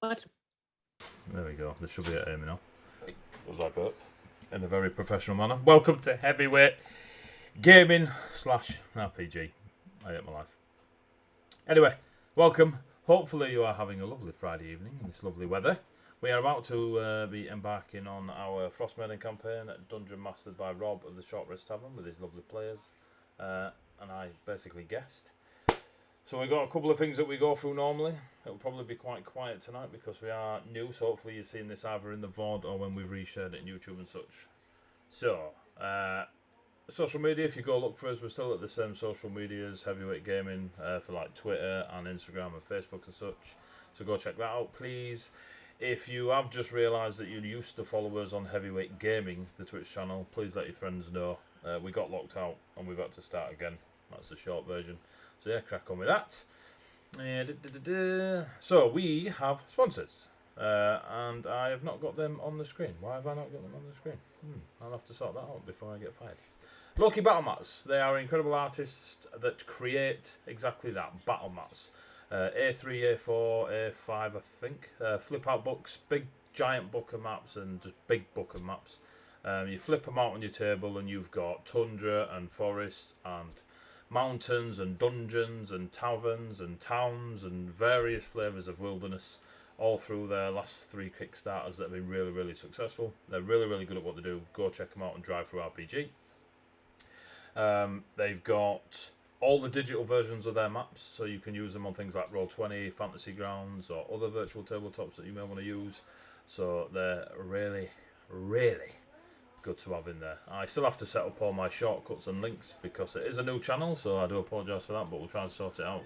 What? There we go. This should be at aiming now. Was I burp? In a very professional manner. Welcome to Heavyweight Gaming / RPG. I hate my life. Anyway, welcome. Hopefully you are having a lovely Friday evening in this lovely weather. We are about to be embarking on our Frostmaiden campaign, dungeon mastered by Rob of the Short Rest Tavern with his lovely players. And I basically guessed. So we've got a couple of things that we go through normally. It'll probably be quite quiet tonight because we are new, so hopefully you're seeing this either in the VOD or when we've reshared it in YouTube and such. So, social media, if you go look for us, we're still at the same social medias, Heavyweight Gaming, for like Twitter and Instagram and Facebook and such. So go check that out, please. If you have just realised that you used to follow us on Heavyweight Gaming, the Twitch channel, please let your friends know. We got locked out and we've got to start again. That's the short version. So yeah, crack on with that. So we have sponsors, and I have not got them on the screen. Why have I not got them on the screen? I'll have to sort that out before I get fired. Loke Battle Mats. They are incredible artists that create exactly that, battle mats. A3, A4, A5, I think. Flip out books, big giant book of maps and just big book of maps. You flip them out on your table and you've got tundra and forests and mountains and dungeons and taverns and towns and various flavours of wilderness all through their last 3 Kickstarters that have been really, really successful. They're really, really good at what they do. Go check them out on Drive Through RPG. They've got all the digital versions of their maps, so you can use them on things like Roll20, Fantasy Grounds, or other virtual tabletops that you may want to use. So they're really, really good to have in there. I still have to set up all my shortcuts and links because it is a new channel, so I do apologise for that, but we'll try and sort it out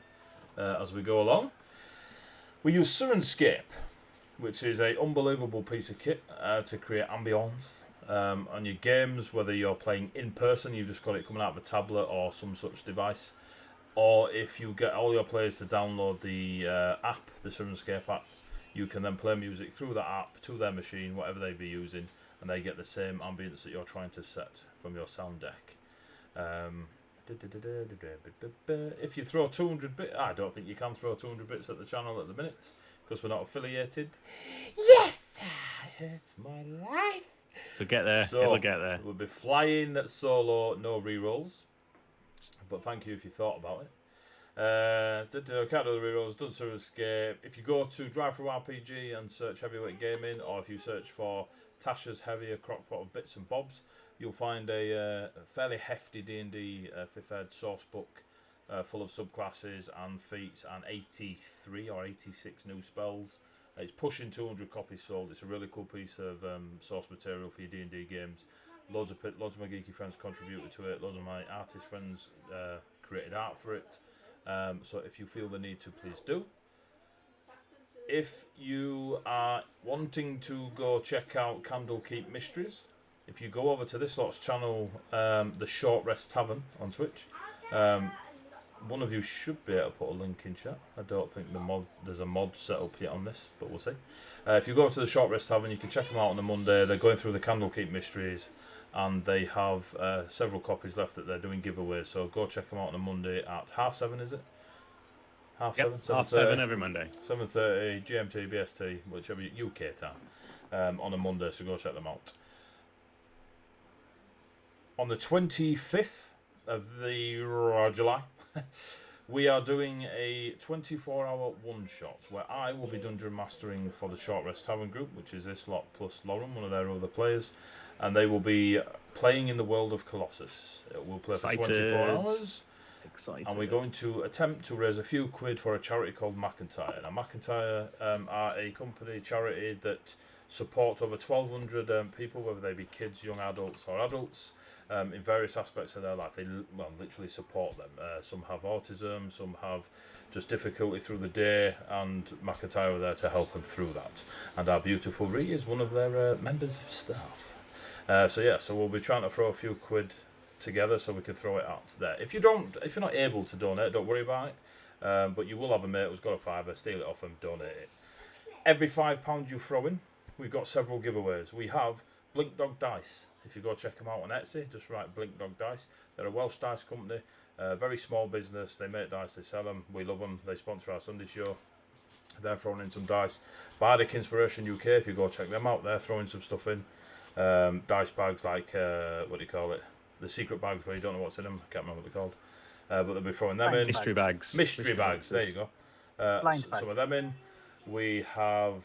as we go along. We use Syrinscape, which is an unbelievable piece of kit to create ambience on your games, whether you're playing in person, you've just got it coming out of a tablet or some such device, or if you get all your players to download the app, the Syrinscape app, you can then play music through that app to their machine, whatever they be using, and they get the same ambience that you're trying to set from your sound deck. If you throw 200 bits, I don't think you can throw 200 bits at the channel at the minute because we're not affiliated. Yes, I hate my life. So get there, So, it'll get there. We'll be flying solo, no rerolls. But thank you if you thought about it. Can't do the rerolls, done Syrinscape. If you go to Drive Through RPG and search Heavyweight Gaming, or if you search for Tasha's Heavier Crockpot of Bits and Bobs, you'll find a fairly hefty D&D 5th ed source book full of subclasses and feats and 83 or 86 new spells. It's pushing 200 copies sold. It's a really cool piece of source material for your D&D games. Loads of my geeky friends contributed to it. Loads of my artist friends created art for it. So if you feel the need to, please do. If you are wanting to go check out Candlekeep Mysteries, if you go over to this lot's channel, the Short Rest Tavern on Twitch, one of you should be able to put a link in chat. I don't think there's a mod set up yet on this, but we'll see. If you go to the Short Rest Tavern, you can check them out on a Monday. They're going through the Candlekeep Mysteries, and they have several copies left that they're doing giveaways. So go check them out on a Monday at 7:30, is it? Half Yep, 7 every Monday. 7:30 GMT, BST, whichever UK time, on a Monday. So go check them out. On the 25th of July, we are doing a 24-hour one-shot where I will be dungeon mastering for the Short Rest Tavern group, which is this lot plus Lauren, one of their other players, and they will be playing in the world of Colossus. It will play for 24 hours. Excited. And we're going to attempt to raise a few quid for a charity called McIntyre. Now, McIntyre are a company charity that support over 1,200 people, whether they be kids, young adults, or adults, in various aspects of their life. They literally support them. Some have autism, some have just difficulty through the day, and McIntyre are there to help them through that. And our beautiful Ree is one of their members of staff. So we'll be trying to throw a few quid together so we can throw it out there. If you're not able to donate, don't worry about it. But you will have a mate who's got a fiver, steal it off and donate it. Every £5 you throw in, we've got several giveaways. We have Blink Dog Dice. If you go check them out on Etsy, just write Blink Dog Dice. They're a Welsh dice company, very small business. They make dice, they sell them. We love them. They sponsor our Sunday show. They're throwing in some dice. Bardic Inspiration UK, if you go check them out, they're throwing some stuff in. Dice bags like, what do you call it? The secret bags where you don't know what's in them. I can't remember what they're called. But they'll be throwing them in. Mystery bags. Mystery bags, there you go. Blind bags. Some of them in. We have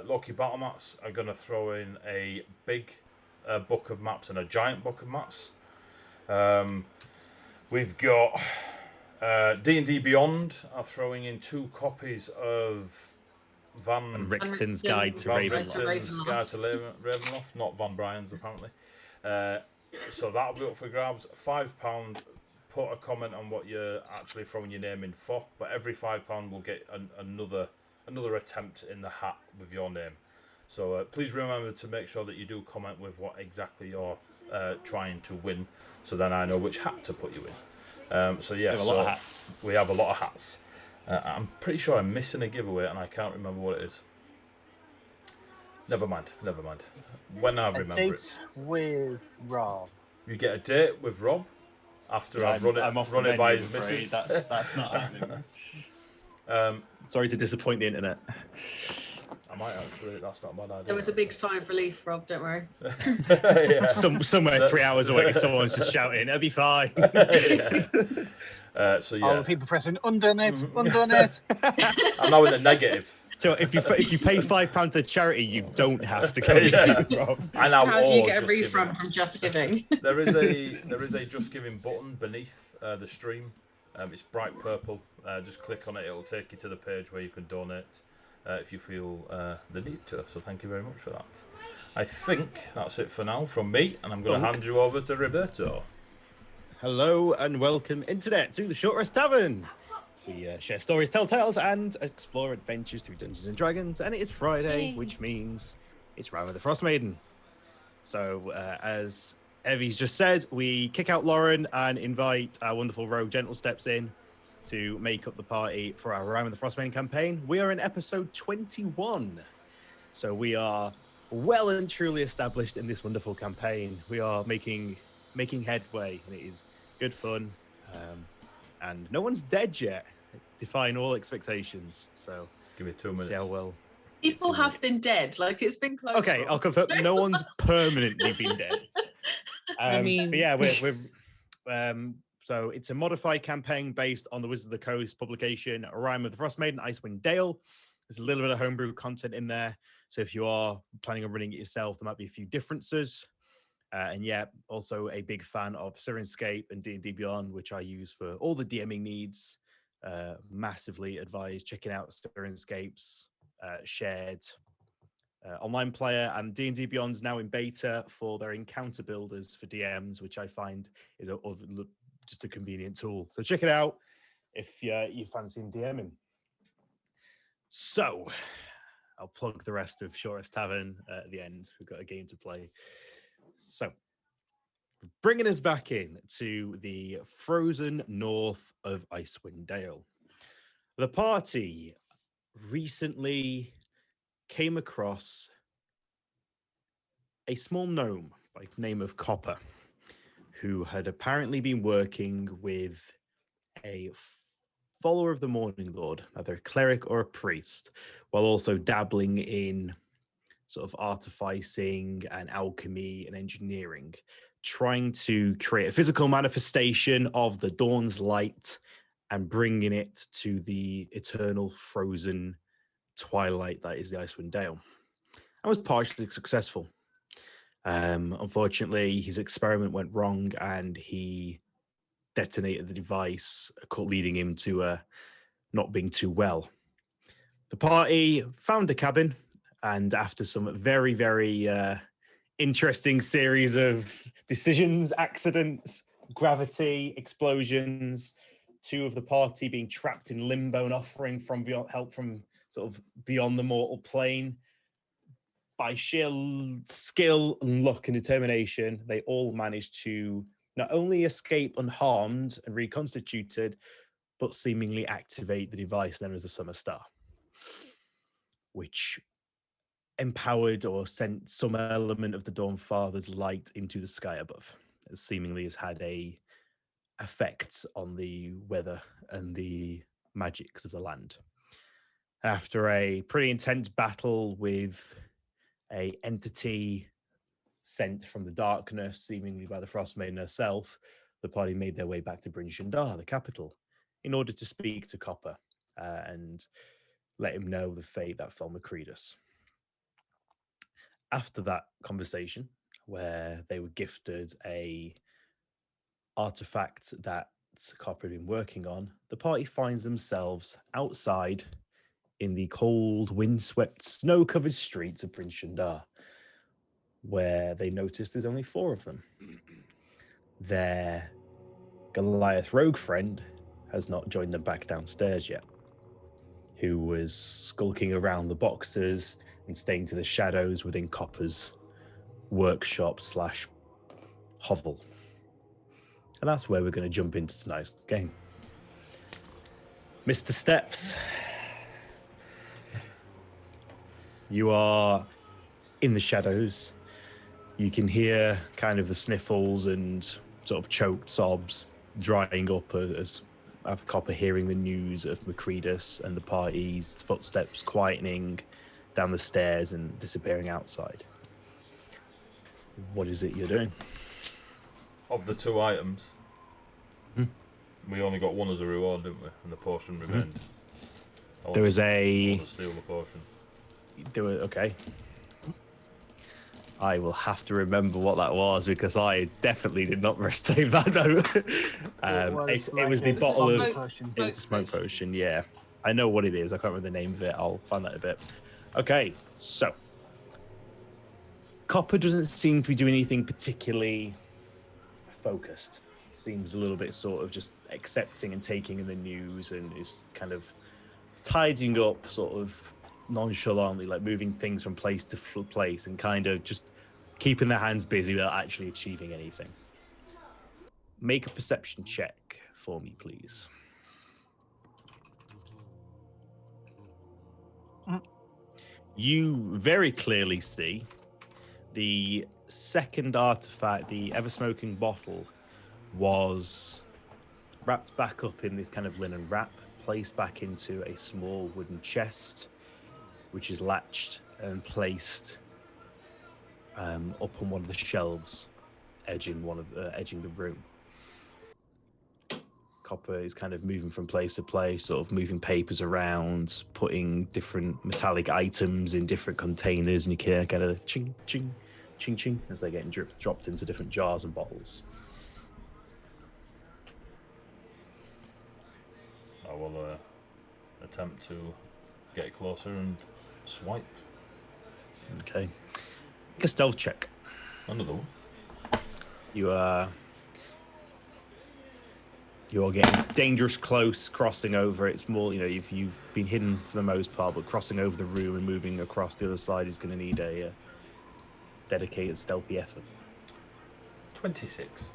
Loki Battle Mats are going to throw in a big book of maps and a giant book of maps. We've got D&D Beyond are throwing in 2 copies of And Richton's Guide to Ravenloft. Guide to Ravenloft, not Van Bryan's apparently. So that'll be up for grabs. £5. Put a comment on what you're actually throwing your name in for, but every £5 will get another attempt in the hat with your name. So please remember to make sure that you do comment with what exactly you're trying to win, so then I know which hat to put you in. So yeah, we have a lot of hats. We have a lot of hats. I'm pretty sure I'm missing a giveaway and I can't remember what it is. Never mind. When I remember date it. with Rob. You get a date with Rob after I've run it by his missus. That's not happening. Sorry to disappoint the internet. I might actually. That's not a bad idea. There was a big sigh of relief, Rob. Don't worry. Yeah. Somewhere 3 hours away, someone's just shouting, "It'll be fine." So All yeah, the people pressing undonate, undonate. I'm now in the negative. So if you pay £5 to the charity, you don't have to go to Rob. I now How do you owe get a Just refund Giving. from Just Giving? There is a Just Giving button beneath the stream. It's bright purple. Just click on it. It'll take you to the page where you can donate if you feel the need to. So thank you very much for that. I think that's it for now from me, and I'm going to hand you over to Roberto. Hello and welcome, Internet, to the Short Rest Tavern. We share stories, tell tales, and explore adventures through Dungeons and Dragons. And it is Friday, which means it's Rime with the Frostmaiden. So, as Evie's just said, we kick out Lauren and invite our wonderful rogue Gentle Steps in to make up the party for our Rime with the Frostmaiden campaign. We are in episode 21. So we are well and truly established in this wonderful campaign. We are making headway, and it is good fun. And no one's dead yet, defying all expectations. So Give me 2 minutes. see how well. People have been dead. Like it's been close. Okay, I'll confirm. No one's permanently been dead. I mean, but yeah, we're so it's a modified campaign based on the Wizards of the Coast publication, A Rime of the Frostmaiden, Icewind Dale. There's a little bit of homebrew content in there. So if you are planning on running it yourself, there might be a few differences. And yeah, also a big fan of Syrinscape and D&D Beyond, which I use for all the DMing needs. Massively advise checking out Syrinscape's shared online player, and D&D Beyond is now in beta for their encounter builders for DMs, which I find is just a convenient tool. So check it out if you fancy DMing. So I'll plug the rest of Shortest Tavern at the end. We've got a game to play. So, bringing us back in to the frozen north of Icewind Dale. The party recently came across a small gnome by the name of Copper, who had apparently been working with a follower of the Morning Lord, either a cleric or a priest, while also dabbling in sort of artificing and alchemy and engineering, trying to create a physical manifestation of the dawn's light and bringing it to the eternal frozen twilight that is the Icewind Dale. And was partially successful. Unfortunately, his experiment went wrong and he detonated the device, leading him to not being too well. The party found a cabin, and after some very, very interesting series of decisions, accidents, gravity, explosions, 2 of the party being trapped in limbo and offering from help from sort of beyond the mortal plane, by sheer skill and luck and determination, they all managed to not only escape unharmed and reconstituted, but seemingly activate the device known as the Summer Star, which empowered or sent some element of the Dawn Father's light into the sky above. It seemingly has had a effect on the weather and the magics of the land. After a pretty intense battle with a entity sent from the darkness, seemingly by the Frostmaiden herself, the party made their way back to Bryn Shindar, the capital, in order to speak to Copper and let him know the fate that fell Macredus. After that conversation, where they were gifted a artifact that Copper had been working on, the party finds themselves outside in the cold, windswept, snow-covered streets of Bryn Shindar, where they notice there's only 4 of them. Their Goliath rogue friend has not joined them back downstairs yet, who was skulking around the boxes and staying to the shadows within Copper's workshop / hovel. And that's where we're going to jump into tonight's game. Mr. Steps, you are in the shadows. You can hear kind of the sniffles and sort of choked sobs drying up as Copper hearing the news of Macredus and the party's footsteps quietening down the stairs and disappearing outside. What is it you're doing? Of the 2 items, we only got 1 as a reward, didn't we? And the potion remained. There was I want to steal the potion. Okay. I will have to remember what that was because I definitely did not save that note. It was the bottle of... It was a smoke potion, yeah. I know what it is. I can't remember the name of it. I'll find that in a bit. Okay, so... Copper doesn't seem to be doing anything particularly focused. Seems a little bit sort of just accepting and taking in the news and is kind of tidying up sort of nonchalantly, like moving things from place to place and kind of just keeping their hands busy without actually achieving anything. Make a perception check for me, please. You very clearly see the second artifact, the ever-smoking bottle, was wrapped back up in this kind of linen wrap, placed back into a small wooden chest, which is latched and placed up on one of the shelves, edging the room. Copper is kind of moving from place to place, sort of moving papers around, putting different metallic items in different containers, and you can hear kind of ching, ching, ching, ching as they're getting dropped into different jars and bottles. I will attempt to get closer and swipe. Okay. Make a stealth check. Another one. You're getting dangerous close, crossing over. It's more, you've been hidden for the most part, but crossing over the room and moving across the other side is going to need a dedicated stealthy effort. 26.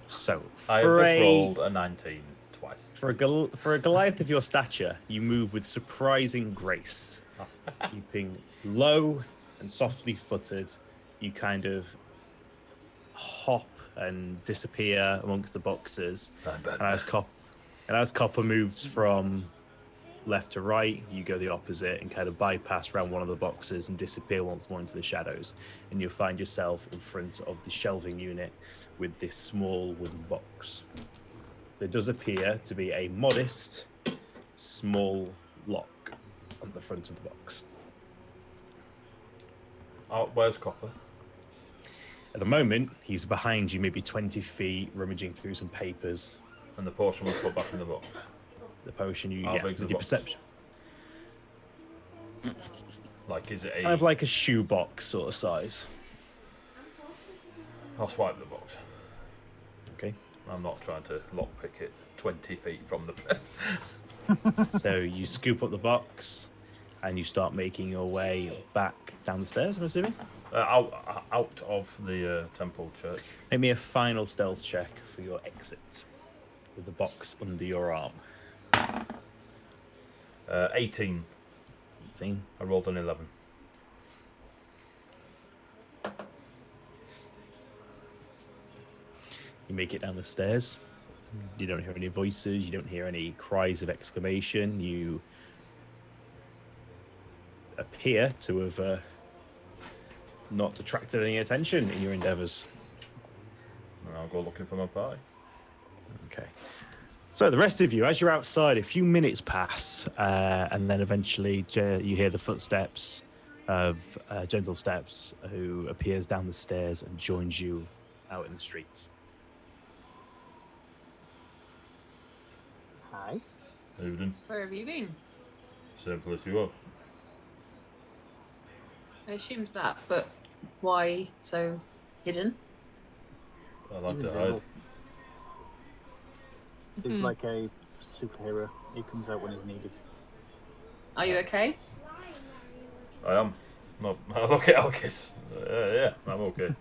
So, I have just rolled a 19 twice. For a Goliath of your stature, you move with surprising grace. Keeping low and softly footed, you kind of hop and disappear amongst the boxes. And as Copper moves from left to right, you go the opposite and kind of bypass around one of the boxes and disappear once more into the shadows. And you'll find yourself in front of the shelving unit with this small wooden box. There does appear to be a modest, small lock on the front of the box. Oh, where's Copper? At the moment, he's behind you, maybe 20 feet, rummaging through some papers. And the potion was put back in the box. The potion you How get big's with the your box? perception. Like, is it a... Kind of like a shoebox sort of size. I'll swipe the box. Okay. I'm not trying to lockpick it 20 feet from the press. So you scoop up the box and you start making your way back down the stairs, I'm assuming? Out of the temple church. Make me a final stealth check for your exit with the box under your arm. 18. 18. I rolled an 11. You make it down the stairs. You don't hear any voices. You don't hear any cries of exclamation. You appear to have not attracted any attention in your endeavors. I'll go looking for my party. Okay. So the rest of you, as you're outside, a few minutes pass, and then eventually you hear the footsteps of gentle steps who appears down the stairs and joins you out in the streets. Hi. Evening. Where have you been? Same place you are. I assumed that, but why so hidden? I like He's to invisible. hide. He's like a superhero. He comes out when he's needed. Are you okay? I am. No, look at Alkis. Yeah, I'm okay.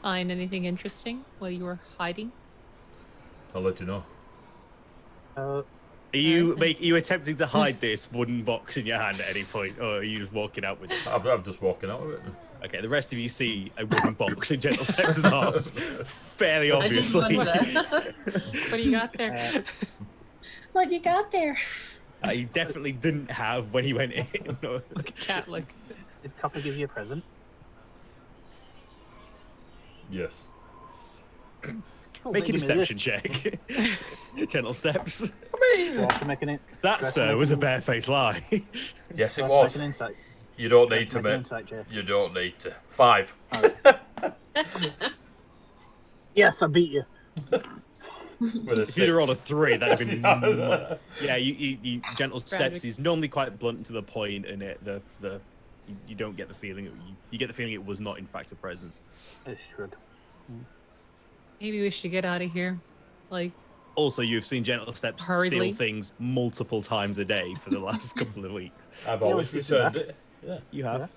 Find anything interesting while you were hiding? I'll let you know. Are you attempting to hide this wooden box in your hand at any point, or are you just walking out with it? I'm just walking out with it. Okay, the rest of you see a wooden box in Gentle Steps' arms, fairly I didn't obviously. wonder. What do you got there? What you got there? He definitely didn't have when he went in. Cat look. Did Copper give you a present? Yes. Cool, Make a give me deception this. check. Gentle Steps. After making it. That, Dress sir, make was a an- barefaced lie. Yes, it dress was. make an insight. You don't Dress need to, make an mate. insight check. You don't need to. 5. Yes, I beat you. With a If you'd have rolled a 6. 3, that'd have been. Yeah, you Gentle Steps. Tragic. He's normally quite blunt and to the point, and you don't get the feeling. You get the feeling it was not, in fact, a present. It's shrug. Maybe we should get out of here. Like, Also, you've seen Gentle Steps Hurriedly. steal things multiple times a day for the last couple of weeks. I've always we should returned do it. Yeah. You have.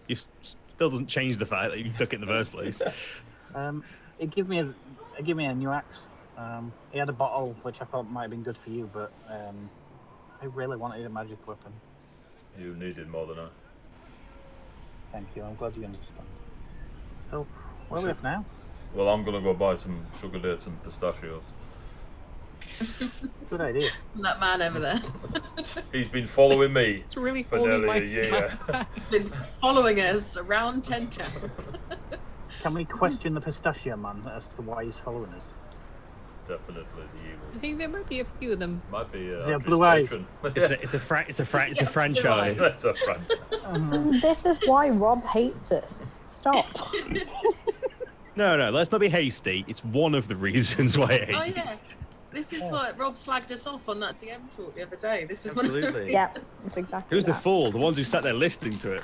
You still doesn't change the fact that you took it in the first place. It gave me a new axe. He had a bottle which I thought might have been good for you, but I really wanted a magic weapon. You needed more than I. Thank you. I'm glad you understand. So, where are we off now? Well, I'm gonna go buy some sugar dates and pistachios. Good idea. That man over there. He's been following me it's really for holding nearly my a year. stuff. Been following us around 10 towns. Can we question the pistachio man as to why he's following us? Definitely the I evil. think there might be a few of them. Might be Does he have Andrew's blue eyes? patron. It's a franchise. That's a friend. This is why Rob hates us. Stop. No, let's not be hasty. It's one of the reasons why I hate Oh you. yeah. This is what Rob slagged us off on that DM talk the other day. This is one of the Absolutely. Yeah, it's exactly Who's the that. fool? The ones who sat there listening to it.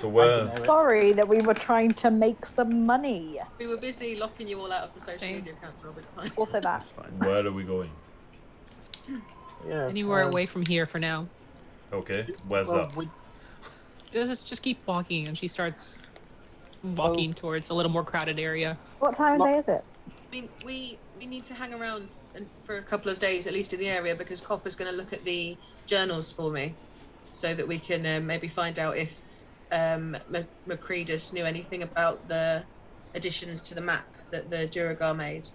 So I where? know it. Sorry that we were trying to make some money. We were busy locking you all out of the social Same. media accounts, Rob. It's fine. Also that. That's fine. Where are we going? Yeah. Anywhere away from here for now. Okay, where's Well, that? Just keep walking, and she starts walking towards a little more crowded area. What time of day is it? I mean, we need to hang around for a couple of days, at least in the area, because Copper's going to look at the journals for me, so that we can maybe find out if Macredus knew anything about the additions to the map that the Duragar made.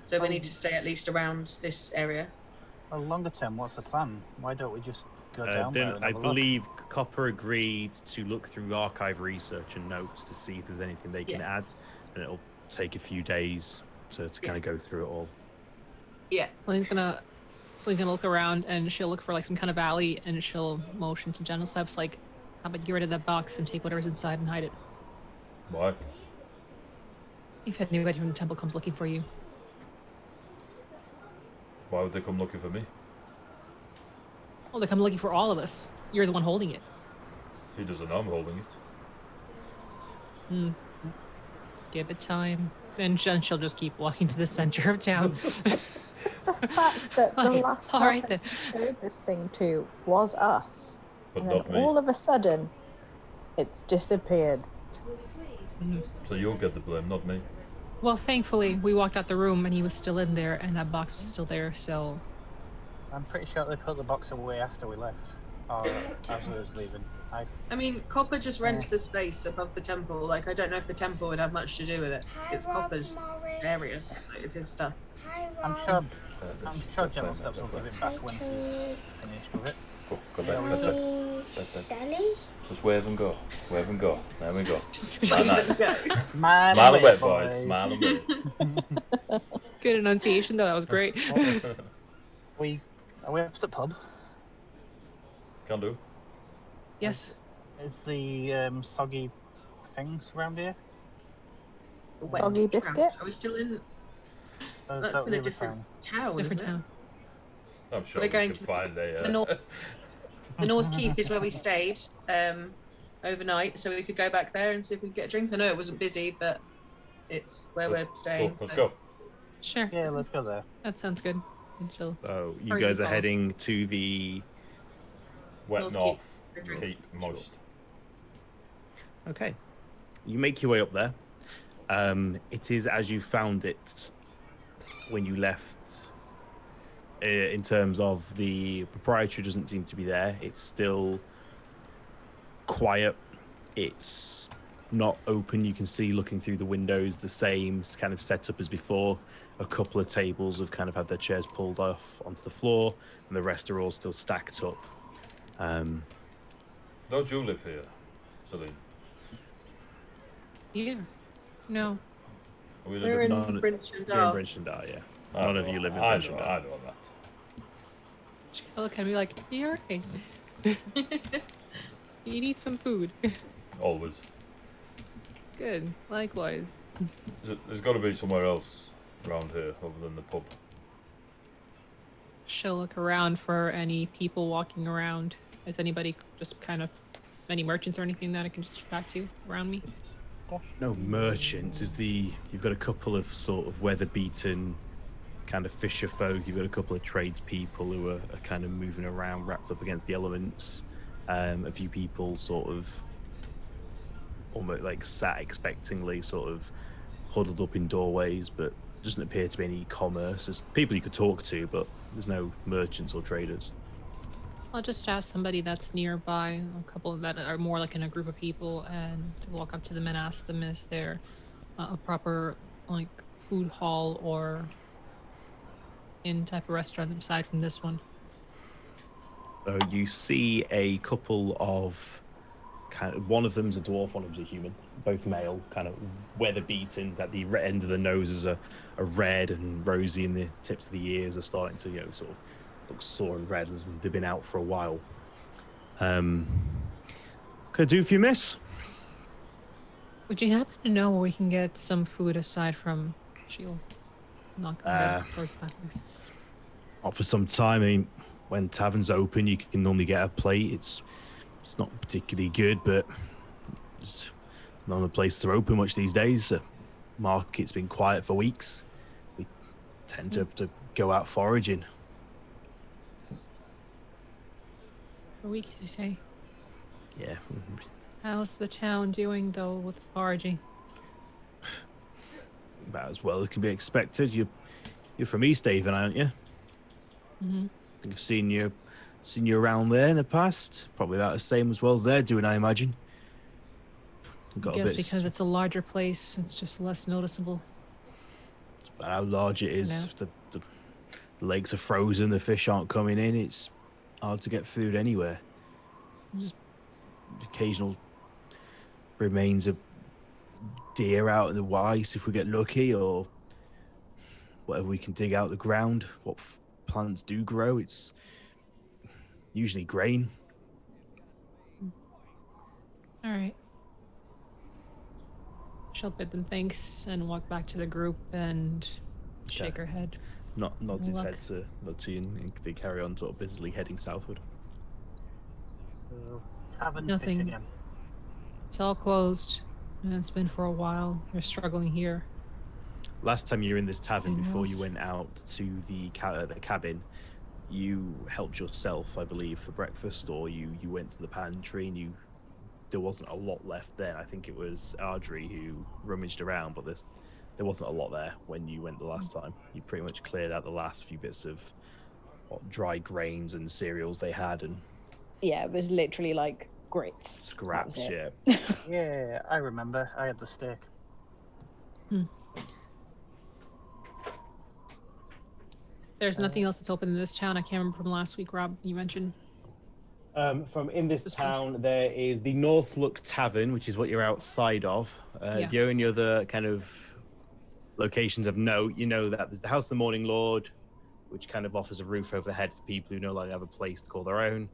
So we need to stay at least around this area. Well, longer term, what's the plan? Why don't we just go down there Then and I have a look? believe Copper agreed to look through archive research and notes to see if there's anything they can Yeah. add, and it'll take a few days to kind of go through it all. Yeah. Celine's gonna look around, and she'll look for like some kind of alley, and she'll motion to Gentle Steps like, "How about get rid of that box and take whatever's inside and hide it? Why? If anybody from the temple comes looking for you." Why would they come looking for me? Well, they come looking for all of us. You're the one holding it. He doesn't know I'm holding it. Give it time. Then she'll just keep walking to the center of town. The fact that the Fine. last All right person then. who showed this thing to was us. But And not then me. all of a sudden, it's disappeared. So you'll get the blame, not me. Well, thankfully, we walked out the room, and he was still in there, and that box was still there. So I'm pretty sure they put the box away after we left, or as we was leaving. I mean, Copper just rents the space above the temple. Like, I don't know if the temple would have much to do with it. It's Copper's area. Like, it's his stuff. I'm sure General Steps will give it back when she's finished with it. Go back. Sally? Just wave and go. Wave and go. There we go. Just Night, night. go. Smile and wave, boys. Smile and wave. Good enunciation, though. That was great. Are we up to the pub? Can do. Yes. Is the soggy things around here? Wet Doggy trout. biscuit? Are we still in? Or is That's that in a the other different town? town, Different isn't town. I'm sure We're we going can to find a... The North. The North Keep is where we stayed overnight, so we could go back there and see if we could get a drink. I know it wasn't busy, but it's where we're staying. Cool, let's so- go. Sure. Yeah, let's go there. That sounds good. And chill. So you Or guys you are follow. heading to the. Wet North north. Keep. Keep moist. Okay. You make your way up there. It is as you found it when you left. In terms of the proprietor doesn't seem to be there. It's still quiet. It's not open. You can see looking through the windows the same kind of setup as before. A couple of tables have kind of had their chairs pulled off onto the floor, and the rest are all still stacked up. Don't you live here, Celine? Yeah. No. Are we We're living? in None- Brinch and You're in Dar. Brinchendar, yeah. I None of know- you live in I Brinchendar. know that. She'll look at me like, you're right. You need some food. Always. Good. Likewise. There's got to be somewhere else around here other than the pub. She'll look around for any people walking around. Is anybody just kind of any merchants or anything that I can just track to around me? No merchants. You've got a couple of sort of weather-beaten kind of fisher folk. You've got a couple of tradespeople who are kind of moving around, wrapped up against the elements. A few people sort of almost like sat expectingly, sort of huddled up in doorways, but doesn't appear to be any commerce. There's people you could talk to, but there's no merchants or traders. I'll just ask somebody that's nearby, a couple that are more like in a group of people, and walk up to them and ask them, is there a proper like food hall or inn type of restaurant aside from this one? So you see a couple of one of them's a dwarf, one of them's a human, both male, kind of weather beatens. At the end of the noses are red and rosy, and the tips of the ears are starting to, sort of look sore and red as they've been out for a while. Could I do for you, miss? Would you happen to know where we can get some food aside from She'll knock her head towards backwards? Not for some time. I mean, when taverns open, you can normally get a plate. It's not particularly good, but it's not a place to open much these days. The market's been quiet for weeks. We tend to have to go out foraging. For weeks, you say? Yeah. How's the town doing, though, with foraging? About as well as can be expected. You're from Easthaven, aren't you? Mm-hmm. I think I've seen you around there in the past. Probably about the same as well as they're doing, I imagine. I guess because it's a larger place, it's just less noticeable. But how large it is, No. if the lakes are frozen, the fish aren't coming in, it's hard to get food anywhere. It's occasional remains of deer out in the ice if we get lucky, or whatever we can dig out the ground. What plants do grow, it's usually grain. All right. She'll bid them thanks and walk back to the group and shake her head. Nods his Luck. head to Lottie, and they carry on sort of busily heading southward. Tavern Nothing. fish again. It's all closed, and it's been for a while. You're struggling here. Last time you were in this tavern Anything before you else? went out to the cabin, you helped yourself, I believe, for breakfast, or you went to the pantry and there wasn't a lot left then. I think it was Ardry who rummaged around, but there wasn't a lot there when you went the last time. You pretty much cleared out the last few bits of dry grains and cereals they had, and Yeah, it was literally like Great. Scraps, it. yeah. Yeah, I remember. I had the steak. There's nothing else that's open in this town. I can't remember from last week, Rob. You mentioned. From in this This town, there is the Northlook Tavern, which is what you're outside of. Yeah. The only other kind of locations of note, you know that there's the House of the Morning Lord, which kind of offers a roof over the head for people who no longer have a place to call their own.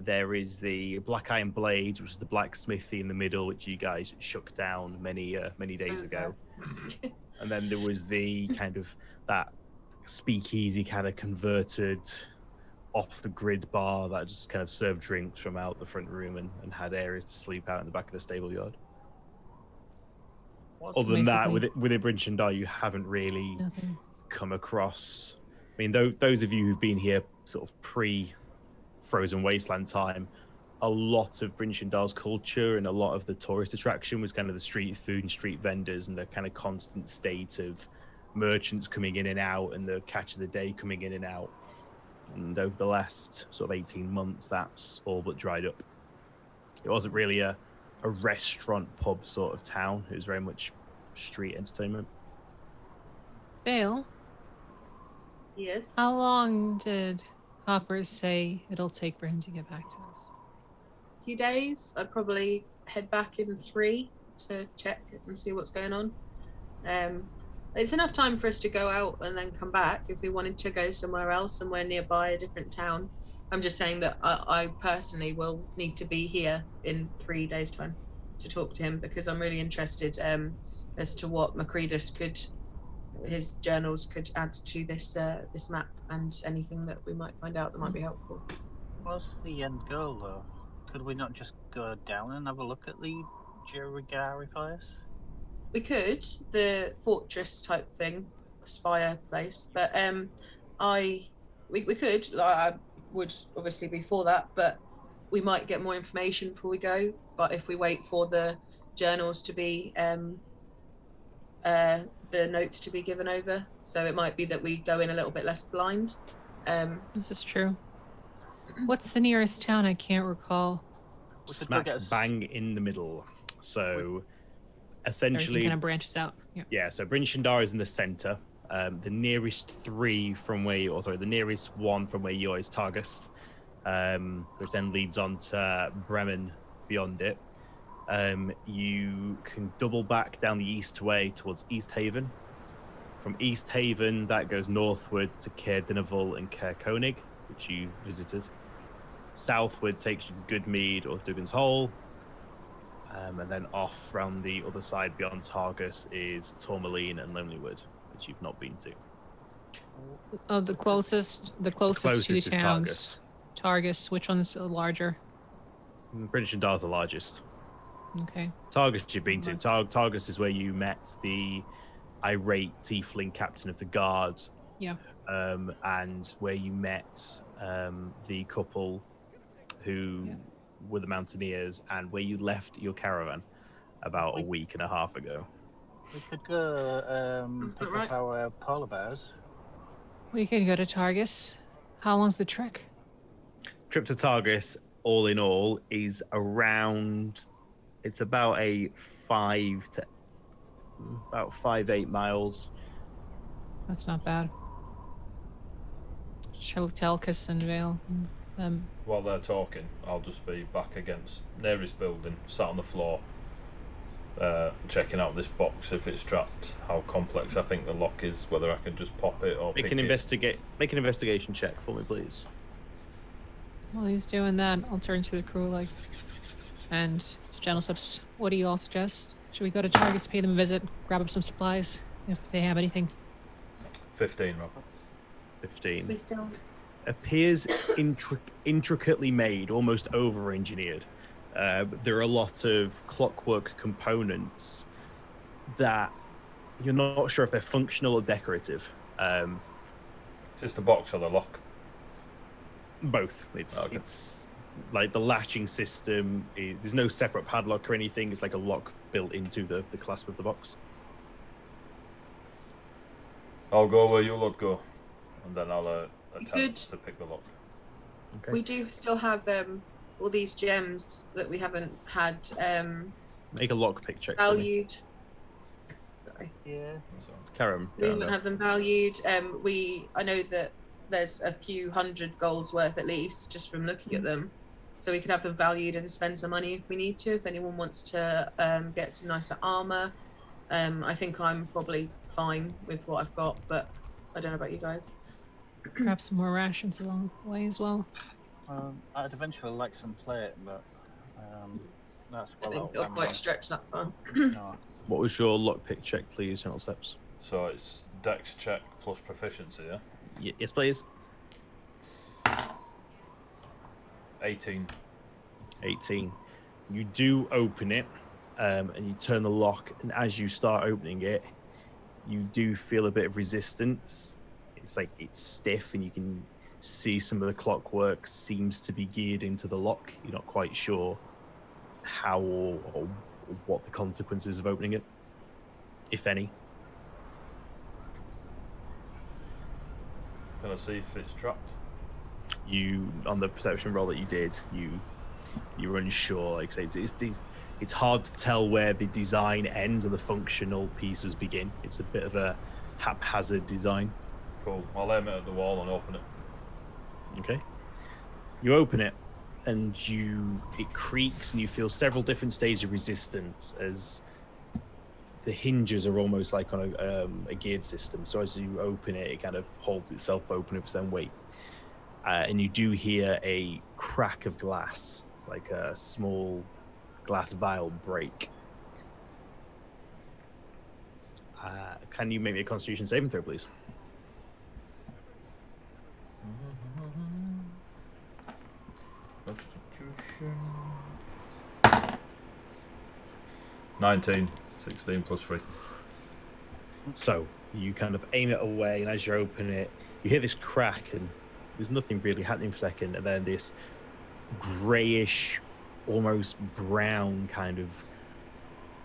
There is the Black Iron Blades, which is the blacksmithy in the middle, which you guys shook down many days ago. And then there was the kind of that speakeasy kind of converted off the grid bar that just kind of served drinks from out the front room and had areas to sleep out in the back of the stable yard. Other than that, within Brinchindar, you haven't really come across. I mean, those of you who've been here sort of pre-Frozen Wasteland time, a lot of Brinchindar's culture and a lot of the tourist attraction was kind of the street food and street vendors and the kind of constant state of merchants coming in and out and the catch of the day coming in and out. And over the last sort of 18 months, that's all but dried up. It wasn't really a restaurant pub sort of town. It was very much street entertainment. Vale, Yes. how long did Hopper say it'll take for him to get back to us? A few days. I'd probably head back in 3 to check and see what's going on. It's enough time for us to go out and then come back if we wanted to go somewhere else, somewhere nearby, a different town. I'm just saying that I personally will need to be here in 3 days' time to talk to him because I'm really interested as to what Macredus his journals could add to this this map and anything that we might find out that might be helpful. What's the end goal, though? Could we not just go down and have a look at the Jirigari place? We could, the fortress type thing, spire place, but we could. I would obviously be for that, but we might get more information before we go. But if we wait for the journals to be the notes to be given over, so it might be that we go in a little bit less blind. This is true. What's the nearest town? I can't recall. Smack bang in the middle. So essentially, everything kind of branches out. Yeah. So Brinchindar is in the center. The nearest the nearest one from where you are is Targus, which then leads on to Bremen beyond it. You can double back down the east way towards East Haven. From East Haven, that goes northward to Caer Dineval and Caer Konig, which you visited. Southward takes you to Goodmead or Duggan's Hole. And then off round the other side beyond Targus is Tourmaline and Lonelywood, which you've not been to. Oh, the closest two is towns. Targus. Which one's larger? Brinchindar's the largest. Okay. Targus you've been to. Targus is where you met the irate tiefling captain of the guard. Yeah. And where you met the couple who were the mountaineers, and where you left your caravan about a week and a half ago. We could go pick up our polar bears. We could go to Targus. How long's the trek? Trip to Targus, all in all, is around. It's about 5-8 miles. That's not bad. Shall Telkus and Vale. While they're talking, I'll just be back against nearest building, sat on the floor, checking out this box if it's trapped, how complex I think the lock is, whether I can just pop it or Make an investigation check for me, please. While he's doing that, I'll turn to the crew and to General Steps, what do you all suggest? Should we go to Targus, pay them a visit, grab up some supplies if they have anything? 15, Rob. 15. We still Appears intricately made, almost over-engineered. There are a lot of clockwork components that you're not sure if they're functional or decorative. Just the box or the lock? Both. It's like the latching system. There's no separate padlock or anything. It's like a lock built into the clasp of the box. I'll go where you lot go, and then I'll attempt to pick the lock. Okay. We do still have all these gems that we haven't had Make a lockpick check for me. valued. Sorry. Yeah. Karen. We haven't had them valued. I know that there's a few hundred golds worth at least just from looking at them. So we could have them valued and spend some money if we need to. If anyone wants to get some nicer armor, I think I'm probably fine with what I've got, but I don't know about you guys. Grab some more rations along the way as well. I'd eventually like some plate, but that's I well think out. it'll quite stretch that far. No. What was your lockpick check, please, Gentle Steps? So it's Dex check plus proficiency, yeah? Yes, please. 18. 18. You do open it, and you turn the lock, and as you start opening it, you do feel a bit of resistance. It's like it's stiff, and you can see some of the clockwork seems to be geared into the lock. You're not quite sure how or what the consequences of opening it, if any. Can I see if it's trapped? You, on the perception roll that you did, you're unsure. Like I say, it's hard to tell where the design ends and the functional pieces begin. It's a bit of a haphazard design. Cool. I'll aim it at the wall and open it. Okay. You open it, and it creaks, and you feel several different stages of resistance as the hinges are almost like on a geared system. So as you open it, it kind of holds itself open with its own weight. And you do hear a crack of glass, like a small glass vial break. Can you make me a Constitution saving throw, please? Constitution. 19. 16 plus 3. So you kind of aim it away, and as you open it, you hear this crack, and there's nothing really happening for a second, and then this grayish, almost brown kind of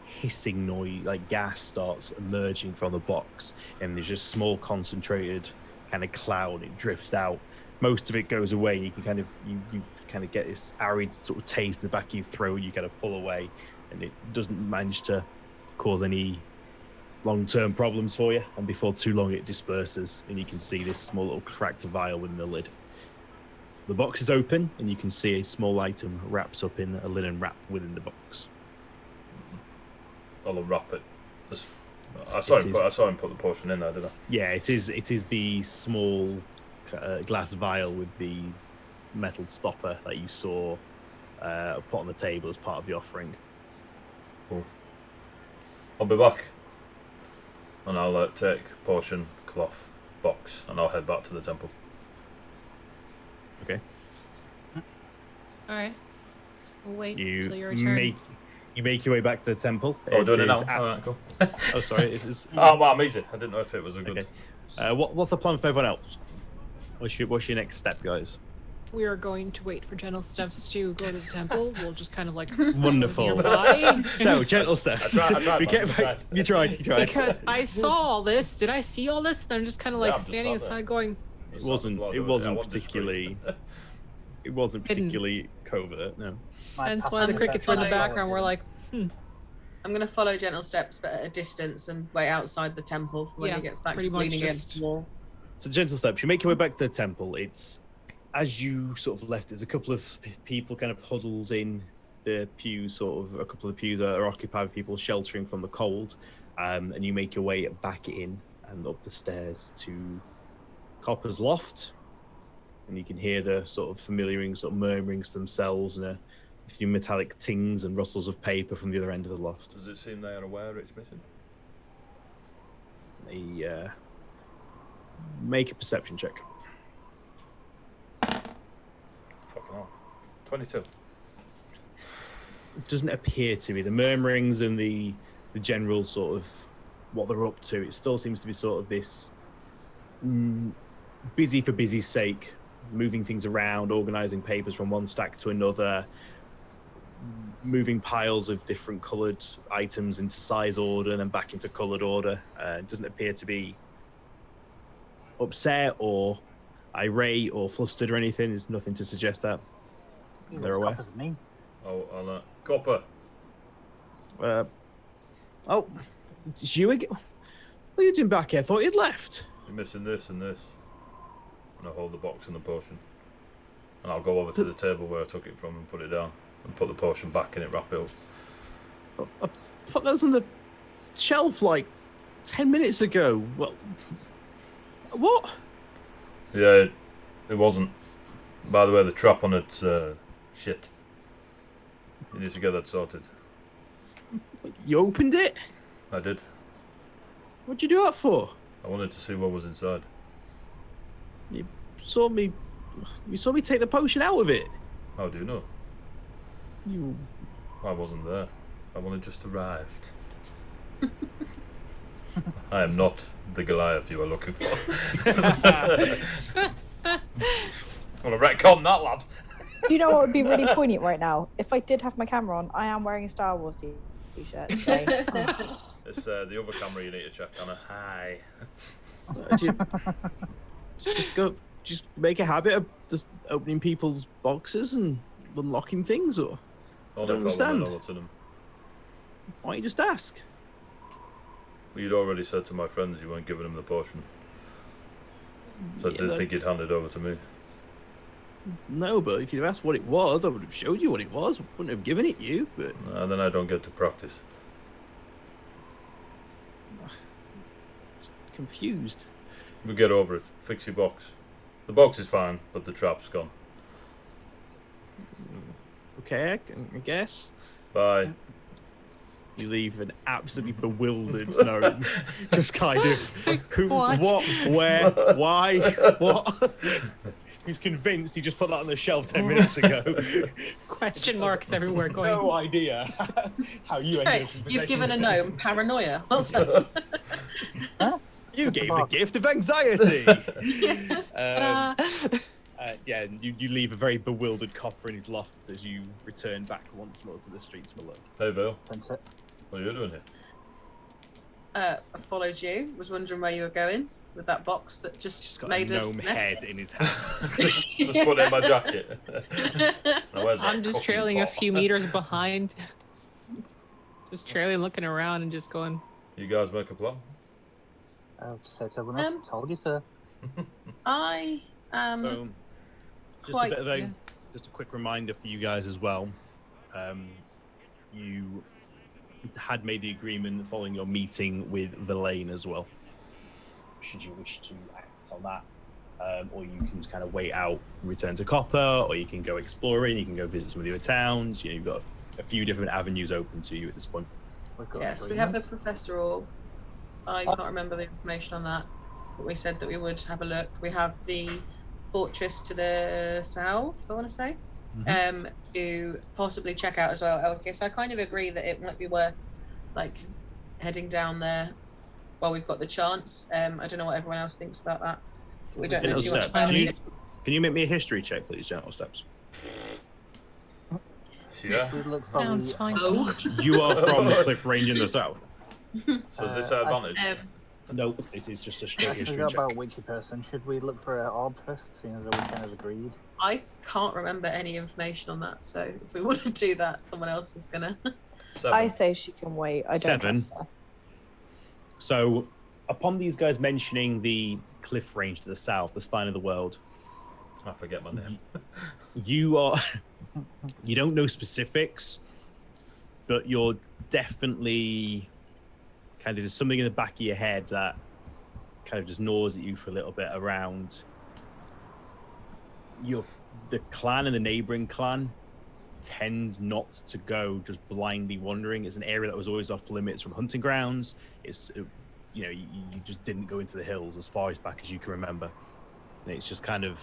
hissing noise, like gas, starts emerging from the box, and there's just small concentrated kind of cloud. It drifts out. Most of it goes away, and you can kind of you kind of get this arid sort of taste in the back of your throat. You kind of pull away, and it doesn't manage to cause any long-term problems for you, and before too long it disperses, and you can see this small little cracked vial within the lid. The box is open, and you can see a small item wrapped up in a linen wrap within the box. I'll unwrap it. I saw him put the potion in there, didn't I? Yeah, it is the small glass vial with the metal stopper that you saw put on the table as part of the offering. Cool. I'll be back. And I'll take potion, cloth, box, and I'll head back to the temple. Okay. Alright. We'll wait You until your return. make your way back to the temple. Oh, doing it now? is Alright, cool. Oh, sorry. It is. Oh, well, I'm easy. I didn't know if it was a good... Okay. What's the plan for everyone else? What's your next step, guys? We are going to wait for Gentle Steps to go to the temple. We'll just kind of like Wonderful. nearby. So, Gentle Steps. I tried. You tried. Because I saw all this. Did I see all this? And I'm just kind of like I'm just standing sat there. aside going, It wasn't particularly. It wasn't Hidden. particularly covert. No. hence why the crickets were in the background. We're like, I'm going to follow Gentle Steps, but at a distance, and wait outside the temple for when Yeah, he gets back, pretty much leaning just- against the wall. So, Gentle Steps, you make your way back to the temple. It's as you sort of left. There's a couple of people kind of huddled in the pews. Sort of a couple of the pews are occupied with people sheltering from the cold, and you make your way back in and up the stairs to Copper's loft, and you can hear the sort of familiar sort of murmurings themselves and a few metallic tings and rustles of paper from the other end of the loft. Does it seem they are aware it's missing? They make a perception check. Fucking hell. 22. It doesn't appear to be. The murmurings and the general sort of what they're up to, it still seems to be sort of this busy for busy's sake, moving things around, organising papers from one stack to another, moving piles of different coloured items into size order and then back into coloured order. It doesn't appear to be upset or irate or flustered or anything. There's nothing to suggest that. They're aware. Copper's mean. Oh, on Copper. Oh, it's you again. What are you doing back here? I thought you'd left. You're missing this and this. And I hold the box and the potion. And I'll go over to the table where I took it from and put it down. And put the potion back in it, wrap it up. I put those on the shelf like 10 minutes ago. Well, what? Yeah, it wasn't. By the way, the trap on it's shit. You need to get that sorted. You opened it? I did. What'd you do that for? I wanted to see what was inside. You saw me take the potion out of it. How do you know? You I wasn't there. I've only just arrived. I am not the Goliath you are looking for. I'm gonna retcon that, lad. Do you know what would be really poignant right now? If I did have my camera on, I am wearing a Star Wars t-shirt today. It's the other camera you need to check, Anna. Hi. just make a habit of just opening people's boxes and unlocking things, or Only if I understand. want to know what's in them. why don't you just ask? Well, you'd already said to my friends you weren't giving them the potion. So I didn't think you'd hand it over to me. No, but if you'd have asked what it was, I would have showed you what it was. I wouldn't have given it you, but And then I don't get to practice. just confused. We'll get over it. Fix your box. The box is fine, but the trap's gone. Okay, I guess. Bye. You leave an absolutely bewildered gnome. Just kind of, who, What? what, where, why, what? He's convinced he just put that on the shelf 10 minutes ago. Question marks everywhere going. No idea how you ended Hey, up in you've given a possession. gnome paranoia. What's up? You Just a gave the box. gift of anxiety. Ta-da. Yeah, you leave a very bewildered copper in his loft as you return back once more to the streets below. Hey, Vale. That's it. What are you doing here? I followed you. Was wondering where you were going with that box that He's just got made a a gnome mess. head in his hand. Just put it in my jacket. Now, where's that I'm just cooking trailing a pot? few meters behind. Just trailing, looking around and just going, You guys make a plan? I'll just say to everyone else, told you, sir. I am So, just a quite. bit of a, yeah. just a quick reminder for you guys as well. You had made the agreement following your meeting with Verlaine as well. Should you wish to act on that, or you can just kind of wait out, return to Copper, or you can go exploring. You can go visit some of the other towns. You know, you've got a few different avenues open to you at this point. We've got Yes, we agreement. have the Professor Orb. I can't remember the information on that, but we said that we would have a look. We have the fortress to the south, I want to say, to possibly check out as well. Okay, so I kind of agree that it might be worth like heading down there while we've got the chance. I don't know what everyone else thinks about that. We don't know Gentle too much Steps, about can it. you make me a history check, please, Gentle Steps? Yeah. We look for sounds the- fine to Oh. me. You are from the Cliff Range in the south. So is this our advantage? No, it is just a I straight history forgot check. about witchy person. Should we look for an orb first, seeing as we kind of agreed? I can't remember any information on that, so if we want to do that, someone else is gonna. 7. I say she can wait. I don't 7. trust her. So, upon these guys mentioning the cliff range to the south, the spine of the world, I forget my name. you don't know specifics, but you're definitely kind of just something in the back of your head that kind of just gnaws at you for a little bit around the clan and the neighboring clan tend not to go just blindly wandering. It's an area that was always off limits from hunting grounds. You just didn't go into the hills as far as back as you can remember. And it's just kind of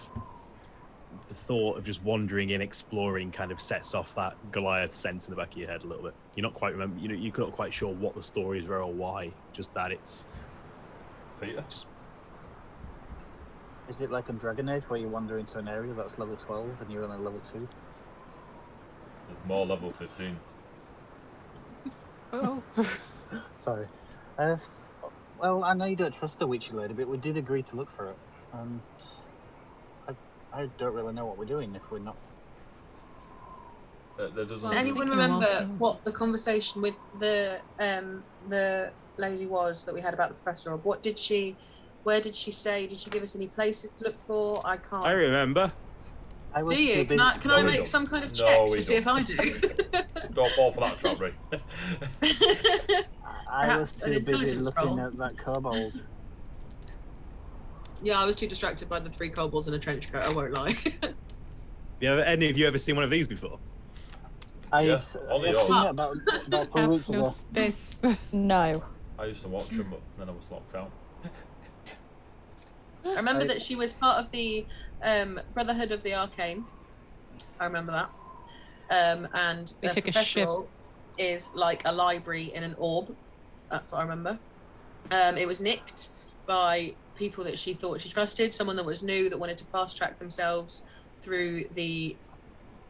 the thought of just wandering in, exploring, kind of sets off that Goliath sense in the back of your head a little bit. You're not quite remember. You're not quite sure what the stories were or why. Just that it's Peter? just Is it like in Dragon Age where you wander into an area that's level 12 and you're on a level 2? There's more level 15. Oh, Sorry. Well, I know you don't trust the witchy lady, but we did agree to look for it. I don't really know what we're doing if we're not That doesn't. Well, I was Anyone thinking remember also- what the conversation with the lady was that we had about the professor? Or what did she? Where did she say? Did she give us any places to look for? I can't. I remember. I was Do you? too Can busy. I, can No, I we make don't. some kind of No, check we to see if I do? Don't fall for that trap, Ray. I was Perhaps an too busy intelligence looking roll. at that kobold. Yeah, I was too distracted by the 3 kobolds in a trench coat. I won't lie. Any of you ever seen one of these before? I've Yeah, only seen yours. it about 4 Have weeks no ago. space. No. I used to watch them, but then I was locked out. I remember that she was part of the Brotherhood of the Arcane. I remember that. And We the took a ship. professor is like a library in an orb. That's what I remember. It was nicked by people that she thought she trusted, someone that was new, that wanted to fast track themselves through the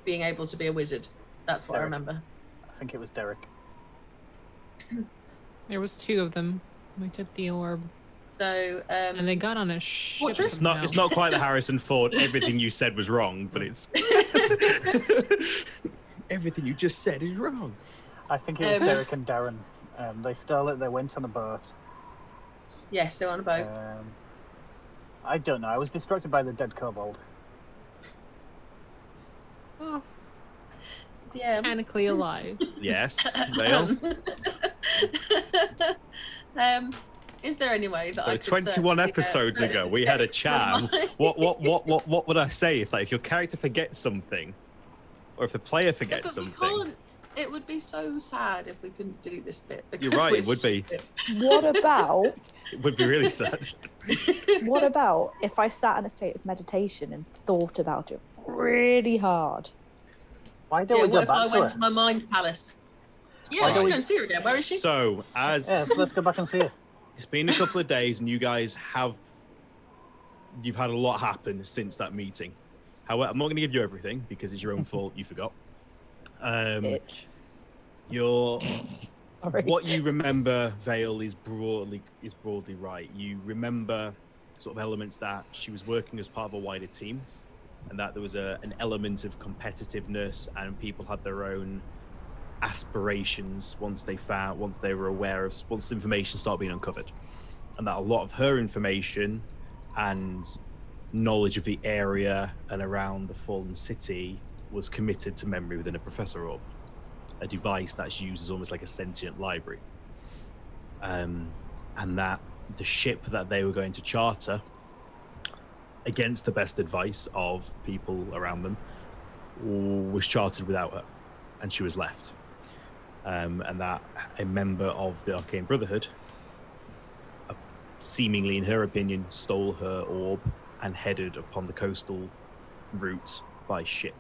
being able to be a wizard. That's what I Derek. remember. I think it was Derek. There was 2 of them. We took the orb, So and they got on a ship. Fortress? It's not. somehow. It's not quite the Harrison Ford. Everything you said was wrong, but it's everything you just said is wrong. I think it was Derek and Darren. They stole it. They went on a boat. yes, they're on a boat. I don't know. I was distracted by the dead kobold. Oh, Yeah. mechanically alive. Yes, Vale. Is there any way that So I could 21 search the, episodes ago, we had a chat. my- What would I say if your character forgets something, or if the player Yeah, forgets but we something? can't. It would be so sad if we couldn't do this bit. You're because right, we're it would be. stupid. What about It would be really sad. what about if I sat in a state of meditation and thought about it really hard? Why don't Yeah, we what go if I back to went it? to my mind palace? Yeah, Why let's don't go we- and see her again. Where is she? So, as Yeah, let's go back and see it. it's been a couple of days, and you guys you've had a lot happen since that meeting. However, I'm not going to give you everything because it's your own fault. You forgot. Bitch. Your Sorry. what you remember, Vale, is broadly right. You remember sort of elements that she was working as part of a wider team, and that there was an element of competitiveness, and people had their own aspirations once the information started being uncovered, and that a lot of her information and knowledge of the area and around the fallen city was committed to memory within a professor orb, a device that's used as almost like a sentient library, and that the ship that they were going to charter, against the best advice of people around them, was chartered without her, and she was left. And that a member of the Arcane Brotherhood, seemingly in her opinion, stole her orb and headed upon the coastal route by ship.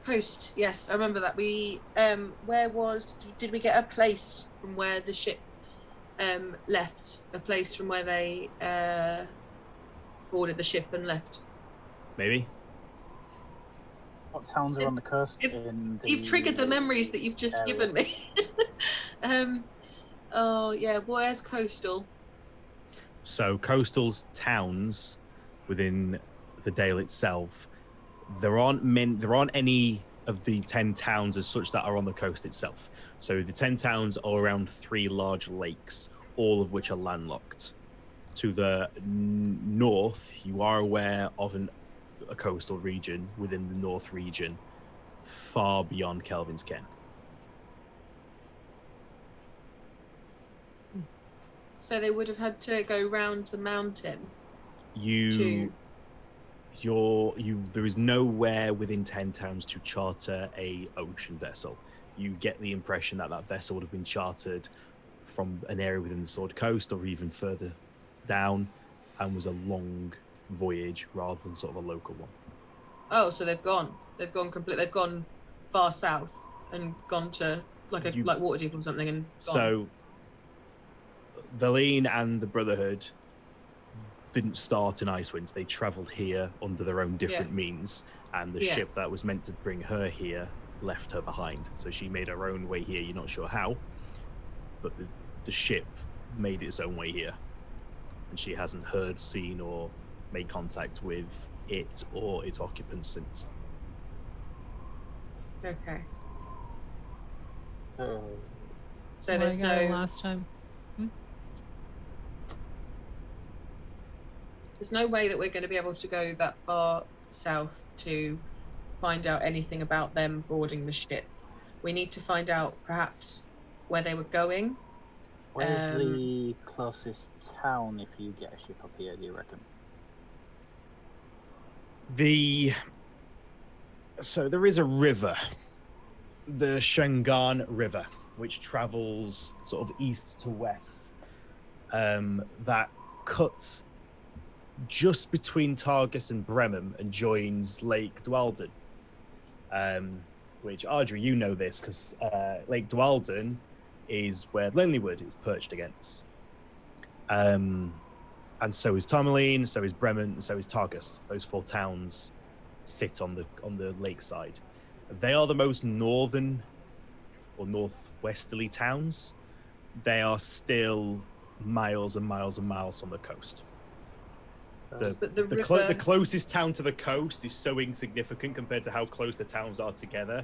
Coast. Yes, I remember that. We did we get a place from where the ship left? A place from where they boarded the ship and left. Maybe. What towns are on the coast? You've triggered the memories that you've just area. given me. Oh yeah, where's coastal? So coastal towns within the Dale itself, there aren't any of the 10 towns as such that are on the coast itself. So the 10 towns are around 3 large lakes, all of which are landlocked. To the north, you are aware of a coastal region within the north region, far beyond Kelvin's ken. So they would have had to go round the mountain. There is nowhere within 10 towns to charter a ocean vessel. You get the impression that vessel would have been chartered from an area within the Sword Coast or even further down, and was a long voyage rather than sort of a local one. Oh, so they've gone far south and gone to like Waterdeep or something and gone. So Valine and the Brotherhood didn't start in Icewind. They travelled here under their own different means, and the ship that was meant to bring her here left her behind. So she made her own way here. You're not sure how, but the ship made its own way here, and she hasn't heard, seen, or made contact with it or its occupants since. Okay. Oh. So Oh, there's I got it no last time. there's no way that we're going to be able to go that far south to find out anything about them boarding the ship. We need to find out perhaps where they were going. Where's the closest town if you get a ship up here, do you reckon? So there is a river, the Shengan River, which travels sort of east to west, that cuts just between Targus and Bremen and joins Lake Dwalden. Which, Audrey, you know this because Lake Dwalden is where Lonelywood is perched against. And so is Tourmaline, so is Bremen, and so is Targus. Those 4 towns sit on the lakeside. They are the most northern or northwesterly towns. They are still miles and miles and miles from the coast. The closest town to the coast is so insignificant compared to how close the towns are together.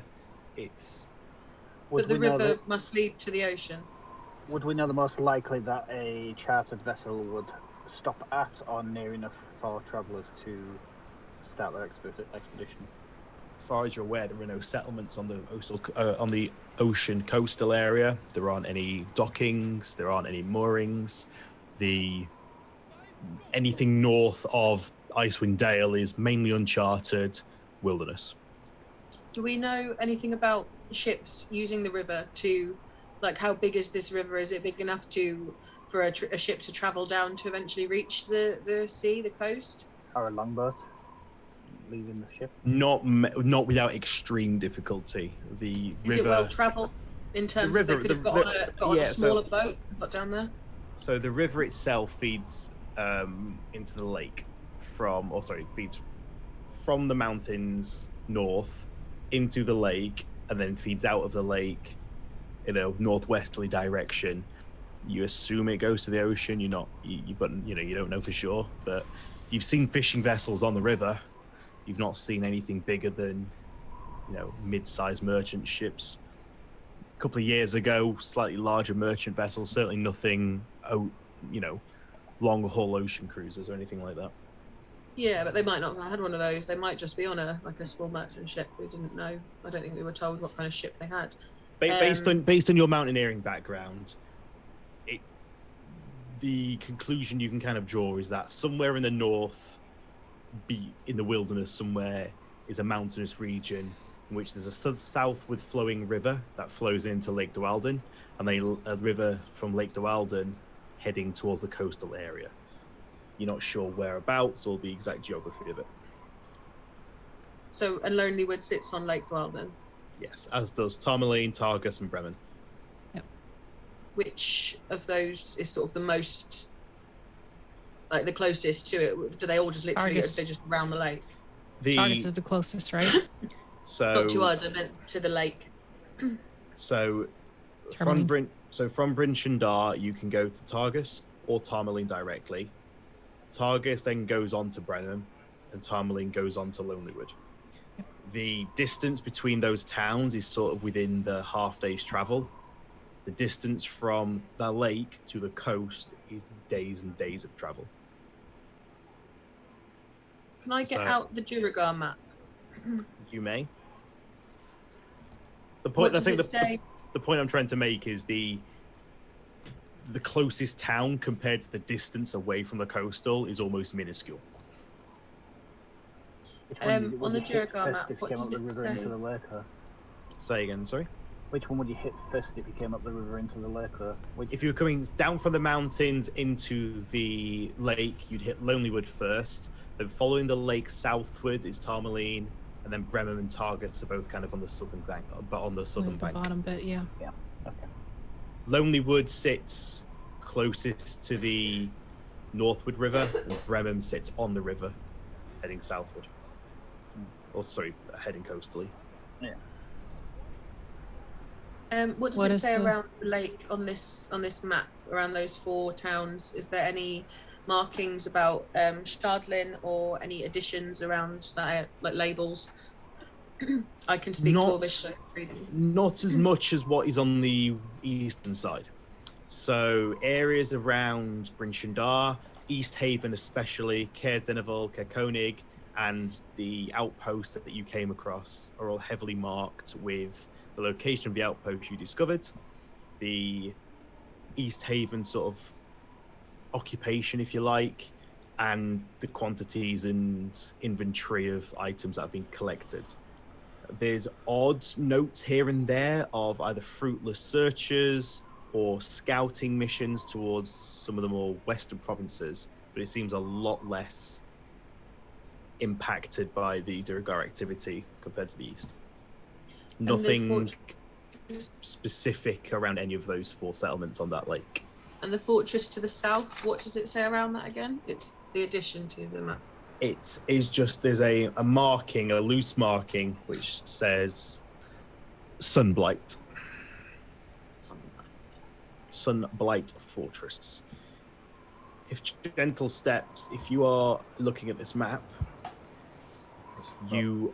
But the river must lead to the ocean. Would we know the most likely that a chartered vessel would stop at or near enough for travellers to start their expedition? As far as you're aware, there are no settlements on the ocean coastal area. There aren't any dockings. There aren't any moorings. Anything north of Icewind Dale is mainly uncharted wilderness. Do we know anything about ships using the river to, like, how big is this river? Is it big enough for a ship to travel down to eventually reach the sea, the coast? Or a longboat leaving the ship? Not without extreme difficulty. The Is river, it well travelled in terms of they could have got on a smaller boat and got down there? So the river itself feeds into the lake feeds from the mountains north into the lake and then feeds out of the lake in a northwesterly direction. You assume it goes to the ocean. You don't know for sure, but you've seen fishing vessels on the river. You've not seen anything bigger than mid-sized merchant ships. A couple of years ago, slightly larger merchant vessels, certainly nothing long haul ocean cruisers or anything like that. Yeah, but they might not have had one of those. They might just be on a small merchant ship. We didn't know. I don't think we were told what kind of ship they had. Based on your mountaineering background, the conclusion you can kind of draw is that somewhere in the north, in the wilderness somewhere, is a mountainous region in which there's a southward flowing river that flows into Lake Dwalden, and a river from Lake Dwalden heading towards the coastal area. You're not sure whereabouts or the exact geography of it. So, and Lonelywood sits on Lake Dwalden? Yes, as does Tourmaline, Targus, and Bremen. Yep. Which of those is sort of the most, like, the closest to it? Do they all just literally, they're just around the lake? Targus is the closest, right? Not to us, I meant to the lake. So, from Bryn Shandar, you can go to Targus or Tourmaline directly. Targus then goes on to Bremen, and Tourmaline goes on to Lonelywood. Yep. The distance between those towns is sort of within the half day's travel. The distance from the lake to the coast is days and days of travel. Can I get out the Duragar map? You may. The point the point I'm trying to make is the closest town compared to the distance away from the coastal is almost minuscule. On the Duragar map, if you came up the river into the lake? Say again, sorry? Which one would you hit first if you came up the river into the lake? If you were coming down from the mountains into the lake, you'd hit Lonelywood first. Then following the lake southward is Tourmaline, and then Bremen and Targus are both kind of on the southern bank, but on the southern bank. Bottom bit, yeah. Yeah. Okay. Lonelywood sits closest to the Northwood River, and Bremen sits on the river, heading southward. Heading coastally. Yeah. What does it say around the lake on this map, around those 4 towns? Is there any markings about Stadlin or any additions around that, like labels? I can speak Not- Dwarvish, so I can read it. Not as much as what is on the eastern side. So areas around Bryn Shindar, East Haven especially, Caer Dineval, Caer Konig, and the outpost that you came across are all heavily marked with the location of the outpost you discovered, the East Haven sort of occupation, if you like, and the quantities and inventory of items that have been collected. There's odd notes here and there of either fruitless searches or scouting missions towards some of the more western provinces, but it seems a lot less impacted by the Duergar activity compared to the east. And the Nothing specific around any of those 4 settlements on that lake. And the fortress to the south, what does it say around that again? It's the addition to the map. It is just, there's a marking, a loose marking, which says Sunblight. Sunblight Fortress. If gentle steps, if you are looking at this map, you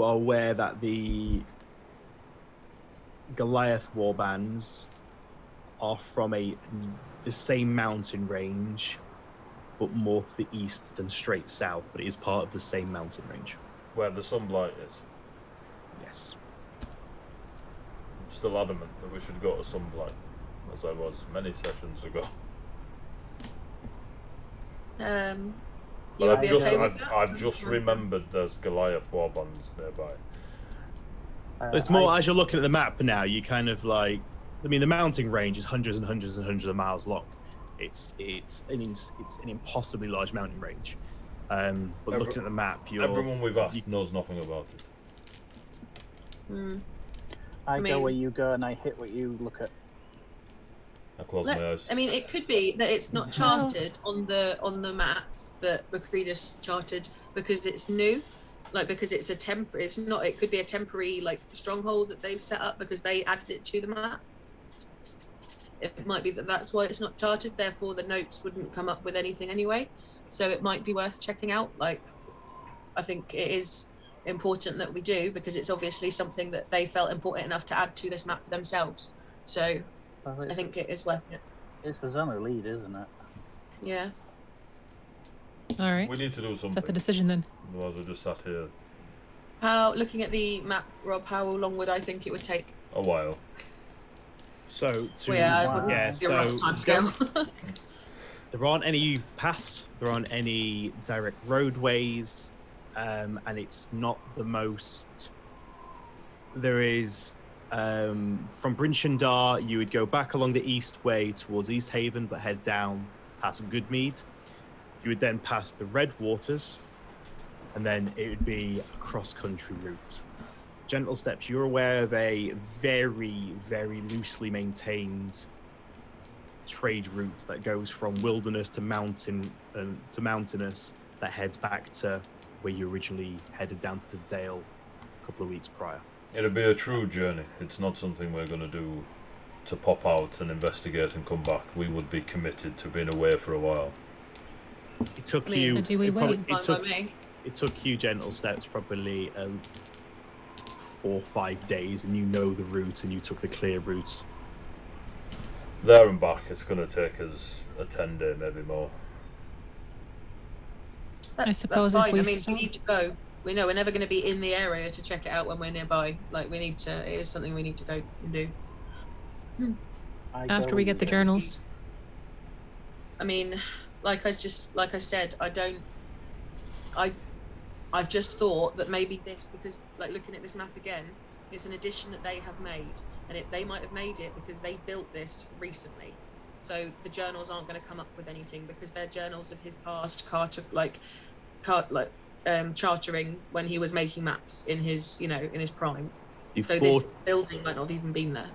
are aware that the Goliath warbands are from the same mountain range, but more to the east than straight south, but it is part of the same mountain range. Where the Sunblight is. Yes. I'm still adamant that we should go to Sunblight, as I was many sessions ago. You would be okay with that? I've just remembered there's Goliath warbands nearby. It's more as you're looking at the map now, you kind of like, I mean, the mountain range is hundreds and hundreds and hundreds of miles long. It's an impossibly large mountain range. But looking at the map, everyone we've asked knows nothing about it. I go where you go, and I hit what you look at. I close my eyes. I mean, it could be that it's not charted on the maps that Macredus charted because it's new, like because it's a temporary. It's not. It could be a temporary like stronghold that they've set up because they added it to the map. It might be that that's why it's not charted. Therefore, the notes wouldn't come up with anything anyway. So it might be worth checking out. Like, I think it is important that we do because it's obviously something that they felt important enough to add to this map for themselves. So I think it is worth it. It's the zone of lead, isn't it? Yeah. All right. We need to do Is something. that the decision then? Otherwise, we're just sat here Looking at the map, Rob, how long would I think it would take? a while. So to there aren't any paths, there aren't any direct roadways, and it's not the most. There is from Bryn Shindar, you would go back along the east way towards East Haven, but head down past Goodmead. You would then pass the Red Waters, and then it would be a cross-country route. Gentle steps, you're aware of a very, very loosely maintained trade route that goes from wilderness to mountain to mountainous that heads back to where you originally headed down to the Dale a couple of weeks prior. It'll be a true journey. It's not something we're going to do to pop out and investigate and come back. We would be committed to being away for a while. It took it took you gentle steps probably 4 or 5 days, and you know the route, and you took the clear routes. There and back, it's going to take us a 10-day, maybe more. I suppose that's fine. if we we need to go. We know we're never going to be in the area to check it out when we're nearby. Like, we need to. It is something we need to go and do. After we get the journals. I mean, like I said, I've just thought that maybe this, because like looking at this map again, it's an addition that they have made, and they might have made it because they built this recently. So the journals aren't going to come up with anything because they're journals of his past chartering when he was making maps in his prime. So this building might not have even been there.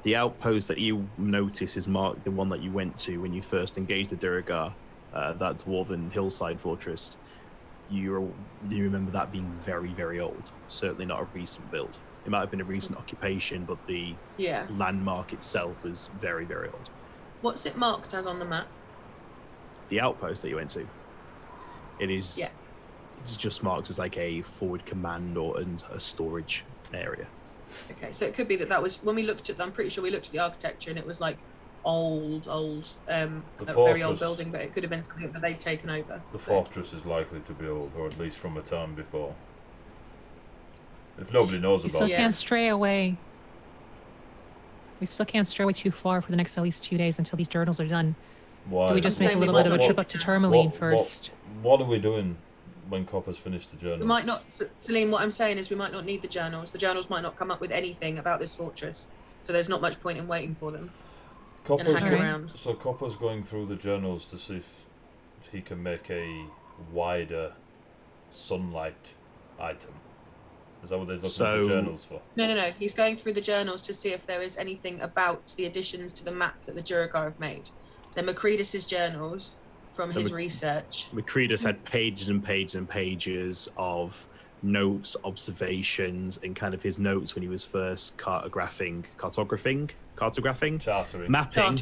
The outpost that you notice is marked the one that you went to when you first engaged the Duergar, that dwarven hillside fortress. You remember that being very, very old. Certainly not a recent build. It might have been a recent occupation, but the landmark itself is very, very old. What's it marked as on the map? The outpost that you went to. It is. Yeah. It's just marked as like a forward command and a storage area. Okay, so it could be that was when we looked at. I'm pretty sure we looked at the architecture and it was like old, a very old building, but it could have been something that they'd taken over. The fortress is likely to be old, or at least from a time before. If nobody knows We about still it. can't stray away. We still can't stray away too far for the next at least 2 days until these journals are done. Why? Do we just I'm make a saying little we bit of a might trip not up to need Tourmaline first? What are we doing when Copper's finished the journals? We might not, Celine. What I'm saying is we might not need the journals. The journals might not come up with anything about this fortress, so there's not much point in waiting for them. And hanging around. So Copper's going through the journals to see if he can make a wider sunlight item. Is that what they're looking at the journals for? No. He's going through the journals to see if there is anything about the additions to the map that the Duragar have made. They're Macredis' journals from his research. Macredis had pages and pages and pages of notes, observations, and kind of his notes when he was first chartographing, mapping,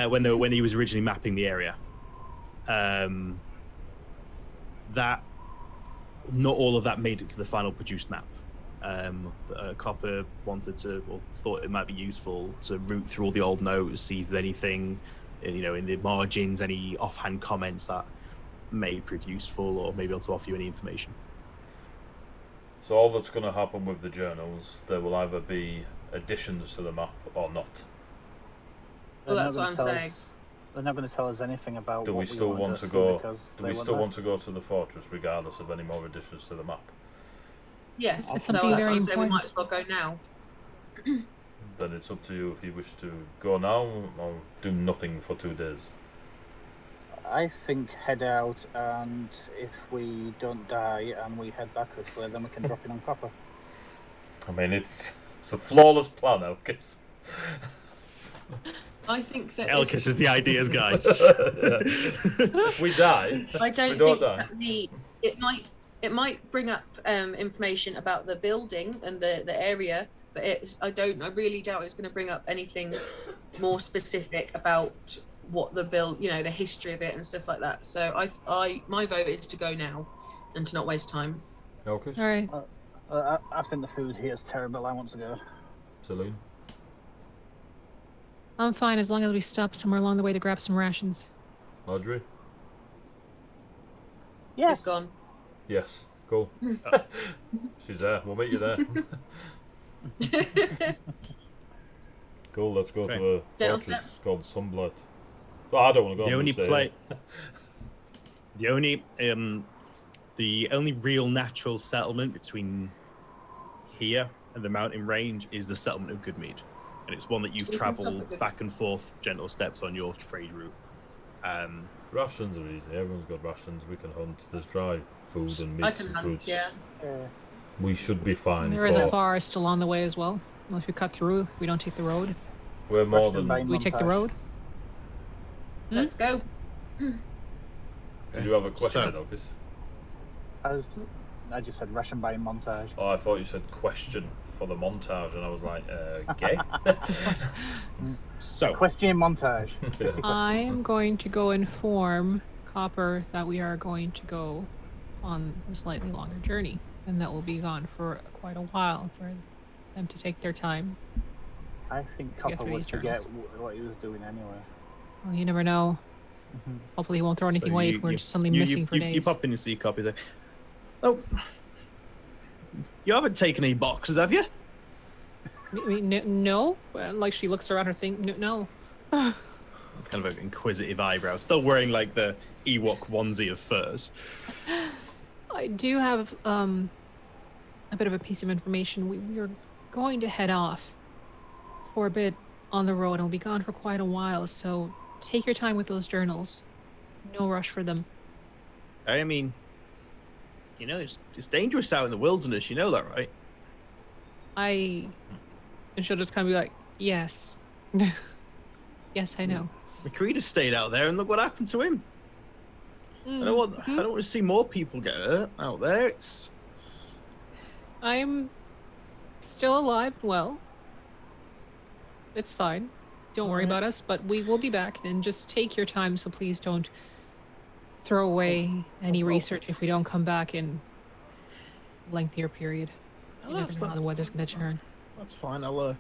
when he was originally mapping the area. That not all of that made it to the final produced map. Copper wanted to, or thought it might be useful to root through all the old notes, see if there's anything, in the margins, any offhand comments that may prove useful, or maybe able to offer you any information. So all that's going to happen with the journals, there will either be additions to the map or not. Well, that's what I'm saying. They're not going to tell us anything about. Do we still want to go? Do we still want to go to the fortress, regardless of any more additions to the map? Yes, It's so something that's very what I'm saying. We important. might as well go now. Then it's up to you if you wish to go now or do nothing for 2 days. I think head out, and if we don't die and we head back this way, then we can drop in on Copper. I mean, it's a flawless plan, Elkis. I think that Elkis is the ideas guy. If we die, I don't we don't think die. that it might bring up information about the building and the area, but I really doubt it's going to bring up anything more specific about what the the history of it and stuff like that. So my vote is to go now and to not waste time. Elkis? All right. I think the food here is terrible. I want to go. Celine? I'm fine as long as we stop somewhere along the way to grab some rations. Audrey? Yeah. It's gone. Yes. Cool. She's there. We'll meet you there. Cool, let's go to a fortress called Sunblight. Oh, I don't want to go. The only real natural settlement between here and the mountain range is the settlement of Goodmead, and it's one that you've travelled back and forth gentle steps on your trade route. Rations are easy. Everyone's got rations. We can hunt. There's dry food and I meats can and hunt, fruits. yeah. We should be fine. There is a forest along the way as well. Well, if we cut through, we don't take the road. We're more than. We take the road. Let's go. Did you have a question, Elvis? I just said ration buying montage. Oh, I thought you said question for the montage, and I was like, gay? So, question montage. I am going to go inform Copper that we are going to go on a slightly longer journey, and that we'll be gone for quite a while for them to take their time. I think get Copper through would these forget journals. what he was doing anyway. Well, you never know. Hopefully he won't throw anything away if we're just suddenly missing for days. You pop in and see a copy there. Oh, you haven't taken any boxes, have you? No. Like she looks around her thing. No. Kind of an inquisitive eyebrow. Still wearing like the Ewok onesie of furs. I do have a bit of a piece of information. We are going to head off for a bit on the road, and we'll be gone for quite a while. So take your time with those journals. No rush for them. I mean, it's dangerous out in the wilderness. You know that, right? And she'll just kind of be like, yes. Yes, I know. Macredis stayed out there, and look what happened to him. I don't want to see more people get hurt out there. I'm still alive. Well, it's fine. Don't worry about us, but we will be back. And just take your time, so please don't throw away any research if we don't come back in lengthier period. You never know how the weather's gonna turn. That's fine. I'll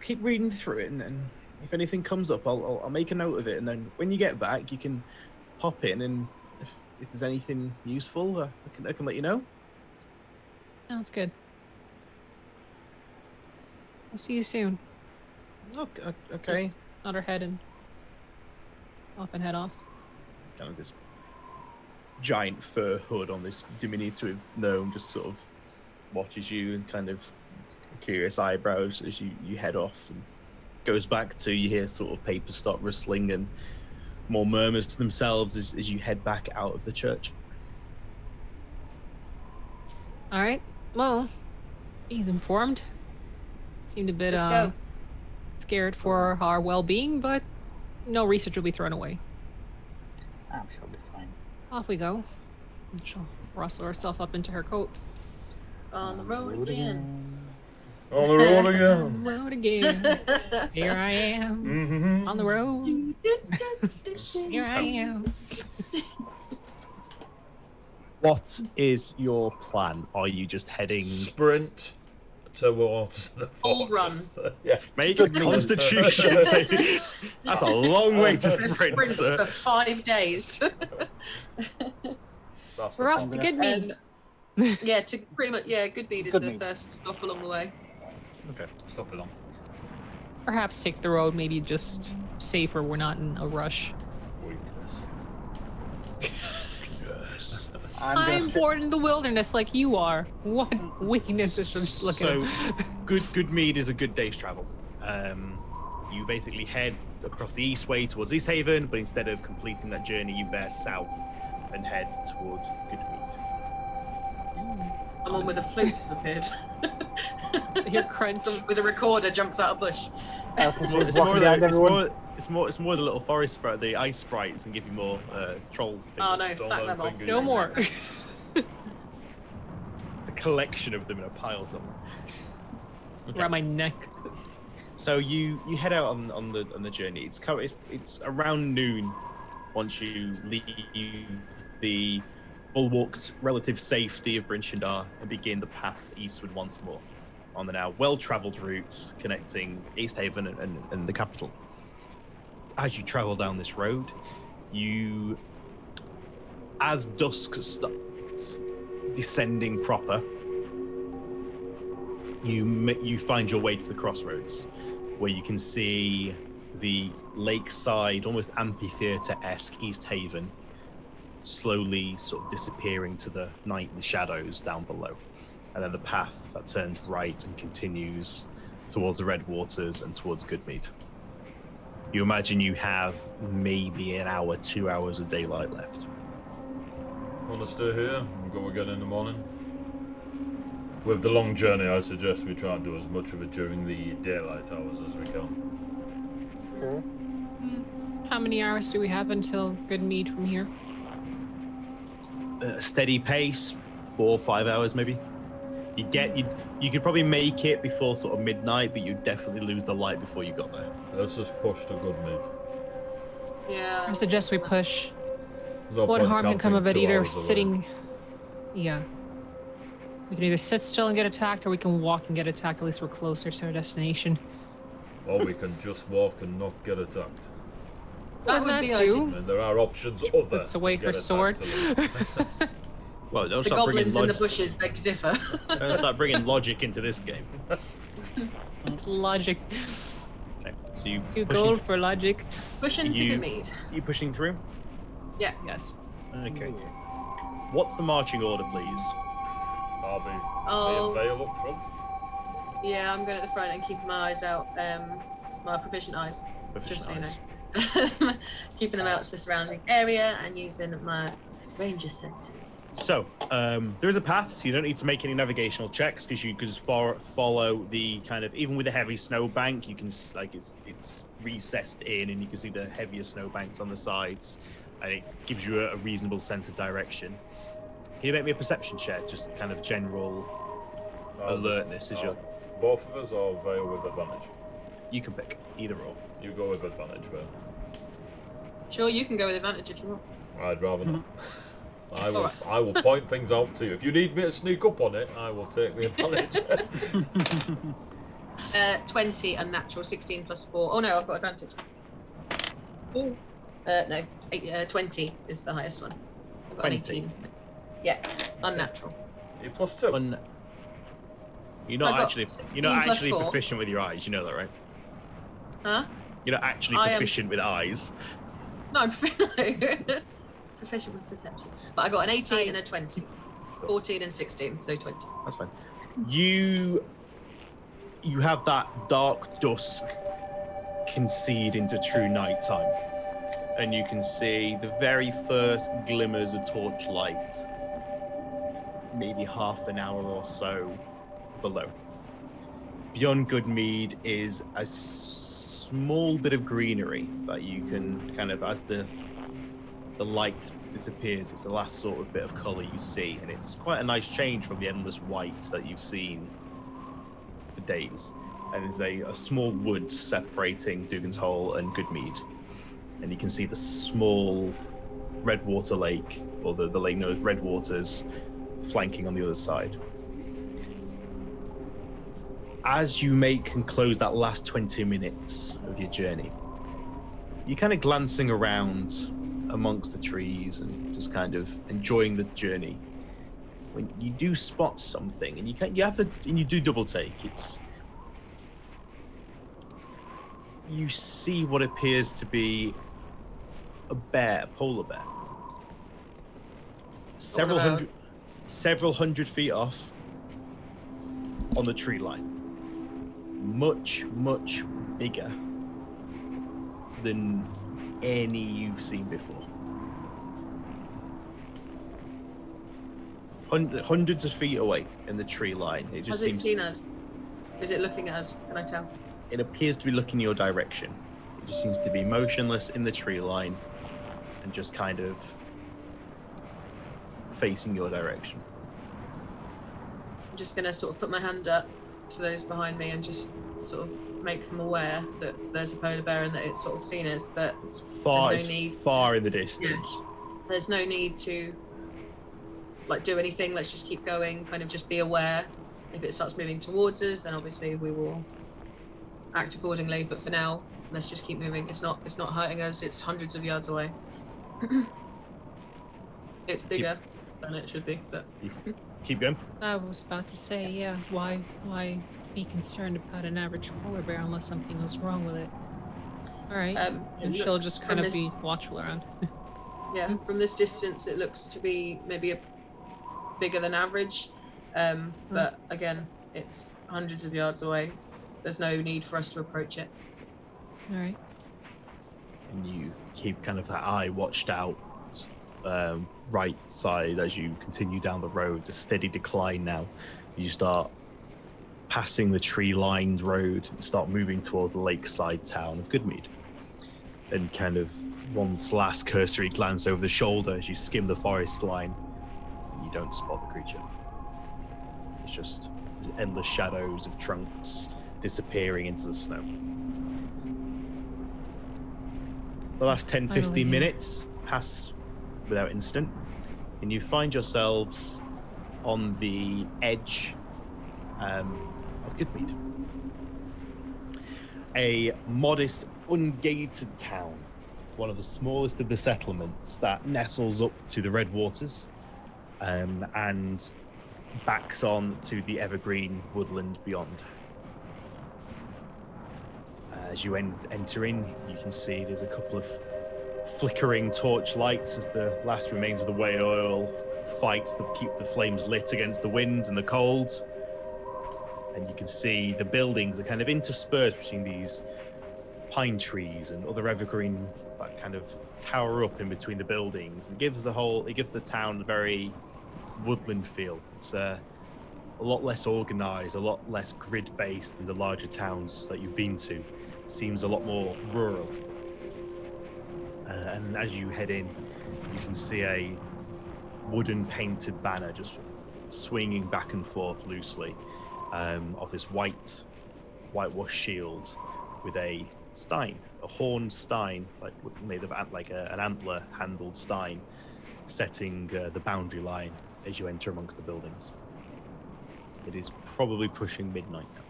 keep reading through it, and then if anything comes up, I'll make a note of it, and then when you get back, you can pop in, and if there's anything useful, I can let you know. Sounds good. I'll see you soon. Okay. Just nod her head and head off. Kind of this giant fur hood on this diminutive gnome just sort of watches you and kind of curious eyebrows as you head off, and goes back to, you hear sort of papers start rustling and more murmurs to themselves as you head back out of the church. All right. Well, he's informed. Seemed a bit Let's go. scared for our well-being, but no research will be thrown away. I'm sure it'll be fine. Off we go. And she'll rustle herself up into her coats. On the road again. On the road On again. the road again. Here I am. Mm-hmm. On the road. Here I am. What is your plan? Are you just heading? Sprint towards the Full run. fortress. Yeah. Make a constitution save. That's a long way to A sprint, sprint sir. for 5 days. That's We're the off to plan. Goodmead. Yeah, to pretty much, Goodmead is the Goodmead. first stop along the way. Okay. Stop it on. Perhaps take the road, maybe just safer. We're not in a rush. Weakness. Yes. I'm born in the wilderness like you are. What weakness is from just looking So, Goodmead is a good day's travel. You basically head across the east way towards East Haven, but instead of completing that journey, you bear south and head towards Goodmead. Someone with a flute has appeared. Your crunch. Someone with a recorder jumps out of a bush. It's more the little forest sprite, the ice sprites, and give you more troll things. Oh no, sack them off. No more. It's a collection of them in a pile somewhere. Okay. Around my neck. So you head out on the journey. It's around noon once you leave the bulwarked relative safety of Bryn Shindar and begin the path eastward once more on the now well-travelled routes connecting East Haven and the capital. As you travel down this road, as dusk starts descending proper, you find your way to the crossroads, where you can see the lakeside, almost amphitheatre-esque East Haven slowly sort of disappearing to the nightly shadows down below. And then the path that turns right and continues towards the Red Waters and towards Goodmead. You imagine you have maybe an hour, 2 hours of daylight left. Want to stay here and go again in the morning? With the long journey, I suggest we try and do as much of it during the daylight hours as we can. Sure. How many hours do we have until Goodmead from here? Steady pace, 4 or 5 hours maybe. You could probably make it before sort of midnight, but you'd definitely lose the light before you got there. Let's just push to Goodmead. Yeah. I suggest we push. There's no What point harm can come of it? camping 2 Either hours away. sitting. Yeah. We can either sit still and get attacked, or we can walk and get attacked. At least we're closer to our destination. Or we can just walk and not get attacked. That would be ideal. And there are options other. Puts away than her get sword. attacked, Well, don't The start bringing goblins in the logic. bushes beg to differ. Don't start bringing logic into this game. It's logic. Okay, so you 2 pushing- gold for logic. Pushing to You- Goodmead. You pushing through? Yes. Okay. What's the marching order, please? I'll be Oh. Vale up front. Yeah, I'm going at the front and keeping my eyes out. My proficient eyes. Just so you Proficient know. Keeping them out to the surrounding area and using my ranger senses. So, there is a path, so you don't need to make any navigational checks because you can just follow the kind of, even with a heavy snowbank, you can, like, it's recessed in and you can see the heavier snowbanks on the sides, and it gives you a reasonable sense of direction. Can you make me a perception check, just kind of general alertness as you're... Both of us or Vale with advantage? You can pick, either or. You go with advantage, Vale. Sure, you can go with advantage if you want. I'd rather not. Alright. I will point things out to you. If you need me to sneak up on it, I will take the advantage. 20 unnatural, 16 plus 4. Oh no, I've got advantage. No, 20 is the highest one. I've got an 20. 18. Yeah, unnatural. You plus 2. You're not I got actually 16 plus 4. proficient with your eyes. You know that, right? Huh? You're not actually I am- proficient with eyes. No, I'm proficient with perception. But I got an 18 and a 20. 14 and 16, so 20. That's fine. You have that dark dusk concede into true nighttime, and you can see the very first glimmers of torchlight, maybe half an hour or so below. Beyond Goodmead is a small bit of greenery that you can kind of, as the light disappears, it's the last sort of bit of colour you see, and it's quite a nice change from the endless whites that you've seen for days. And there's a small wood separating Dugan's Hole and Goodmead, and you can see the small Redwater Lake, or the lake known as Redwaters, flanking on the other side. As you make and close that last 20 minutes of your journey, you're kind of glancing around amongst the trees and just kind of enjoying the journey. When you do spot something, and you do double take, you see what appears to be a polar bear, several hundred feet off on the tree line. Much bigger than any you've seen before. Hundreds of feet away in the tree line. It just Has seems. it seen us? Is it looking at us? Can I tell? It appears to be looking your direction. It just seems to be motionless in the tree line and just kind of facing your direction. I'm just going to sort of put my hand up to those behind me and just sort of make them aware that there's a polar bear and that it's sort of seen us, but It's There's no need. far in the distance. there's no need to like do anything. Let's just keep going, kind of just be aware. If it starts moving towards us, then obviously we will act accordingly, but for now, let's just keep moving. It's not hurting us. It's hundreds of yards away. It's bigger than it should be, but Keep going. I was about to say, yeah, why be concerned about an average polar bear unless something was wrong with it? All right, and she'll just kind of be watchful around. Yeah, from this distance, it looks to be maybe a bigger than average. But again, it's hundreds of yards away. There's no need for us to approach it. All right. And you keep kind of that eye watched out, right side as you continue down the road. The steady decline now. You start passing the tree-lined road and start moving towards the lakeside town of Goodmead. And kind of one last cursory glance over the shoulder as you skim the forest line, and you don't spot the creature. It's just endless shadows of trunks disappearing into the snow. The last 10-15 minutes pass without incident, and you find yourselves on the edge of Goodmead. A modest, ungated town, one of the smallest of the settlements that nestles up to the Redwaters, and backs on to the evergreen woodland beyond. As you enter in, you can see there's a couple of flickering torch lights as the last remains of the whale oil fights to keep the flames lit against the wind and the cold. And you can see the buildings are kind of interspersed between these pine trees and other evergreen that kind of tower up in between the buildings, and gives the town a very woodland feel. It's a lot less organized, a lot less grid-based than the larger towns that you've been to. It seems a lot more rural. And as you head in, you can see a wooden painted banner just swinging back and forth loosely, of this whitewash shield with a stein, a horned stein, like made of an antler-handled stein, setting the boundary line as you enter amongst the buildings. It is probably pushing midnight now.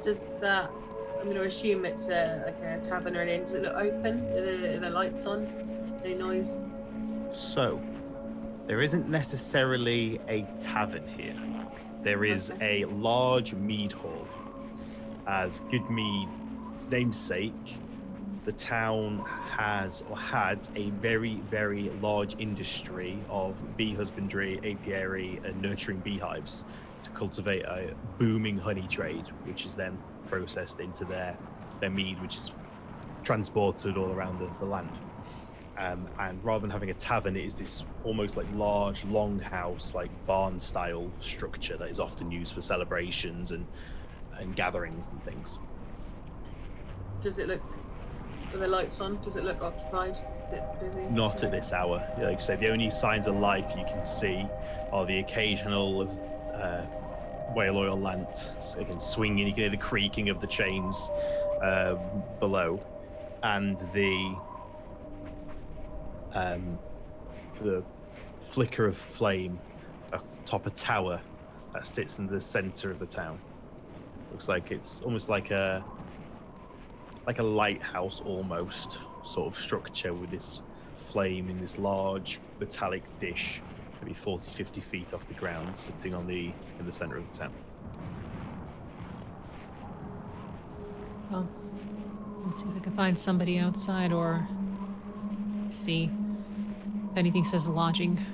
Does that? I'm going to assume it's like a tavern or an inn. Does it look open? Are the lights on? Any noise? So, there isn't necessarily a tavern here. There is a large mead hall. As good mead's namesake, the town has or had a very, very large industry of bee husbandry, apiary, and nurturing beehives to cultivate a booming honey trade, which is then processed into their mead, which is transported all around the land. And rather than having a tavern, it is this almost like large longhouse, like barn style structure that is often used for celebrations and gatherings and things. Does it look, with the lights on, does it look occupied? Is it busy? Not at this hour. Like I say, the only signs of life you can see are the occasional whale oil lamp, so you can swing and you can hear the creaking of the chains below, and the flicker of flame atop a tower that sits in the center of the town. Looks like it's almost like a lighthouse almost sort of structure with this flame in this large metallic dish, maybe 40-50 feet off the ground, sitting in the center of the town. Well, let's see if I can find somebody outside or see if anything says lodging.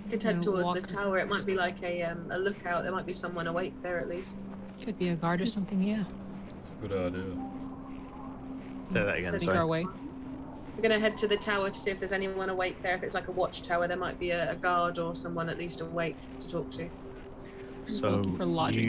Could head towards the tower. It might be like a lookout. There might be someone awake there at least. Could be a guard or something, yeah. Good idea. Say that again, Let's go our way. We're going to head to the tower to see if there's anyone awake there. If it's like a watchtower, there might be a guard or someone at least awake to talk to. So Looking for lodging.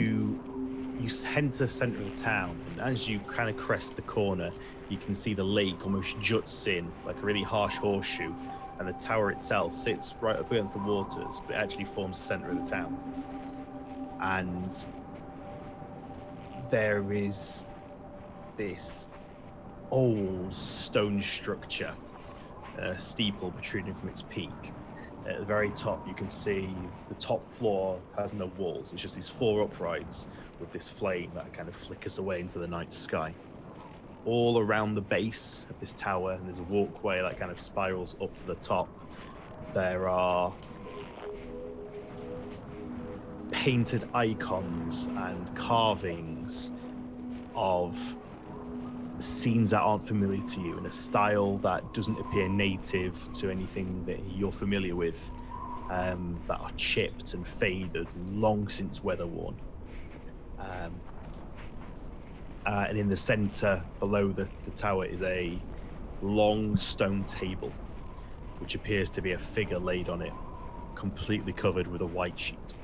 you head to the center of the town, and as you kind of crest the corner, you can see the lake almost juts in like a really harsh horseshoe, and the tower itself sits right up against the waters, but it actually forms the center of the town. And there is this old stone structure, steeple protruding from its peak. At the very top, you can see the top floor has no walls. It's just these four uprights with this flame that kind of flickers away into the night sky. All around the base of this tower, and there's a walkway that kind of spirals up to the top, there are painted icons and carvings of scenes that aren't familiar to you in a style that doesn't appear native to anything that you're familiar with, that are chipped and faded and long since weather worn. And in the center below the tower is a long stone table which appears to be a figure laid on it, completely covered with a white sheet.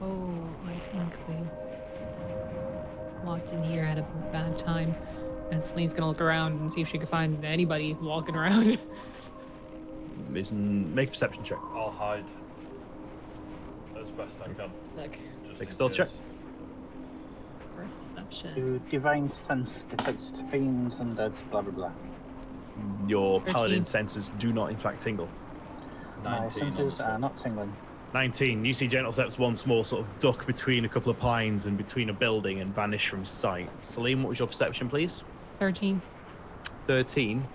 Oh, I think we walked in here at a bad time. And Celine's gonna look around and see if she can find anybody walking around. Make a perception check. I'll hide as best I can. Look, Just Make in a stealth check. case. perception. Do divine sense detects fiends, undead, blah blah blah. Your 13. paladin senses do not in fact tingle. My 19 senses also. are not tingling. 19. You see Gentle Steps once more sort of duck between a couple of pines and between a building and vanish from sight. Salim, what was your perception, please? 13. 13.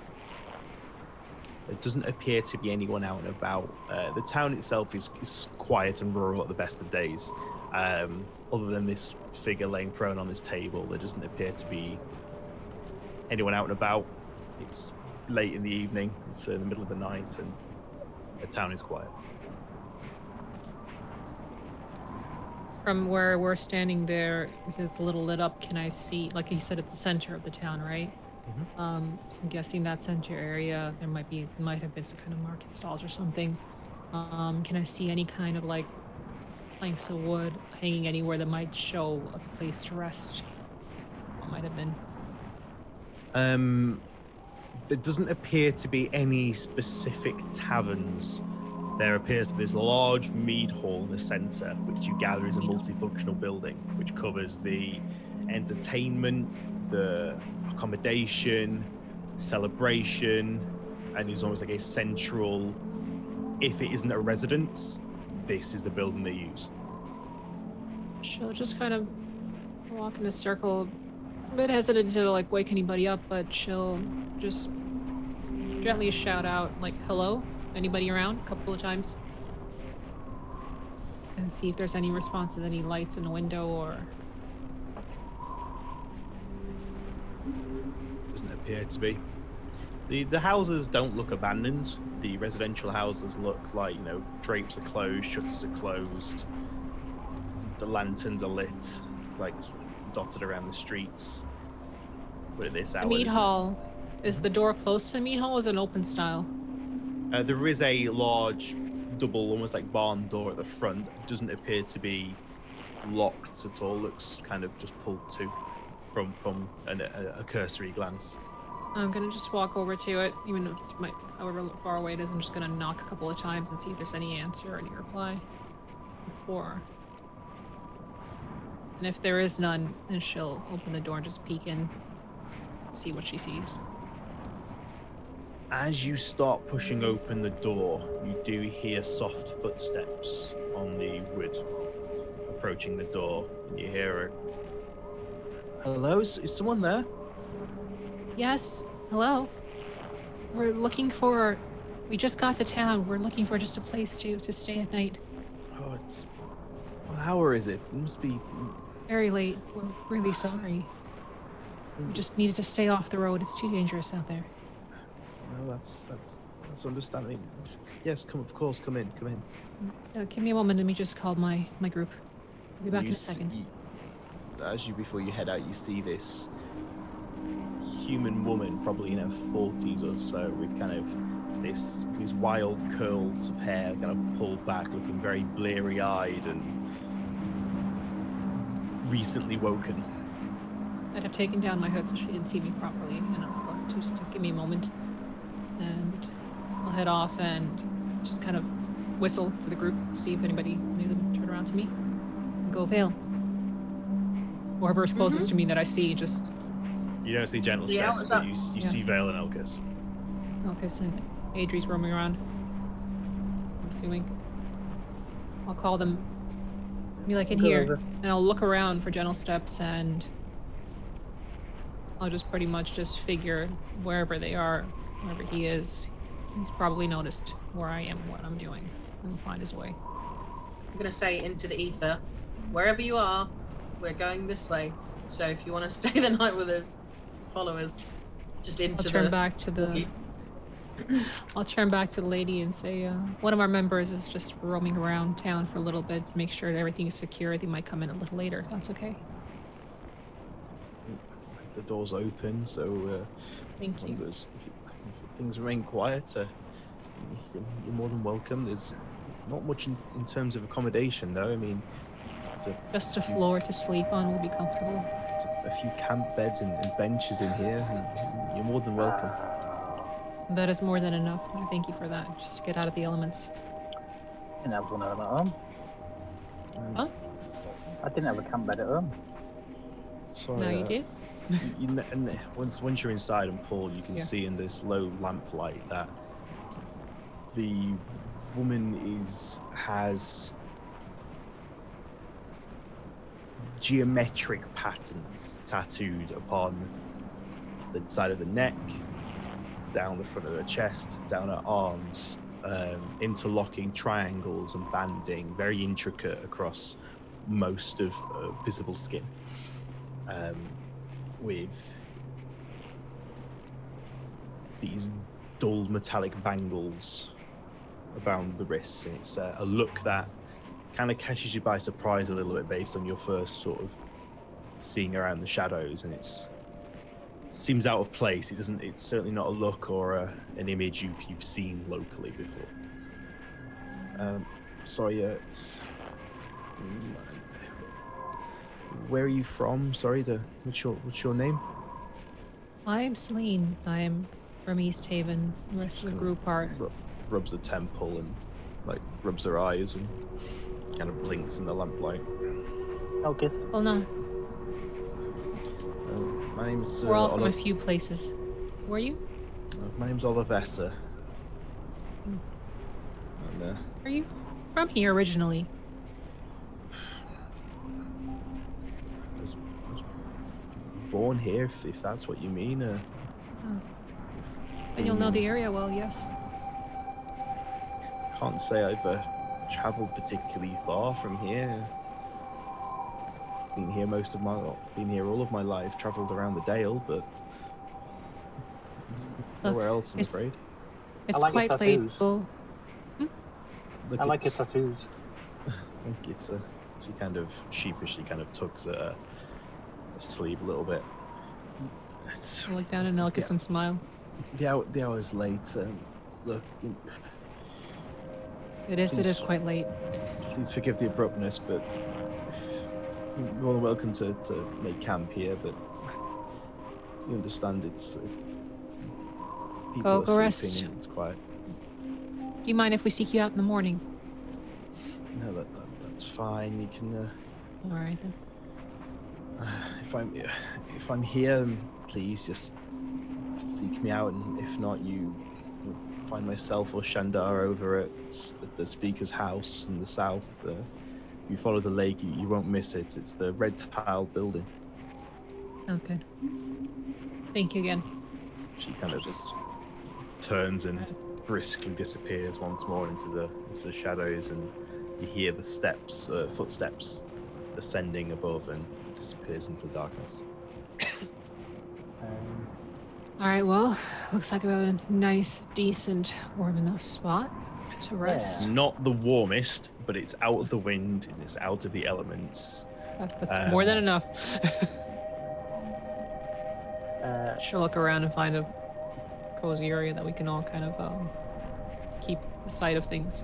There doesn't appear to be anyone out and about. The town itself is quiet and rural at the best of days. Other than this figure laying prone on this table, there doesn't appear to be anyone out and about. It's late in the evening. It's in the middle of the night, and the town is quiet. From where we're standing there, because it's a little lit up, can I see, like you said, it's the center of the town, right? Mhm. So I'm guessing that center area, there might have been some kind of market stalls or something. Can I see any kind of like planks of wood hanging anywhere that might show a place to rest? What might have been? There doesn't appear to be any specific taverns there appears to be this large mead hall in the center, which you gather is a Mead hall. multifunctional building, which covers the entertainment, the accommodation, celebration, and is almost like a central. If it isn't a residence, this is the building they use. She'll just kind of walk in a circle, a bit hesitant to like wake anybody up, but she'll just gently shout out like, "Hello? Anybody around?" a couple of times. And see if there's any responses, any lights in the window or... Doesn't appear to be. The houses don't look abandoned. The residential houses look like, drapes are closed, shutters are closed. The lanterns are lit, like dotted around the streets. But at this hour, The mead hall, is the door close to the mead hall or is it an open style? there is a large double, almost like barn door at the front. It doesn't appear to be locked at all. Looks kind of just pulled to from a cursory glance. I'm gonna just walk over to it, even if it's however far away it is. I'm just gonna knock a couple of times and see if there's any answer or any reply. Before. And if there is none, then she'll open the door and just peek in, see what she sees. As you start pushing open the door, you do hear soft footsteps on the wood approaching the door. And you hear hello, is someone there? Yes, hello. We're looking for... We just got to town. We're looking for just a place to stay at night. Oh, what hour is it? It must be... Very late. We're really sorry. We just needed to stay off the road. It's too dangerous out there. No, that's understanding. Yes, come in. Give me a moment. Let me just call my group. I'll be back in a second. Before you head out, you see this human woman, probably in her 40s or so, with kind of these wild curls of hair kind of pulled back, looking very bleary-eyed and recently woken. I'd have taken down my hood so she didn't see me properly, just give me a moment. And I'll head off and just kind of whistle to the group, see if anybody knew them, turn around to me, and go Vale. Or whoever's closest to me that I see, just... You don't see Gentle Strength, but you see Vale and Elkis. Elkis and Adri's roaming around, I'm assuming. I'll call them, be like, in here, and I'll look around for Gentle Steps, and I'll just pretty much just figure wherever they are, wherever he is, he's probably noticed where I am, what I'm doing, and find his way. I'm going to say into the ether, wherever you are, we're going this way. So if you want to stay the night with us, follow us. Just into I'll turn back to the lady and say, one of our members is just roaming around town for a little bit, make sure that everything is secure. They might come in a little later, if that's okay. The door's open, so Thank you. if things remain quiet, you're more than welcome. There's not much in terms of accommodation, though. I mean, just a floor to sleep on will be comfortable. A few camp beds and benches in here. And you're more than welcome. That is more than enough. I thank you for that. Just get out of the elements. I didn't have one at home. Huh? I didn't have a camp bed at home. Sorry. No, you did? And once you're inside and Paul, you can see in this low lamplight that the woman has geometric patterns tattooed upon the side of the neck, down the front of her chest, down her arms, interlocking triangles and banding, very intricate across most of visible skin, with these dull metallic bangles around the wrists. And it's a look that kind of catches you by surprise a little bit based on your first sort of seeing around the shadows, and seems out of place. It's certainly not a look or an image you've seen locally before. Sorry, where are you from? Sorry, what's your name? I'm Celine. I'm from East Haven. The rest of the group are... Rubs the temple and like rubs her eyes and kind of blinks in the lamplight. Focus. Well, no, My name's we're all from a few places. Who are you? my name's Olivessa. And, Are you from here originally? I was born here, if that's what you mean. Oh. Then you'll know the area well, yes. Can't say I've travelled particularly far from here. I've been here been here all of my life. Travelled around the Dale, but nowhere else, I'm afraid. It's like your quite tattoos. playful. Look, I like your it's- tattoos. I think it's she kind of sheepishly kind of tugs at her sleeve a little bit. It's, I look down at Nelkis and smile. the hour's late. Look, It is Please. quite late. please forgive the abruptness, but you're more than welcome to make camp here. But you understand, it's people Oh, are go sleeping rest. and it's quiet. Do you mind if we seek you out in the morning? No, that's fine. You can. All right then. If I'm here, please just seek me out, and if not, you'll find myself or Shandar over at the speaker's house in the south. You follow the lake, you won't miss it. It's the red tile building. Sounds good. Thank you again. She kind of just turns and briskly disappears once more into the shadows, and you hear the footsteps ascending above, and disappears into the darkness. All right. Well, looks like we have a nice, decent, warm enough spot to rest. Yeah. Not the warmest, but it's out of the wind and it's out of the elements. That's more than enough. She'll look around and find a cozy area that we can all kind of keep sight of things.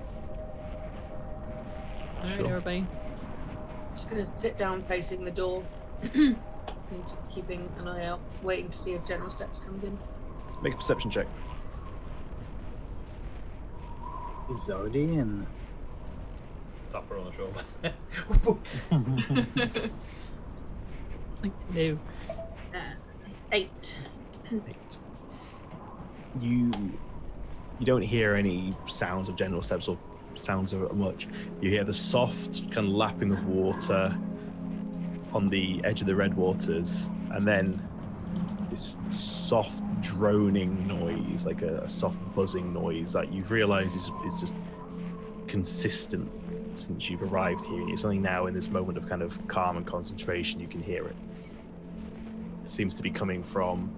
All right, Sure. everybody. Just gonna sit down facing the door and keeping an eye out, waiting to see if General Steps comes in. Make a perception check. He's already in. Tap her on the shoulder. No. 8. 8. You don't hear any sounds of General Steps or sounds of it much. You hear the soft kind of lapping of water on the edge of the red waters, and then this soft droning noise, like a soft buzzing noise that you've realised is just consistent since you've arrived here. It's only now in this moment of kind of calm and concentration you can hear it. It seems to be coming from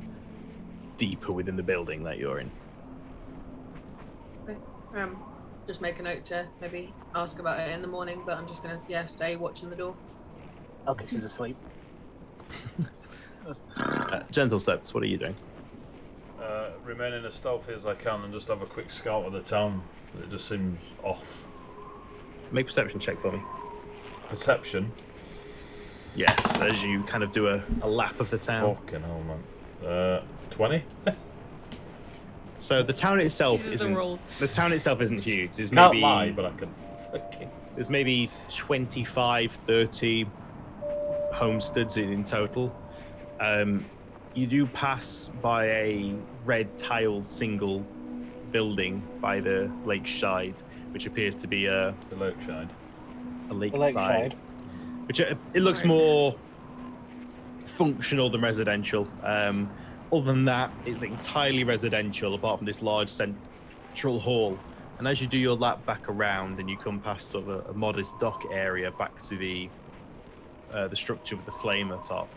deeper within the building that you're in. Just make a note to maybe ask about it in the morning, but I'm just gonna stay watching the door. Okay, she's asleep. Gentle Steps, what are you doing? Remaining as stealthy as I can and just have a quick scout of the town. It just seems off. Make a perception check for me. Perception? Yes, as you kind of do a lap of the town. Fucking hell, man. 20? So the town itself These are the rolls. isn't huge. There's Can't maybe lie, but I can fucking... there's maybe 25, 30 homesteads in total. You do pass by a red tiled single building by the lakeside, which appears to be a The Lakeside. lakeside. Which it looks Right. more functional than residential. Other than that, it's entirely residential, apart from this large central hall. And as you do your lap back around, and you come past sort of a modest dock area back to the structure with the flame atop,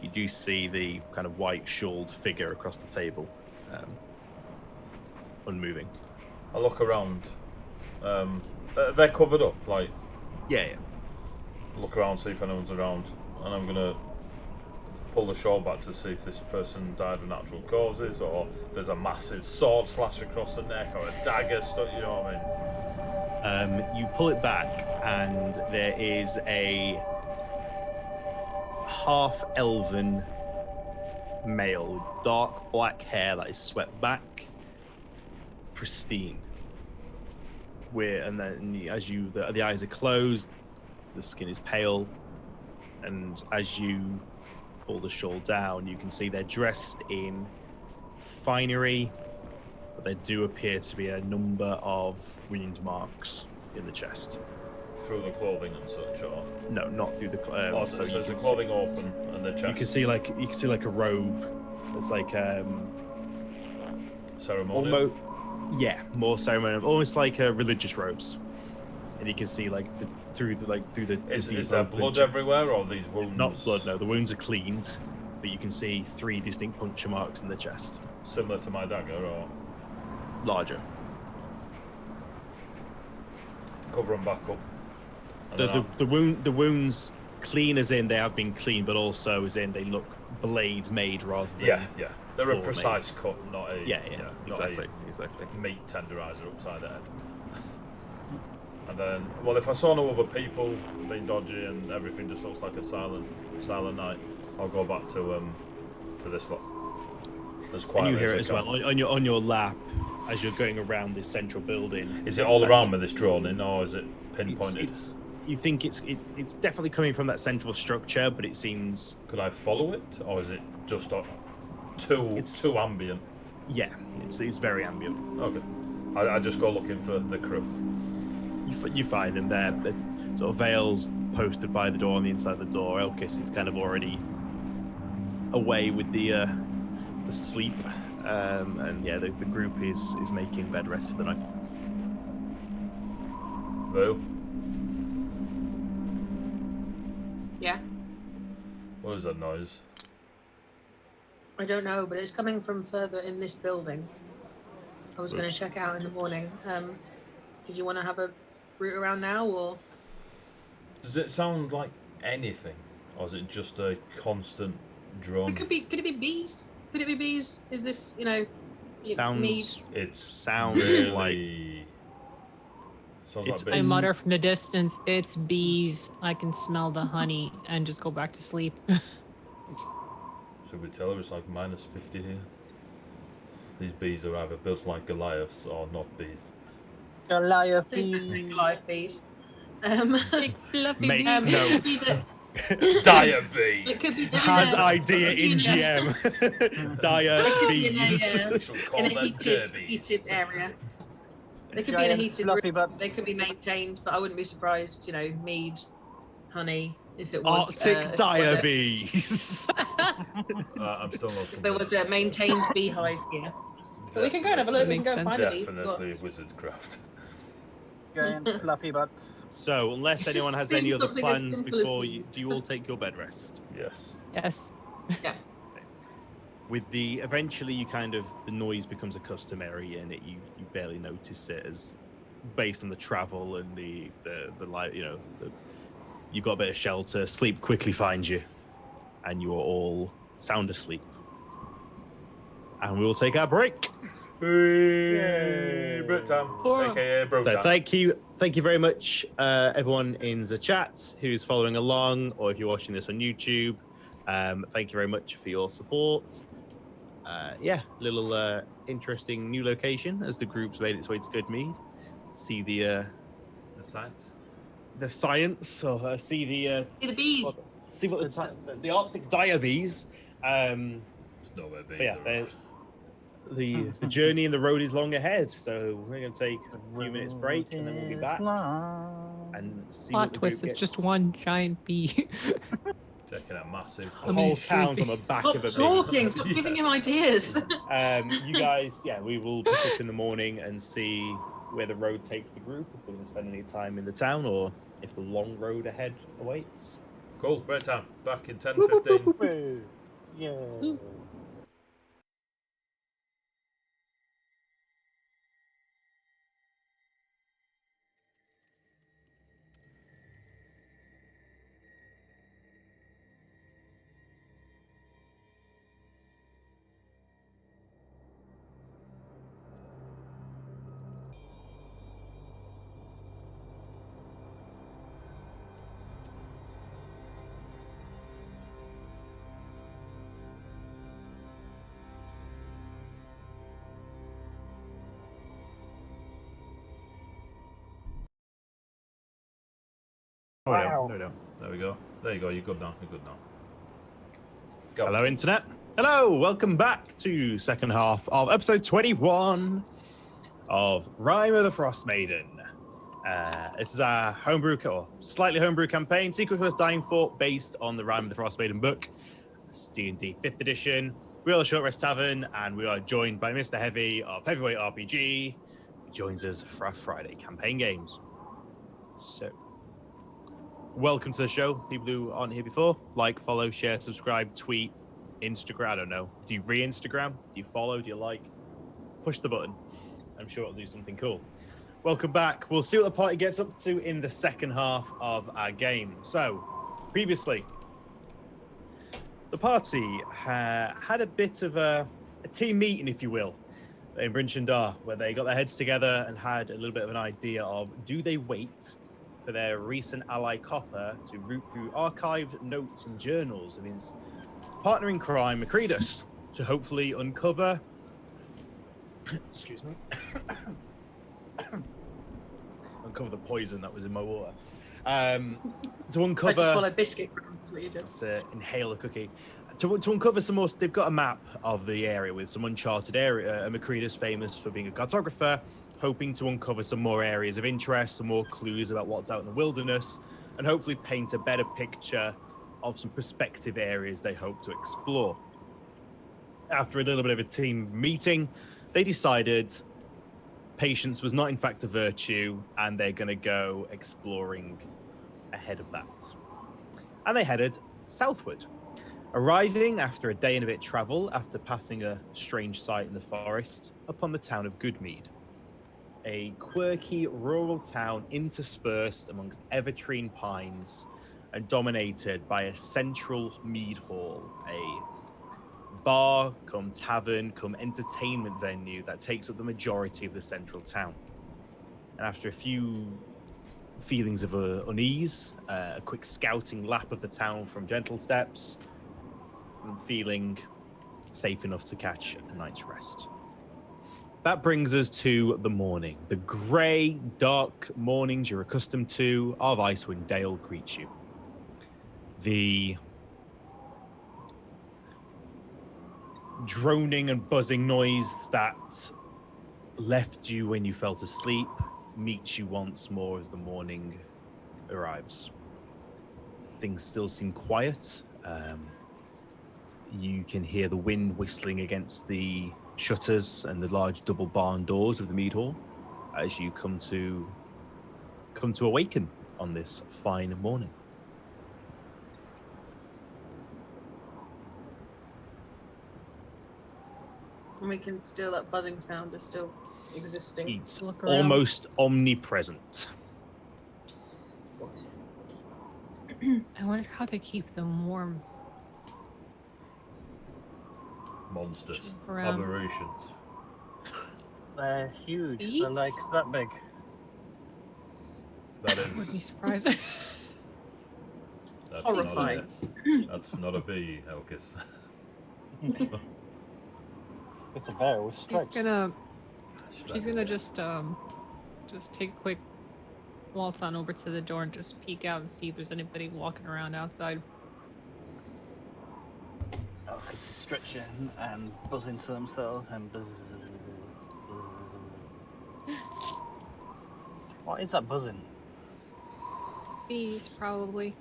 you do see the kind of white shawled figure across the table, unmoving. I look around. They're covered up, like, Yeah. look around, see if anyone's around, and I'm gonna pull the shawl back to see if this person died of natural causes, or if there's a massive sword slash across the neck, or a dagger stuck, you know what I mean? You pull it back, and there is a half-elven male with dark black hair that is swept back, pristine. and then as the eyes are closed, the skin is pale, and as you pull the shawl down, you can see they're dressed in finery, but there do appear to be a number of wound marks in the chest. Through the clothing and such, or No, not through the so is the clothing open and the chest? You can see like a robe. It's like ceremonial. More ceremonial, almost like religious robes. And you can see like through the. Is there blood everywhere, or these wounds? Not blood. No, the wounds are cleaned, but you can see 3 distinct puncture marks in the chest. Similar to my dagger, or larger. Cover them back up. The wounds clean as in they have been cleaned, but also as in they look blade made rather than yeah. They're a precise cut, not a exactly. meat tenderizer upside the head. And then, well, if I saw no other people being dodgy and everything just looks like a silent night, I'll go back to this lot. As quiet. And you hear it as well on your lap as you're going around this central building. Is it all around me, this droning, or is it pinpointed? You think it's definitely coming from that central structure, but it seems. Could I follow it, or is it just too ambient? Yeah, it's very ambient. Okay, I just go looking for the crew. You find them there. The sort of veils posted by the door on the inside of the door. Elkis is kind of already away with the sleep, and yeah, the group is making bed rest for the night. Well. Yeah. What is that noise? I don't know, but it's coming from further in this building. I was going to check out in the morning. Did you want to have a route around now, or? Does it sound like anything, or is it just a constant drum? Could it be bees? Could it be bees? Is this, sounds mead? It sounds really like. Sounds like bees. I mutter from the distance, "It's bees. I can smell the honey," and just go back to sleep. Should we tell her it's like -50 here? These bees are either built like Goliaths or not bees. Goliath Please bees. don't say Goliath bees. Big fluffy Makes bees. notes. Dire bee! It could be Has idea in GM. Dire bees. We shall call in a them derbies. heated area. They could be in a Giant heated fluffy room. butts. They could be maintained, but I wouldn't be surprised, mead, honey, if it was Arctic dire bees. I'm still not if there was a convinced. maintained beehive here. So we can go and have a look. We can go and find the bees. Definitely wizardcraft. Giant fluffy butts. So, unless anyone has any other Something as plans simple as- before you, do you all take your bed rest? Yes. Yes. Yeah. With eventually the noise becomes a customary, and you barely notice it as based on the travel and the light, you've got a bit of shelter. Sleep quickly finds you, and you are all sound asleep. And we will take our break. Hey, Brit time, aka Bro So time. thank you very much, everyone in the chat who's following along, or if you're watching this on YouTube. Thank you very much for your support. Little interesting new location as the group's made its way to Goodmead. See the science. The science, or see the See the bees. see what the Arctic dire bees. There's nowhere bees. But yeah, around. the journey and the road is long ahead, so we're going to take a few minutes break and then we'll be back and see Plot what the twist, group it's gets. just one giant bee. Taking a massive. The whole town's on the back Stop of a bee. talking. Stop giving him ideas. You guys, we will pick up in the morning and see where the road takes the group, if we're going to spend any time in the town or if the long road ahead awaits. Cool, Brit time. Back in 10:15. Yeah. Oh, Wow. no. There we go. There you go. You're good now. Go. Hello, Internet. Hello, welcome back to second half of episode 21 of Rime of the Frostmaiden. This is our homebrew, or slightly homebrew campaign, Secret Quest Dying Fort, based on the Rime of the Frostmaiden book. It's D&D 5th edition. We are the Short Rest Tavern, and we are joined by Mr. Heavy of Heavyweight RPG, who joins us for our Friday campaign games. So, welcome to the show, people who aren't here before. Like, follow, share, subscribe, tweet, Instagram. I don't know. Do you re-Instagram? Do you follow? Do you like? Push the button. I'm sure it'll do something cool. Welcome back. We'll see what the party gets up to in the second half of our game. So, previously, the party had a bit of a team meeting, if you will, in Bryn Shindar, where they got their heads together and had a little bit of an idea of, do they wait for their recent ally Copper to root through archived notes and journals of his partner in crime, Macredus, to hopefully uncover excuse me uncover the poison that was in my water, to uncover. I just swallowed biscuit. That's what you did. Let's inhale a cookie. To uncover some more. They've got a map of the area with some uncharted area. Macredus, famous for being a cartographer, hoping to uncover some more areas of interest, some more clues about what's out in the wilderness, and hopefully paint a better picture of some prospective areas they hope to explore. After a little bit of a team meeting, they decided patience was not in fact a virtue, and they're going to go exploring ahead of that. And they headed southward, arriving after a day and a bit travel, after passing a strange sight in the forest, upon the town of Goodmead, a quirky rural town interspersed amongst evergreen pines and dominated by a central mead hall, a bar come tavern come entertainment venue that takes up the majority of the central town. And after a few feelings of unease, a quick scouting lap of the town from gentle steps, and feeling safe enough to catch a night's rest. That brings us to the morning. The grey, dark mornings you're accustomed to of Icewind Dale greet you. The droning and buzzing noise that left you when you fell asleep meets you once more as the morning arrives. Things still seem quiet. You can hear the wind whistling against the shutters and the large double barn doors of the mead hall as you come to awaken on this fine morning. And we can still, that buzzing sound is still existing. It's Look around. almost omnipresent. I wonder how they keep them warm. Monsters. Around. Aberrations. They're huge. Bees? They're like that big. That Would be is. surprising. That's Horrifying. That's not a bee, Elkis. It's a bear with stripes. She's gonna just take a quick waltz on over to the door and just peek out and see if there's anybody walking around outside. Oh, it's stretching and buzzing to themselves and buzz. What is that buzzing? Bees, probably.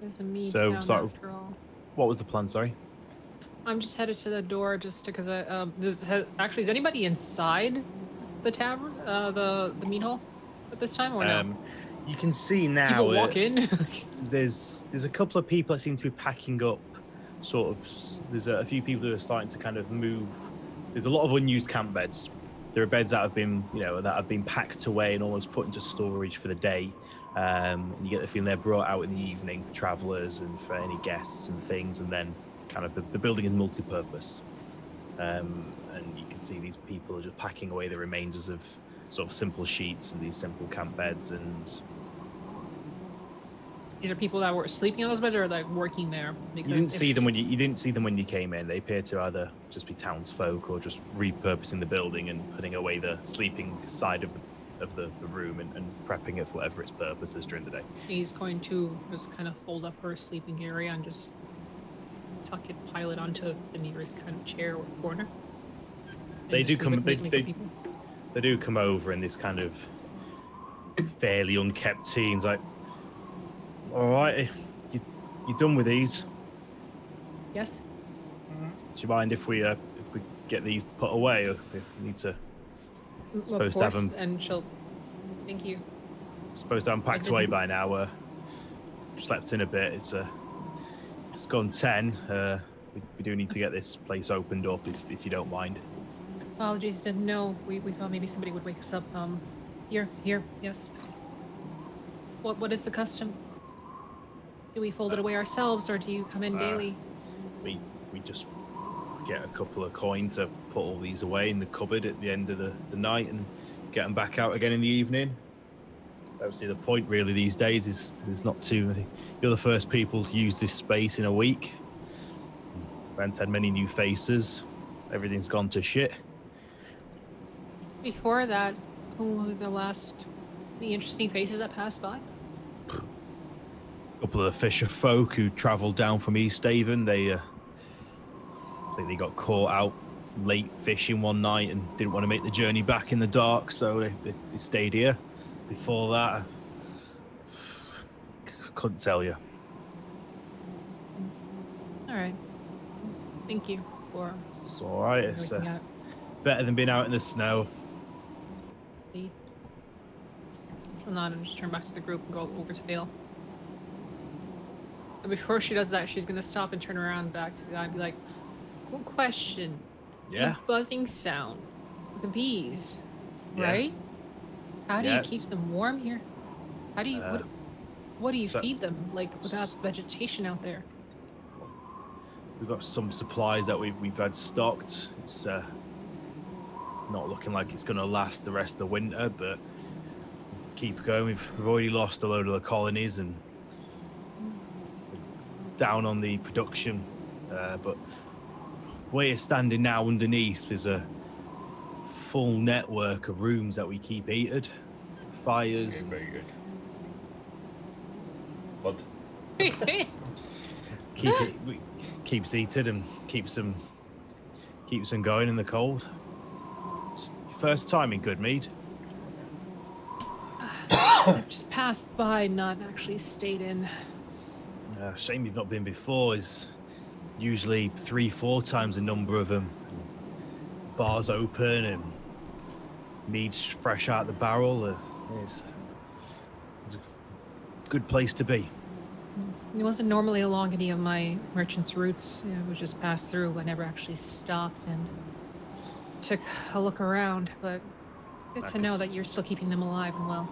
There's a mead So, town sorry. after all. What was the plan, sorry? I'm just headed to the door just because I actually, is anybody inside the tavern, the mead hall at this time or no? You can see now People walk in. there's a couple of people that seem to be packing up, sort of. There's a few people who are starting to kind of move. There's a lot of unused camp beds. There are beds that have been, that have been packed away and almost put into storage for the day. And you get the feeling they're brought out in the evening for travelers and for any guests and things, and then kind of the building is multi-purpose. And you can see these people are just packing away the remainders of sort of simple sheets and these simple camp beds. And These are people that were sleeping on those beds or like working there. you didn't see them when you didn't see them when you came in. They appear to either just be townsfolk or just repurposing the building and putting away the sleeping side of of the room and prepping it for whatever its purpose is during the day. He's going to just kind of fold up her sleeping area and just tuck it, pile it onto the nearest kind of chair or corner. And They do just leave come. it neatly for people. They do come over in this kind of fairly unkept teens. Like, all right, you done with these? Yes. Do you mind if we get these put away, or if we need to? Supposed to have them. And she'll. Thank you. Supposed to have them packed away by now. Slept in a bit. It's gone 10. We do need to get this place opened up if you don't mind. Apologies, didn't know. We thought maybe somebody would wake us up. Here, yes. What is the custom? Do we fold it away ourselves, or do you come in daily? We just get a couple of coins to put all these away in the cupboard at the end of the night and get them back out again in the evening. Obviously, the point really these days is there's not too many. You're the first people to use this space in a week. We haven't had many new faces. Everything's gone to shit. Before that, who were the interesting faces that passed by? A couple of the fisher folk who travelled down from East Haven. I think they got caught out late fishing one night and didn't want to make the journey back in the dark, so they stayed here. Before that, I couldn't tell you. All right. Thank you for. It's all right. It's everything out. better than being out in the snow. She'll nod and just turn back to the group and go over to Vale. And before she does that, she's gonna stop and turn around back to the guy and be like, "Cool question. Yeah. The buzzing sound, the bees, Yeah. right? How do Yes. you keep them warm here? How do you what do you so- feed them like without vegetation out there?" We've got some supplies that we've had stocked. It's not looking like it's going to last the rest of the winter, but keep going. We've already lost a load of the colonies and down on the production, but where you're standing now underneath is a full network of rooms that we keep heated, fires. Okay, very good. What? Keeps heated and keeps them going in the cold. It's your first time in Goodmead. I've just passed by, not actually stayed in. Shame you've not been before. Is usually 3-4 times the number of them. Bars open and mead's fresh out the barrel. It's a good place to be. It wasn't normally along any of my merchant's routes. I would just pass through. I never actually stopped and took a look around, but good to know that you're still keeping them alive and well.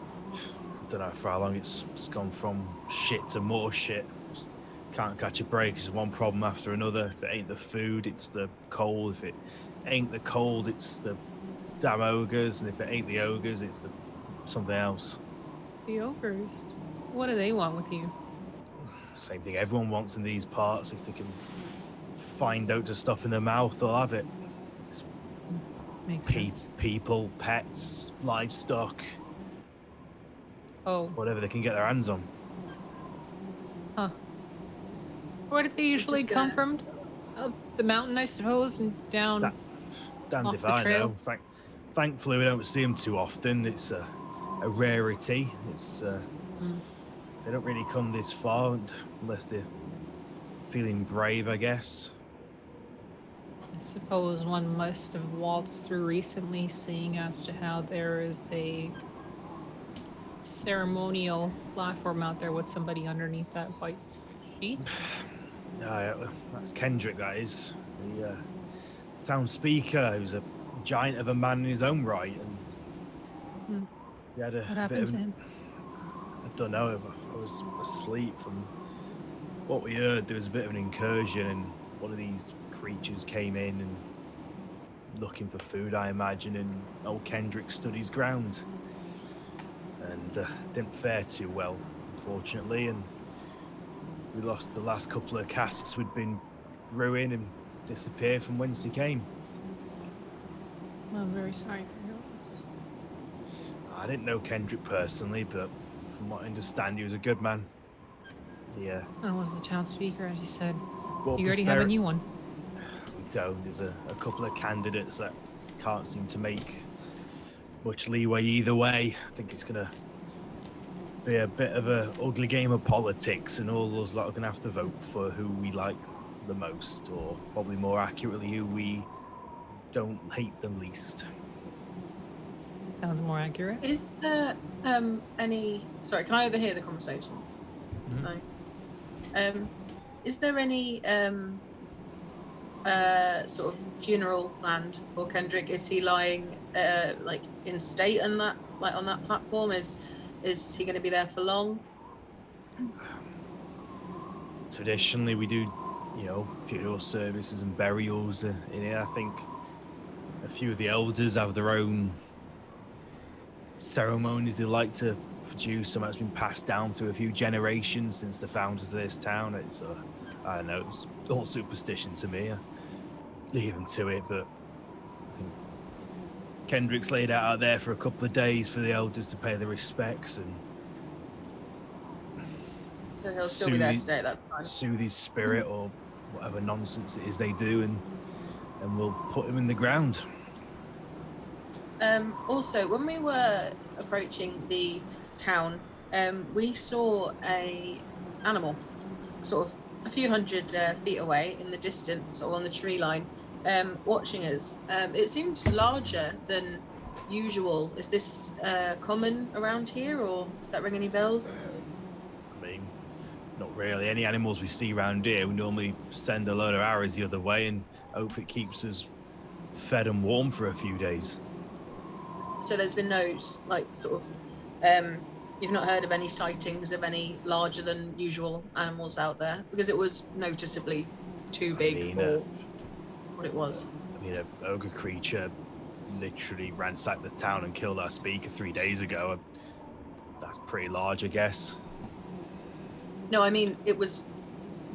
Don't know for how long it's gone from shit to more shit. Just can't catch a break. It's one problem after another. If it ain't the food, it's the cold. If it ain't the cold, it's the damn ogres. And if it ain't the ogres, it's something else. The ogres? What do they want with you? Same thing everyone wants in these parts. If they can find out the stuff in their mouth, they'll have it. Makes sense. People, pets, livestock, Oh, whatever they can get their hands on. huh. Where did they usually just come gonna- from? Up the mountain, I suppose, and down. Damned Off if the I trail. know. Thankfully, we don't see them too often. It's a rarity. They don't really come this far unless they're feeling brave, I guess. I suppose one must have waltzed through recently, seeing as to how there is a ceremonial platform out there with somebody underneath that white sheet. That's Kendrick, that is. The town speaker, who's a giant of a man in his own right. And he had a What bit happened of, to him? I don't know, I was asleep. From what we heard, there was a bit of an incursion and one of these creatures came in and looking for food, I imagine, and old Kendrick stood his ground. And didn't fare too well, unfortunately, and we lost the last couple of casks we'd been brewing and disappeared from whence he came. I'm very sorry for your loss. I didn't know Kendrick personally, but from what I understand, he was a good man. Yeah. I was the town speaker, as you said. Brought You already have a prosperity- new one. We don't. There's a couple of candidates that can't seem to make much leeway either way. I think it's going to be a bit of a ugly game of politics, and all those lot are going to have to vote for who we like the most, or probably more accurately, who we don't hate the least. Sounds more accurate. Is there any? Sorry, can I overhear the conversation? Mhm. No. Is there any sort of funeral planned for Kendrick? Is he lying like in state and that, like on that platform? Is he going to be there for long? Traditionally, we do, funeral services and burials in here. I think a few of the elders have their own ceremonies they like to produce. Some that's been passed down through a few generations since the founders of this town. It's, I don't know, it's all superstition to me. I leave them to it, but I think Kendrick's laid out there for a couple of days for the elders to pay their respects and So he'll still be there today. That's fine. soothe his spirit or whatever nonsense it is they do, and we'll put him in the ground. Also, when we were approaching the town, we saw a animal, sort of a few hundred feet away in the distance, or on the tree line, watching us. It seemed larger than usual. Is this common around here, or does that ring any bells? I mean, not really. Any animals we see around here, we normally send a load of arrows the other way and hope it keeps us fed and warm for a few days. So there's been no, like, sort of, you've not heard of any sightings of any larger than usual animals out there? Because it was noticeably too big for what it was. I mean, an ogre creature literally ransacked the town and killed our speaker 3 days ago. That's pretty large, I guess. No, I mean,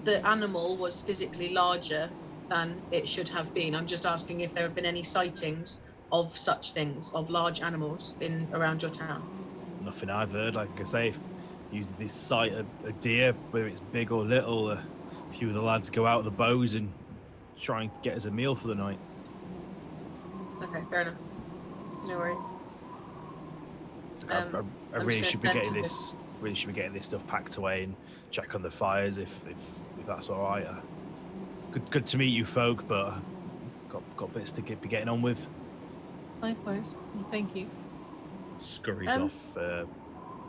the animal was physically larger than it should have been. I'm just asking if there have been any sightings of such things, of large animals around your town. Nothing I've heard. Like I say, if you this sight a deer, whether it's big or little, a few of the lads go out with the bows and try and get us a meal for the night. Okay, fair enough. No worries. I I'm really just should be gonna getting tend to- this. Really should be getting this stuff packed away and check on the fires if that's all right. Good to meet you folk, but got bits to be getting on with. Likewise. Thank you. Scurries off,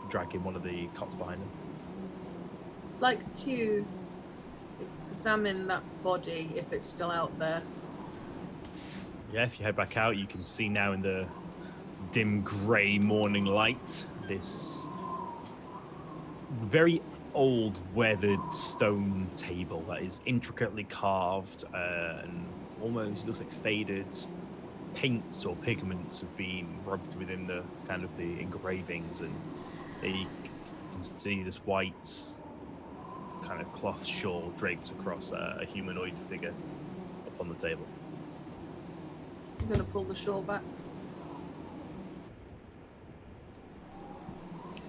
dragging one of the cots behind him. Like to examine that body if it's still out there. Yeah, if you head back out, you can see now in the dim grey morning light this very old weathered stone table that is intricately carved and almost looks like faded paints or pigments have been rubbed within the kind of the engravings, and you can see this white kind of cloth shawl draped across a humanoid figure up on the table. I'm gonna pull the shawl back.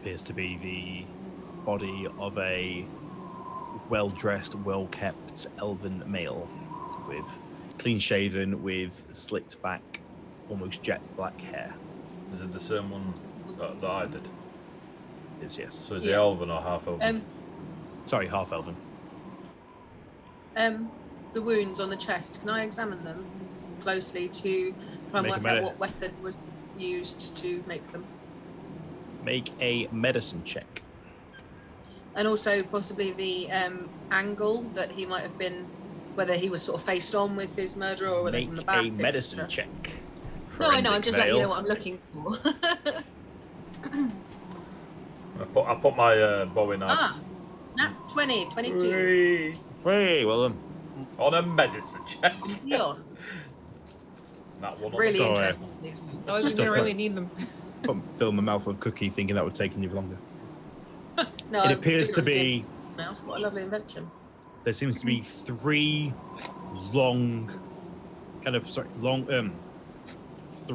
Appears to be the body of a well-dressed, well-kept elven male with clean-shaven, with slicked back, almost jet black hair. Is it the same one that I did? Yes. So is he Yeah. elven or half elven? Sorry, half elven. The wounds on the chest, can I examine them closely to try and Make a work meta- out what weapon was used to make them? Make a medicine check. And also possibly the angle that he might have been, whether he was sort of faced on with his murderer or whether Make from the back. a medicine etc. check. No, I know, I'm Forensic just letting you know veil. what I'm looking for. I put my Bowie knife Nat 20, 22. Hey, well done. on a medicine check. Leon. That one. Really Oh, yeah. interested in these wounds. I was Just gonna a really fun- need them. Fill my mouth with a cookie, thinking that would take you longer. No, It I'm appears to doing it be. now. What a lovely invention. There seems to be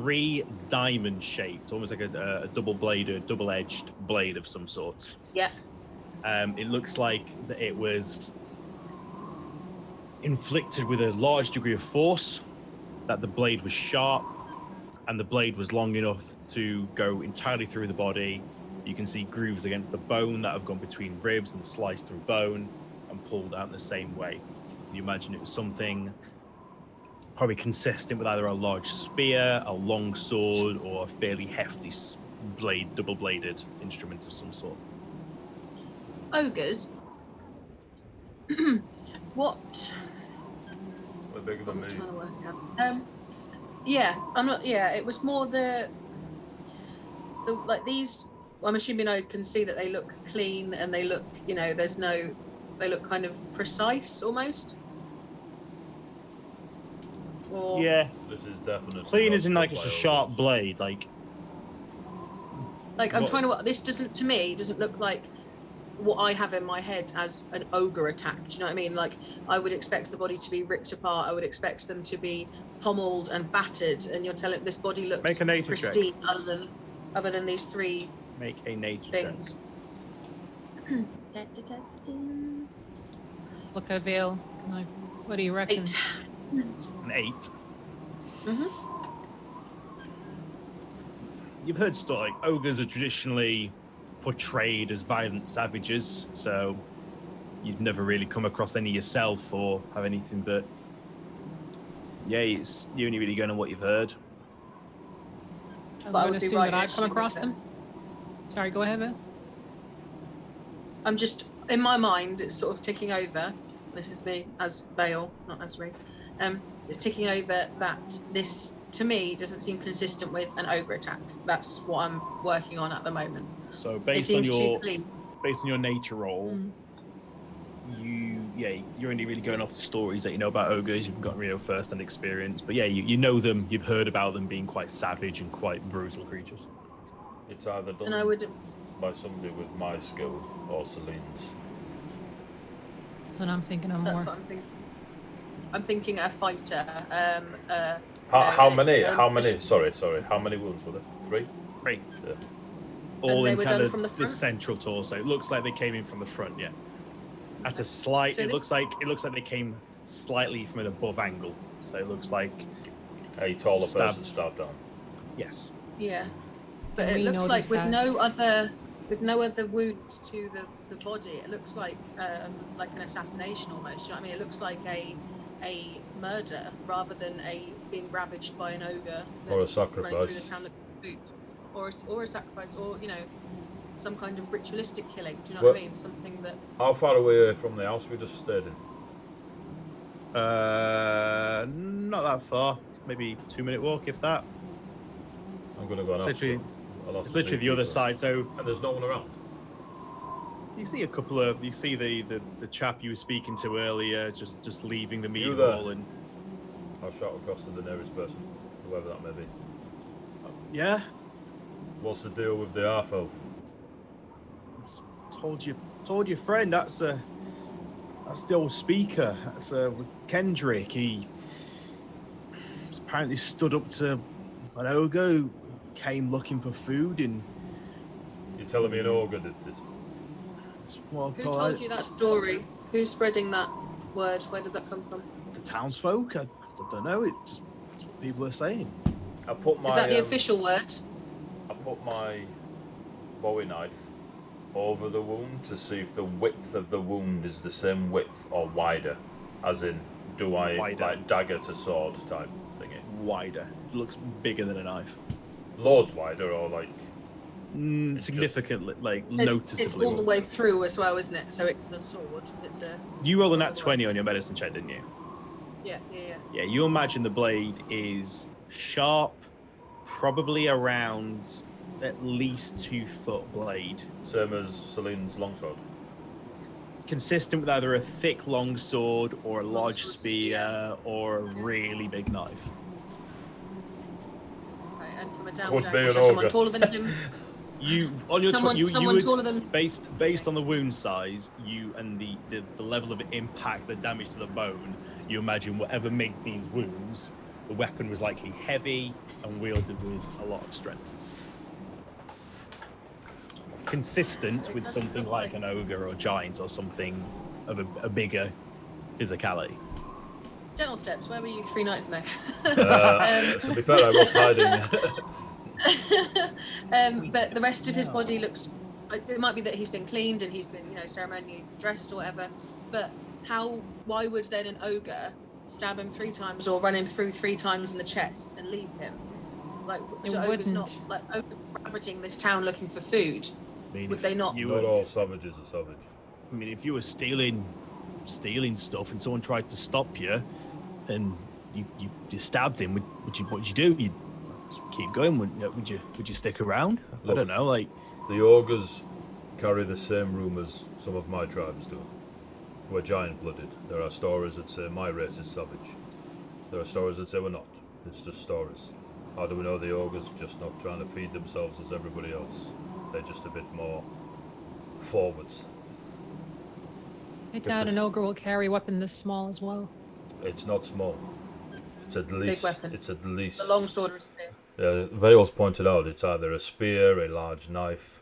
3 diamond-shaped, almost like a double-bladed, double-edged blade of some sort. Yeah. It looks like that it was inflicted with a large degree of force, that the blade was sharp, and the blade was long enough to go entirely through the body. You can see grooves against the bone that have gone between ribs and sliced through bone and pulled out in the same way. You imagine it was something probably consistent with either a large spear, a long sword, or a fairly hefty blade, double-bladed instrument of some sort. Ogres. What? We're bigger than I'm me. trying to work out. Yeah, I'm not. Yeah, it was more the like these. I'm assuming I can see that they look clean and they look, you know, there's no. They look kind of precise almost. Or, Yeah, This is definitely clean not as in like it's a Scott sharp Biles. blade, like. Like I'm What- trying to. This doesn't, to me, doesn't look like what I have in my head as an ogre attack. Do you know what I mean? Like I would expect the body to be ripped apart. I would expect them to be pommeled and battered. And you're telling this body looks Make a nature check. pristine, other than these 3 Make a nature things. Look at Vale. Like, what do you reckon? 8. check. An 8. Mm-hmm. You've heard stuff like ogres are traditionally portrayed as violent savages, so you've never really come across any yourself or have anything, but yeah, it's you only really going on what you've heard. I'm But I going would to be assume right that I've actually come with across that. them. Sorry, go ahead, Vale. I'm just in my mind. It's sort of ticking over. This is me as Vale, not as Ree. It's ticking over that this to me doesn't seem consistent with an ogre attack. That's what I'm working on at the moment. So It based on seems too your clean. nature roll, you're only really going off the stories that you know about ogres. You've got real first-hand experience, but yeah, you know them. You've heard about them being quite savage and quite brutal creatures. It's either done And I would. by somebody with my skill or Celine's. That's what I'm thinking of more. That's what I'm thinking. I'm thinking a fighter. How and it's, many? How many? Sorry. How many wounds were there? 3. Right. Yeah. All they in were kind done of from the the front? central torso. It looks like they came in from the front, yeah. At a slight, So it looks like they came slightly from an above angle. So it looks like A taller Stabbed. person stabbed down. yes. Yeah, but And it we looks like noticed that. with no other wounds to the body. It looks like an assassination almost. You know what I mean? It looks like a murder rather than being ravaged by an ogre Or a that's running through sacrifice. the town looking for food, or a sacrifice, or some kind of ritualistic killing. Do you know what I mean? Something that How far away from the house we just stayed in? Not that far. Maybe 2-minute walk, if that. I'm gonna go and ask Literally- them. I'll ask It's the literally the other beekeeper. side. So And there's no one around. you see the chap you were speaking to earlier, just leaving the meeting there. hall, and I'll shout across to the nearest person, whoever that may be. yeah, What's the deal with the half elf? told your friend that's the old speaker. That's Kendrick. He apparently stood up to an ogre who came looking for food, and You're telling me an ogre did this? that's what I've who told told you that story? Who's spreading that word? Where did that come from? the townsfolk. I don't know. It's what people are saying. I put my Is that the official word? I put my Bowie knife over the wound to see if the width of the wound is the same width or wider. As in, do I Wider. like dagger to sword type thingy? Wider. It looks bigger than a knife. Loads wider or like It's Significantly, like It's noticeably. all the way through as well, isn't it? So it's a sword. It's a You rolled a all nat the way. 20 on your medicine check, didn't you? Yeah. Yeah, you imagine the blade is sharp, probably around at least 2-foot blade. same as Celine's longsword. Consistent with either a thick long sword or a large Longsword spear or a really big knife. Right, and from a downward Could be angle, an so someone ogre. taller than him. You on your Someone- you someone would taller than- based on the wound size, you and the level of impact, the damage to the bone, you imagine whatever made these wounds The weapon was likely heavy and wielded with a lot of strength. Consistent with something like an ogre or giant or something of a bigger physicality. Gentle Steps, where were you 3 nights ago? To be fair, I was hiding. But the rest of his body looks. It might be that he's been cleaned and he's been, ceremonially dressed or whatever. But why would then an ogre stab him 3 times or run him through 3 times in the chest and leave him? Like, ogres not like ogres ravaging this town looking for food. I mean, would they not? Not all savages are savage. I mean, if you were stealing stuff and someone tried to stop you, and you stabbed him, what would you do? You'd keep going, would you stick around? Look, I don't know. Like the ogres carry the same rumours some of my tribes do. We're giant-blooded. There are stories that say my race is savage. There are stories that say we're not. It's just stories. How do we know the ogres are just not trying to feed themselves as everybody else? They're just a bit more forwards. I doubt an ogre will carry a weapon this small as well. It's not small. It's at least. Big weapon. It's at least. The longsword or spear. Vale's pointed out it's either a spear, a large knife,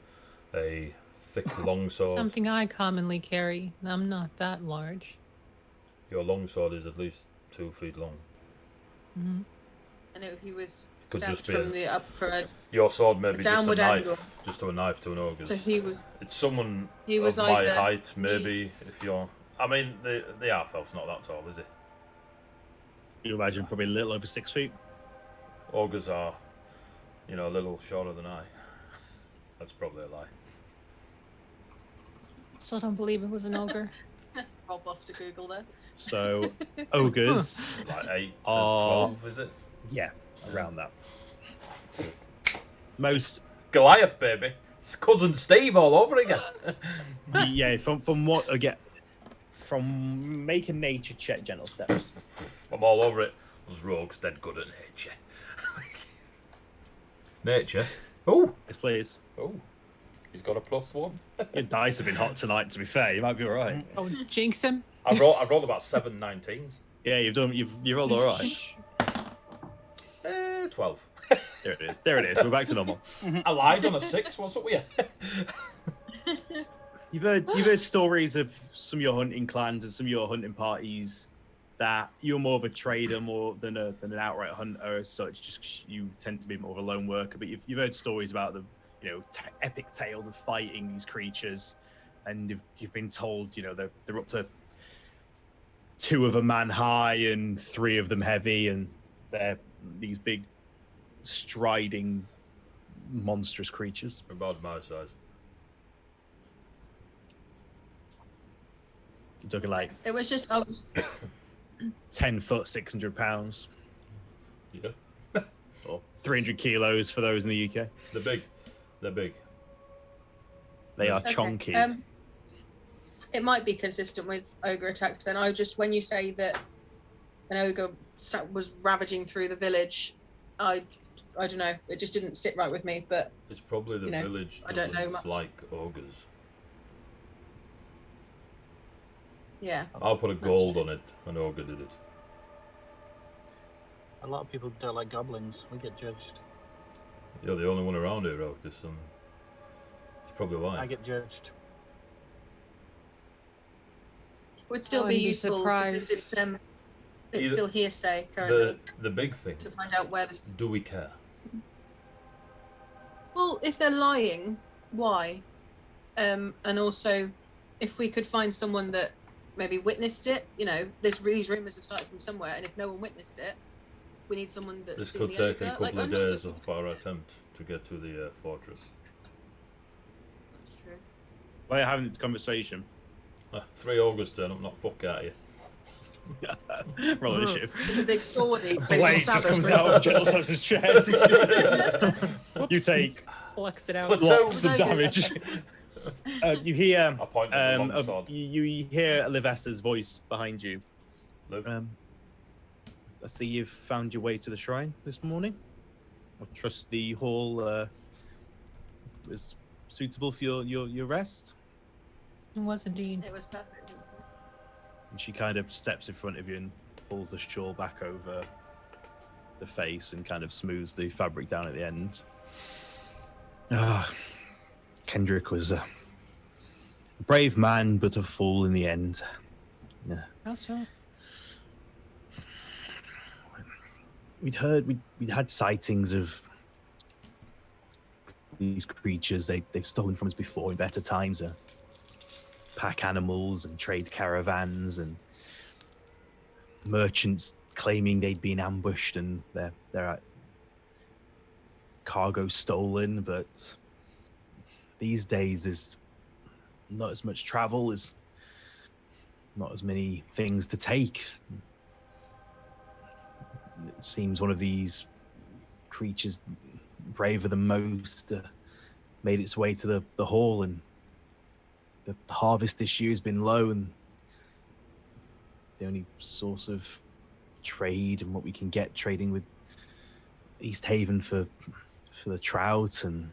a thick longsword. Something I commonly carry. I'm not that large. Your longsword is at least 2 feet long. Mm-hmm. I know he was Could stabbed just be from the upper. Your sword may be just a downward knife, angle. just a knife to an ogre's. So he was. It's someone He was of my either height, maybe. If you're, I mean, the half elf's not that tall, is he? you imagine, probably a little over 6 feet. Ogres are, a little shorter than I. That's probably a lie. Still don't believe it was an ogre. Rob off to Google there. So ogres, Like 8 to Oh. 12, is it? yeah, around that. Most, Goliath, baby. It's cousin Steve all over again. yeah, from what I get, from make a nature check, Gentle Steps. I'm all over it. Those rogues dead good at nature. Nature? Oh! Yes, please. Oh. He's got a +1. Your dice have been hot tonight. To be fair, you might be all right. Oh, jinx him. I've rolled about 7 19s. Yeah, you've rolled all right. 12. There it is. There it is. We're back to normal. I lied on a 6. What's up with you? You've heard stories of some of your hunting clans and some of your hunting parties that you're more of a trader more than an outright hunter as such. Just 'cause you tend to be more of a lone worker. But you've heard stories about the epic tales of fighting these creatures, and you've been told they're up to 2 of a man high and 3 of them heavy, and they're these big striding monstrous creatures About my size. you're talking like It was just I was 10 foot 600 pounds Yeah. or 300 kilos for those in the UK. They're big. They're big. They are okay. chunky. It might be consistent with ogre attacks. Then when you say that an ogre was ravaging through the village, I don't know. It just didn't sit right with me. But It's probably the village I don't know doesn't much. like ogres. yeah, I'll put a gold on it. An ogre did it. A lot of people don't like goblins. We get judged. You're the only one around here, Elk. It's probably why. I get judged. would still I be wouldn't be useful because it's Either- still hearsay currently The big thing. to find out where this. Do we care? Well, if they're lying, why? And also, if we could find someone that maybe witnessed it, these rumours have started from somewhere, and if no one witnessed it, we need someone that's This seen could the take a ogre. couple I'm of not days looking- of our attempt to get to the fortress. That's true. While you're having the conversation, 3 ogres turn up, not fuck at you. roll initiative. The big swordy. Blade just comes out of Gentle Steps' chest. You take Collects it out. Platoon. lots of No, damage. You hear I point at the long sword. you hear Olivessa's voice behind you. Liv? I see you've found your way to the shrine this morning. I trust the hall was suitable for your rest. It was indeed. It was perfect. And she kind of steps in front of you and pulls the shawl back over the face and kind of smooths the fabric down at the end. Kendrick was a brave man, but a fool in the end. Yeah. How so? We'd had sightings of these creatures. They've stolen from us before in better times. Pack animals and trade caravans and merchants claiming they'd been ambushed and their cargo stolen. But these days there's not as much travel, there's not as many things to take. It seems one of these creatures, braver than most, made its way to the hall, and the harvest this year has been low, and the only source of trade and what we can get trading with East Haven for the trout, and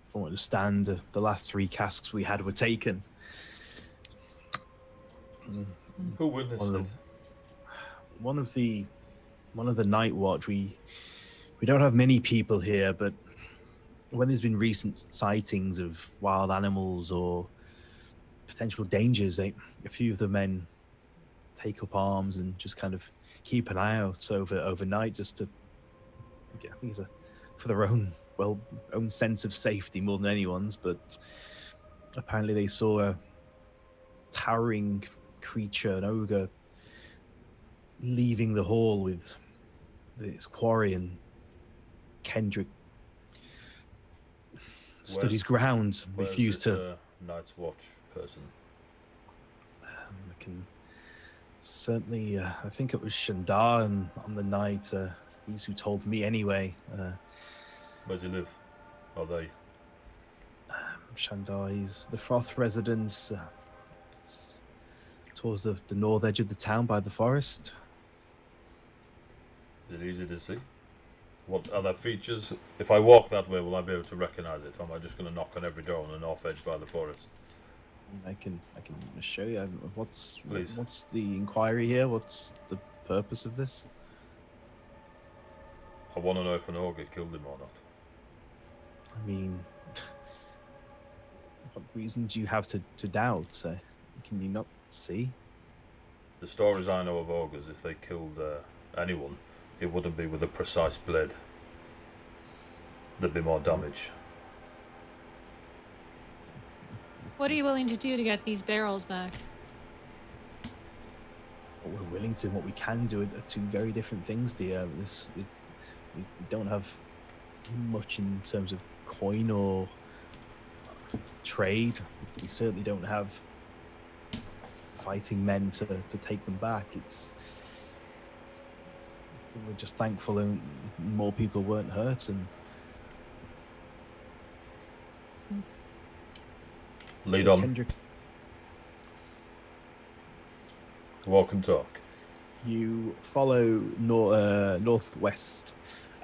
from what I understand, the last 3 casks we had were taken. Who witnessed it? One of the night watch. We don't have many people here, but when there's been recent sightings of wild animals or potential dangers, a few of the men take up arms and just kind of keep an eye out overnight, just to, I think it's for their own sense of safety more than anyone's. But apparently they saw a towering creature, an ogre, leaving the hall with its quarry, and Kendrick stood his ground, refused to. Night's Watch person. I can certainly. I think it was Shandar, and on the night, he's who told me anyway. Where does he live? Are they? Shandar, he's the Froth residence. It's towards the north edge of the town by the forest. Is it easy to see? What other features? If I walk that way, will I be able to recognize it? Or am I just going to knock on every door on the north edge by the forest? I can show you. What's the inquiry here? What's the purpose of this? I want to know if an ogre killed him or not. I mean, what reason do you have to doubt? Can you not see? The stories I know of ogres, if they killed anyone, it wouldn't be with a precise blade. There'd be more damage. What are you willing to do to get these barrels back? What we're willing to and what we can do are 2 very different things, dear. We don't have much in terms of coin or trade. We certainly don't have fighting men to take them back. We're just thankful and more people weren't hurt. And lead on. Kendrick, Walk and talk. you follow northwest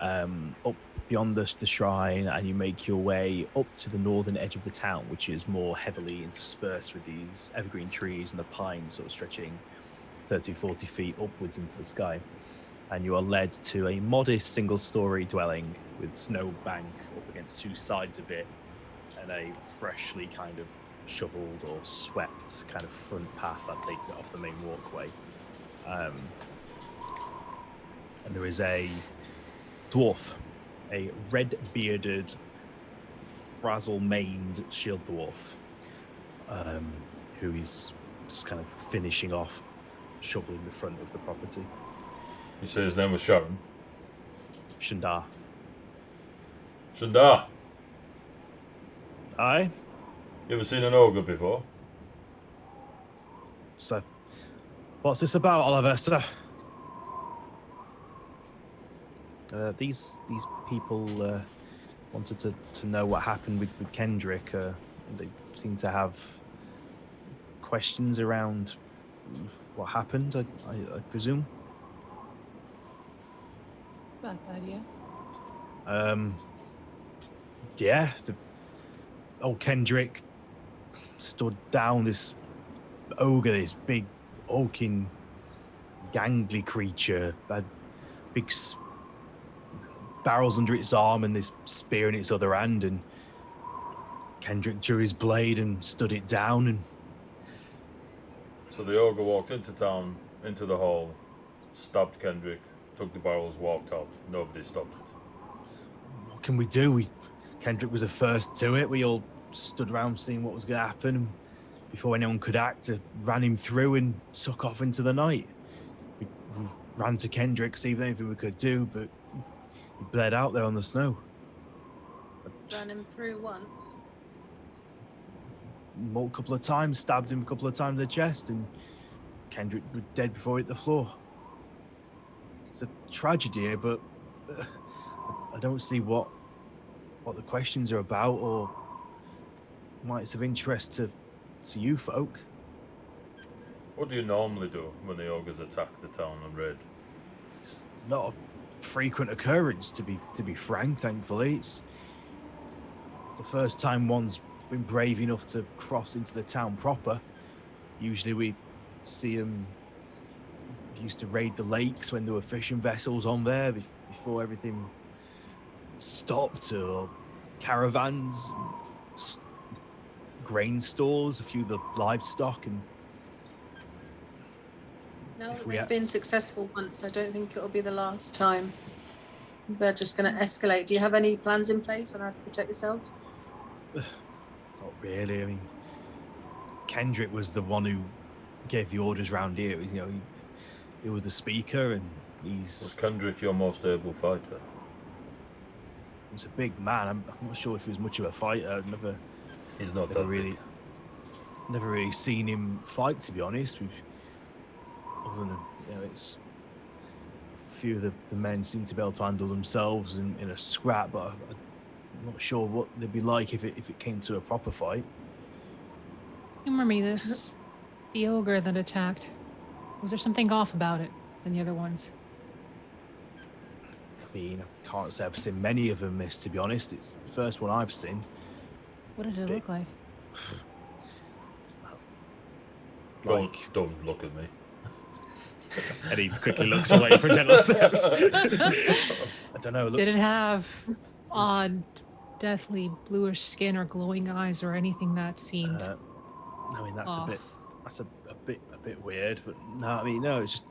up beyond the shrine, and you make your way up to the northern edge of the town, which is more heavily interspersed with these evergreen trees and the pines sort of stretching 30-40 feet upwards into the sky. And you are led to a modest single-story dwelling with snow bank up against 2 sides of it, and a freshly kind of shoveled or swept kind of front path that takes it off the main walkway. And there is a dwarf, a red-bearded, frazzle-maned shield dwarf, who is just kind of finishing off shoveling the front of the property. You say his name was Sharon? Shandar. Shandar! Aye? You ever seen an ogre before? So, what's this about, Oliver, sir? These people wanted to know what happened with Kendrick. They seem to have questions around what happened, I presume. About that, yeah. Yeah. Old Kendrick stood down this ogre, this big, hulking, gangly creature. Had big barrels under its arm and this spear in its other hand, and Kendrick drew his blade and stood it down. And So the ogre walked into town, into the hall, stabbed Kendrick, took the barrels, walked out. Nobody stopped it. what can we do? Kendrick was the first to it. We all stood around seeing what was going to happen. And before anyone could act, ran him through and took off into the night. We ran to Kendrick, see if there's anything we could do, but he bled out there on the snow. Ran him through once. A couple of times, stabbed him a couple of times in the chest, and Kendrick was dead before he hit the floor. It's a tragedy here, but I don't see what the questions are about, or why it's of interest to you folk. What do you normally do when the ogres attack the town and raid? It's not a frequent occurrence, to be frank. Thankfully, it's the first time one's been brave enough to cross into the town proper. Usually we see them used to raid the lakes when there were fishing vessels on there before everything stopped, or caravans, grain stores, a few of the livestock. And Now that they've been successful once, I don't think it'll be the last time. They're just going to escalate. Do you have any plans in place on how to protect yourselves? Not really. I mean, Kendrick was the one who gave the orders round here. You know, he was the speaker, and Was Kendrick your most able fighter? he's a big man. I'm not sure if he was much of a fighter. He's not Never that really, big. never really seen him fight, to be honest. Other than, it's a few of the men seem to be able to handle themselves in a scrap, but I'm not sure what they'd be like if it came to a proper fight. Humor me this. The ogre that attacked. Was there something off about it than the other ones? I mean, I can't say I've seen many of them, miss, to be honest. It's the first one I've seen. What did it look like? Don't look at me. And he quickly looks away from gentle steps. I don't know. Did it have odd, deathly bluish skin or glowing eyes or anything that seemed? I mean, that's off? a bit weird, but no, it's just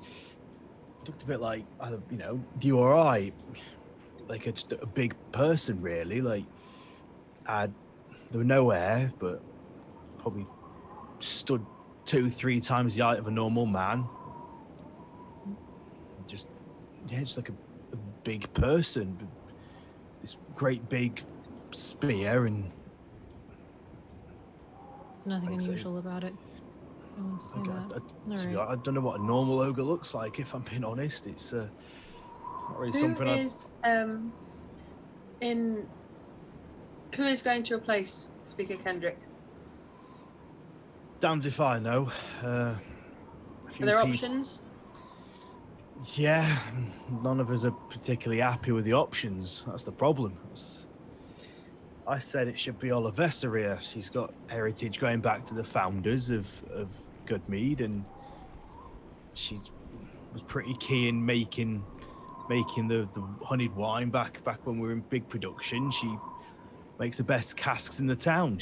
it looked a bit like, you or I, like just a big person, really. Like, there were no hair, but probably stood 2-3 times the height of a normal man. Just like a big person, this great big spear, and Nothing like I say, unusual about it. I won't say that. All right. I don't know what a normal ogre looks like, if I'm being honest. It's not really something Who is going to replace Speaker Kendrick? damned if I know. Are there options? Yeah, none of us are particularly happy with the options. That's the problem. I said it should be Olivessa here. She's got heritage going back to the founders of Goodmead, and she was pretty key in making the honeyed wine back when we were in big production. She makes the best casks in the town.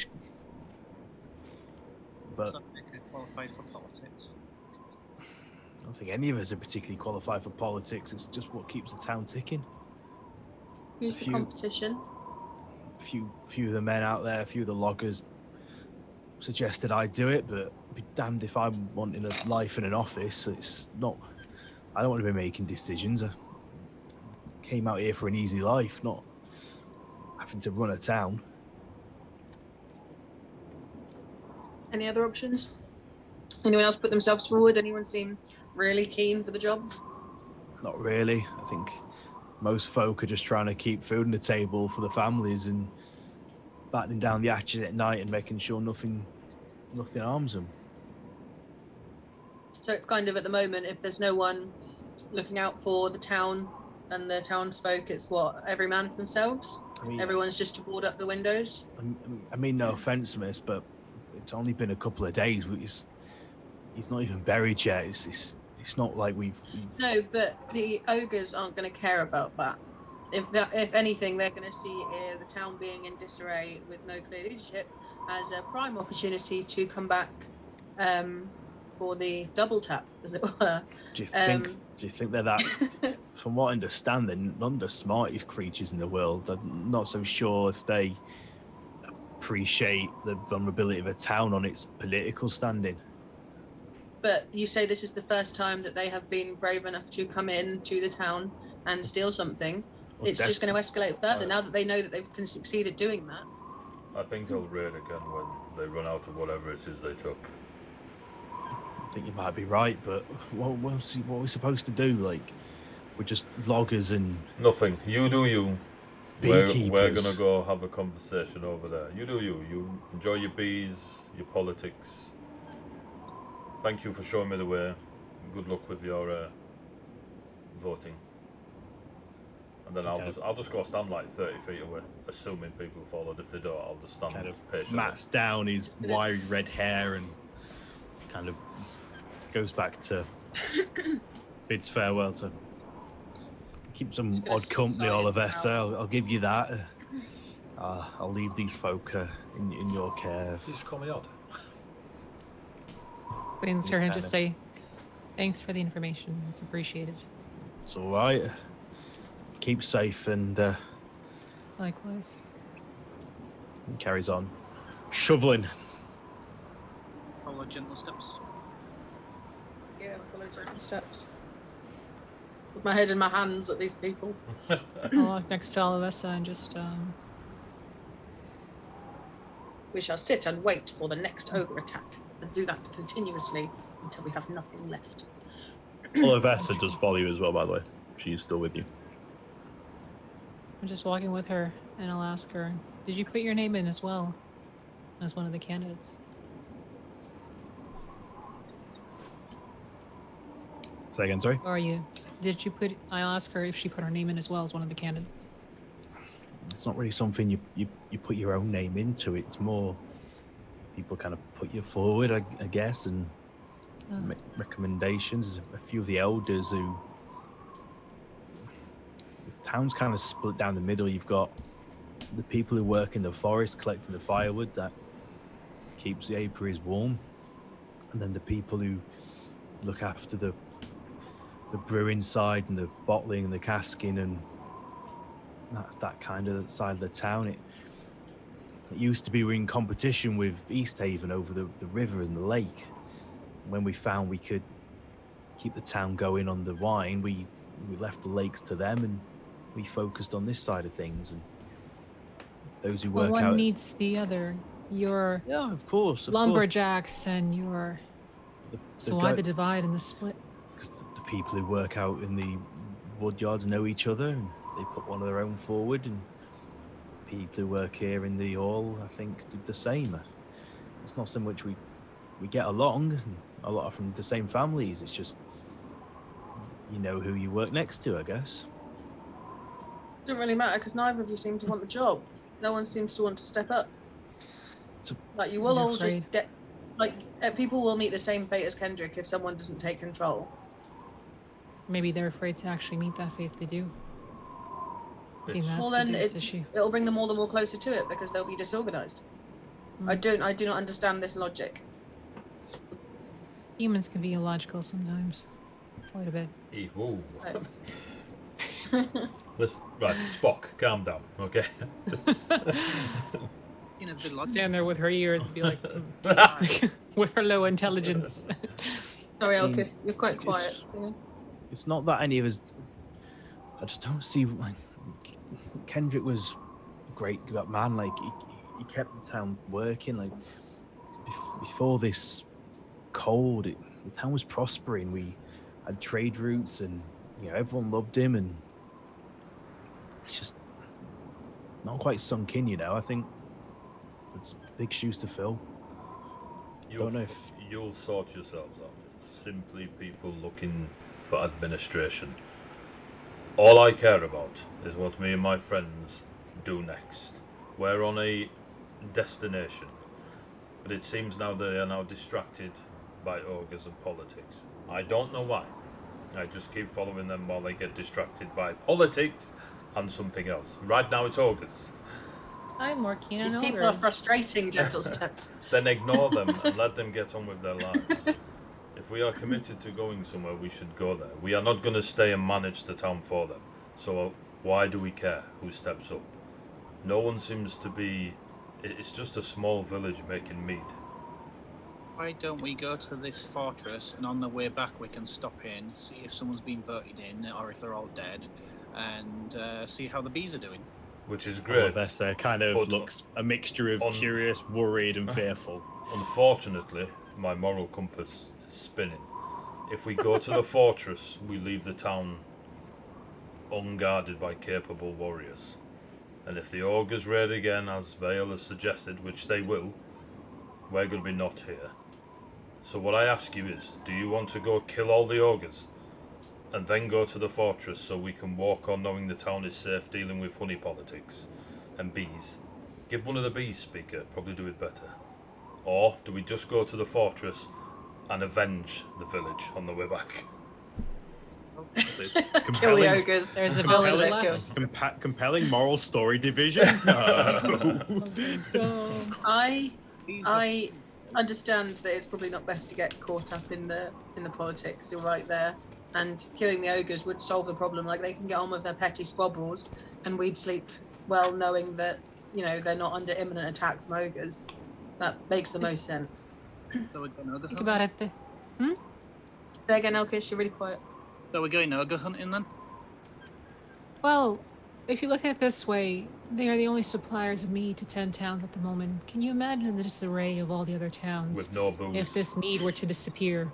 But qualified for politics. I don't think any of us are particularly qualified for politics. It's just what keeps the town ticking. Who's the competition? Few of the men out there, a few of the loggers suggested I do it, but I'd be damned if I'm wanting a life in an office. It's not. I don't want to be making decisions. I came out here for an easy life, not having to run a town. Any other options? Anyone else put themselves forward? Anyone seem really keen for the job? Not really. I think most folk are just trying to keep food on the table for the families and battening down the hatches at night and making sure nothing harms them. So it's kind of at the moment, if there's no one looking out for the town and the townsfolk, it's what, every man for themselves? I mean, Everyone's just to board up the windows? I mean, no offence, miss, but it's only been a couple of days. He's not even buried yet. It's It's not like we've No, but the ogres aren't going to care about that. If anything, they're going to see the town being in disarray with no clear leadership as a prime opportunity to come back for the double tap, as it were. Do you think they're that? From what I understand, they're not the smartest creatures in the world. I'm not so sure if they appreciate the vulnerability of a town on its political standing. But you say this is the first time that they have been brave enough to come in to the town and steal something. Well, It's just going to escalate further now that they know that they've succeeded doing that. I think he'll raid again when they run out of whatever it is they took. I think you might be right, but what are we supposed to do? Like, we're just loggers and Nothing. You do you. beekeepers. We're gonna go have a conversation over there. You do you. You enjoy your bees, your politics. Thank you for showing me the way. Good luck with your voting. And then I'll just go stand like 30 feet away, assuming people followed. If they don't, I'll just stand Kind of patiently. mats down his wiry red hair and kind of goes back to bids farewell to keep some odd company, Olivessa. I'll give you that. I'll leave these folk in your care. You just call me odd. Queen's her and just say, thanks for the information. It's appreciated. It's all right. Keep safe and Likewise. he carries on shoveling. Follow gentle steps. Yeah, follow gentle steps. Put my head in my hands at these people. I'll walk next to Olivessa and just We shall sit and wait for the next ogre attack, and do that continuously until we have nothing left. Olivessa does follow you as well, by the way. She's still with you. I'm just walking with her, and I'll ask her, did you put your name in as well as one of the candidates? Say again, sorry? Or are you? Did you put? I'll ask her if she put her name in as well as one of the candidates. It's not really something you put your own name into. It's more people kind of put you forward, I guess, and make recommendations. There's a few of the elders who... The town's kind of split down the middle. You've got the people who work in the forest collecting the firewood that keeps the apiaries warm, and then the people who look after the brewing side and the bottling and the casking, and that's that kind of side of the town. It used to be we're in competition with East Haven over the river and the lake. When we found we could keep the town going on the wine, we left the lakes to them and we focused on this side of things. And those who work one out... needs the other. Your Yeah, of course. lumberjacks and your... So why the divide and the split? Because the people who work out in the wood yards know each other and they put one of their own forward, and people who work here in the hall, I think, did the same. It's not so much we get along, and a lot are from the same families. It's just you know who you work next to, I guess. It doesn't really matter because neither of you seem to want the job. No one seems to want to step up. Like you will all just get, like people will meet the same fate as Kendrick if someone doesn't take control. Maybe they're afraid to actually meet that fate if they do. I think that's Well, the then biggest issue. it'll bring them all the more closer to it because they'll be disorganized. I do not understand this logic. Humans can be illogical sometimes. Quite a bit. Whoa. Right. Right, Spock, calm down, okay? You know, a bit like Stand there with her ears and be like, with her low intelligence. Sorry, I mean, Elkis, you're quite quiet. So. It's not that any of us... I just don't see... Like, Kendrick was a great man. Like, he kept the town working. Like, before this cold, the town was prospering. We had trade routes and, you know, everyone loved him, and it's just not quite sunk in, you know. I think it's big shoes to fill. Don't know if... You'll sort yourselves out. It's simply people looking for administration. All I care about is what me and my friends do next. We're on a destination, but it seems now they are now distracted by ogres and politics. I don't know why. I just keep following them while they get distracted by politics and something else. Right now it's ogres. I'm more keen These on people are ogres. frustrating, gentle steps. Then ignore them and let them get on with their lives. If we are committed to going somewhere, we should go there. We are not going to stay and manage the town for them. So why do we care who steps up? No one seems to be... It's just a small village making mead. Why don't we go to this fortress and on the way back we can stop in, see if someone's been voted in or if they're all dead, and see how the bees are doing. Which is All great. of this kind of But looks a mixture of curious, worried, and fearful. Unfortunately, my moral compass is spinning. If we go to the fortress, we leave the town unguarded by capable warriors. And if the ogres raid again, as Vale has suggested, which they will, we're going to be not here. So what I ask you is, do you want to go kill all the ogres and then go to the fortress so we can walk on knowing the town is safe dealing with honey politics and bees? Give one of the bees speaker, probably do it better. Or do we just go to the fortress and avenge the village on the way back? Kill the ogres. There's a village Compelling, left. compelling moral story division? No. I understand that it's probably not best to get caught up in the politics. You're right there, and killing the ogres would solve the problem. Like, they can get on with their petty squabbles, and we'd sleep well knowing that, you know, they're not under imminent attack from ogres. That makes the most sense. So we're going ogre Think hunting? about it. There again, Elkish, you're really quiet. So we're going ogre hunting then? Well, if you look at it this way, they are the only suppliers of mead to 10 towns at the moment. Can you imagine the disarray of all the other towns With no booze. if this mead were to disappear?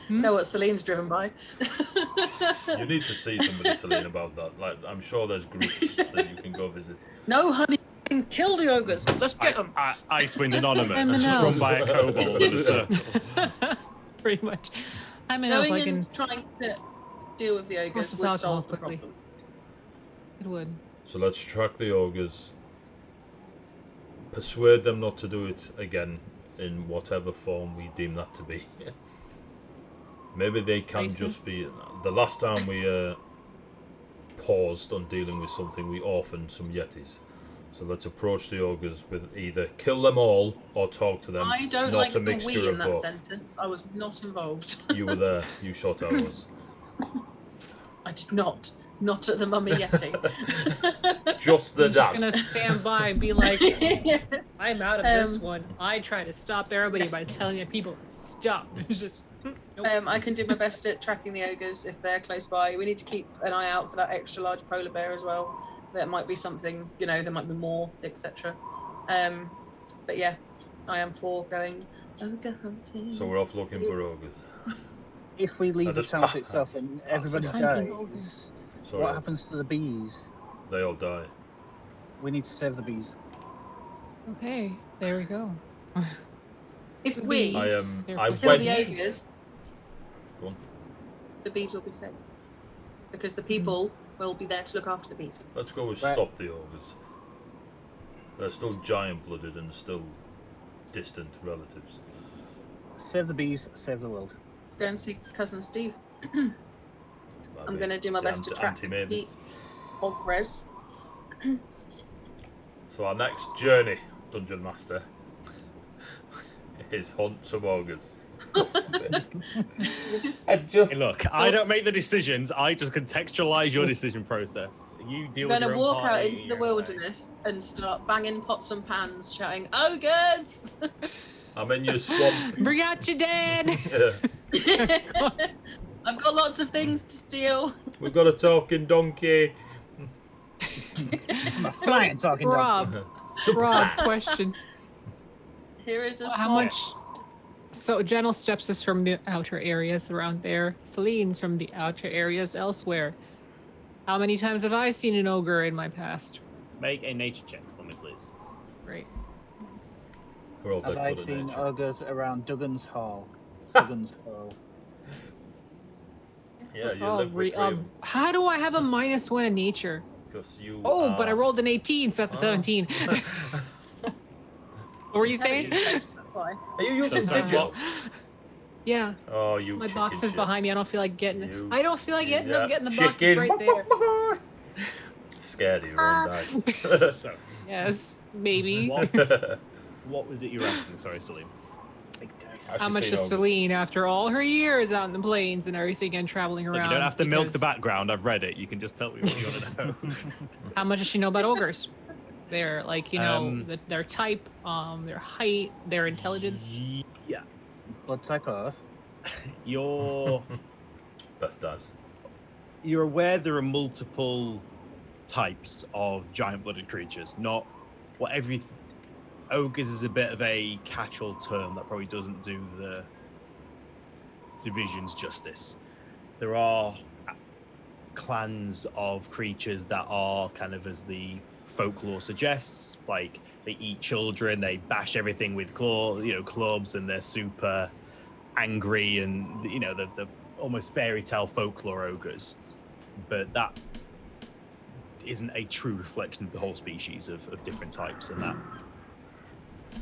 Know what Celine's driven by. You need to see somebody, Celine, about that. Like, I'm sure there's groups that you can go visit. No, honey, kill the ogres. Let's get them. Icewind Anonymous. I'm It's an just run elf. by a kobold in a circle. Pretty much. I'm an elf. Going I can. and trying to deal with the ogres Process would alcohol solve the quickly. problem. It would. So let's track the ogres. Persuade them not to do it again in whatever form we deem that to be. Maybe they can Spicy. just be... The last time we paused on dealing with something, we orphaned some yetis. So let's approach the ogres with either kill them all or talk to them. I don't not like a the mixture we in of that both. sentence. I was not involved. You were there. You shot arrows. I did not. Not at the mummy yeti. Just the I'm just dad. gonna stand by and be like, I'm out of this one. I try to stop everybody by telling the people stop. It's just nope. I can do my best at tracking the ogres if they're close by. We need to keep an eye out for that extra large polar bear as well. There might be something, you know, there might be more, etc. But yeah, I am for going ogre hunting. So we're off looking for ogres. If we leave the just town pass- to itself and everybody pass dies, Sorry, what happens to the bees? they all die. We need to save the bees. Okay, there we go. If we I kill went... the ogres, Go on. the bees will be safe. Because the people will be there to look after the bees. Let's go with Right. stop the ogres. They're still giant-blooded and still distant relatives. Save the bees, save the world. Let's go and see Cousin Steve. I'm Maybe. going to do my The best to track the anti-Mavis. ogres. So our next journey, Dungeon Master, is hunt some ogres. I just Hey, look, I don't make the decisions. I just contextualize your decision process. You deal I'm with going your to own walk out party into the your own way. wilderness and start banging pots and pans, shouting, ogres! I'm in your swamp. Bring out your dad. Yeah. I've got lots of things to steal. We've got a talking donkey. Flying talking dog. Rob, question. Here is a How small... much? So Gentle Steps is from the outer areas around there. Celine's from the outer areas elsewhere. How many times have I seen an ogre in my past? Make a nature check for me, please. Right. We're all Have dead I good at seen nature. ogres around Duggan's Hall? Duggan's Hall. Yeah, you Oh, live with three how do I have a -1 in nature? because you. Oh, but I are- rolled an 18, so that's a 17. What were you saying? Intelligence based, that's why. Are you using Sorry, digital? Yeah. Oh, you My chicken box is shit. behind me. I don't feel like getting it. You- I don't feel like getting yeah, them. Getting the box chicken. is right there. Scared of your own dice. So, Yes, maybe. what was it you were asking? Sorry, Salim. Big dice. How much does Celine, after all her years out in the plains and everything and traveling Look, around? you don't have to milk the because background. I've read it. You can just tell me what you want to know. How much does she know about ogres? Their their type, their height, their intelligence. Yeah. Blood type Earth. You're Best dice. you're aware there are multiple types of giant-blooded creatures. Not what every ogres is a bit of a catch-all term that probably doesn't do the divisions justice. There are clans of creatures that are kind of, as the folklore suggests, like they eat children, they bash everything with clubs, and they're super angry, and the almost fairy tale folklore ogres. But that isn't a true reflection of the whole species of different types, and that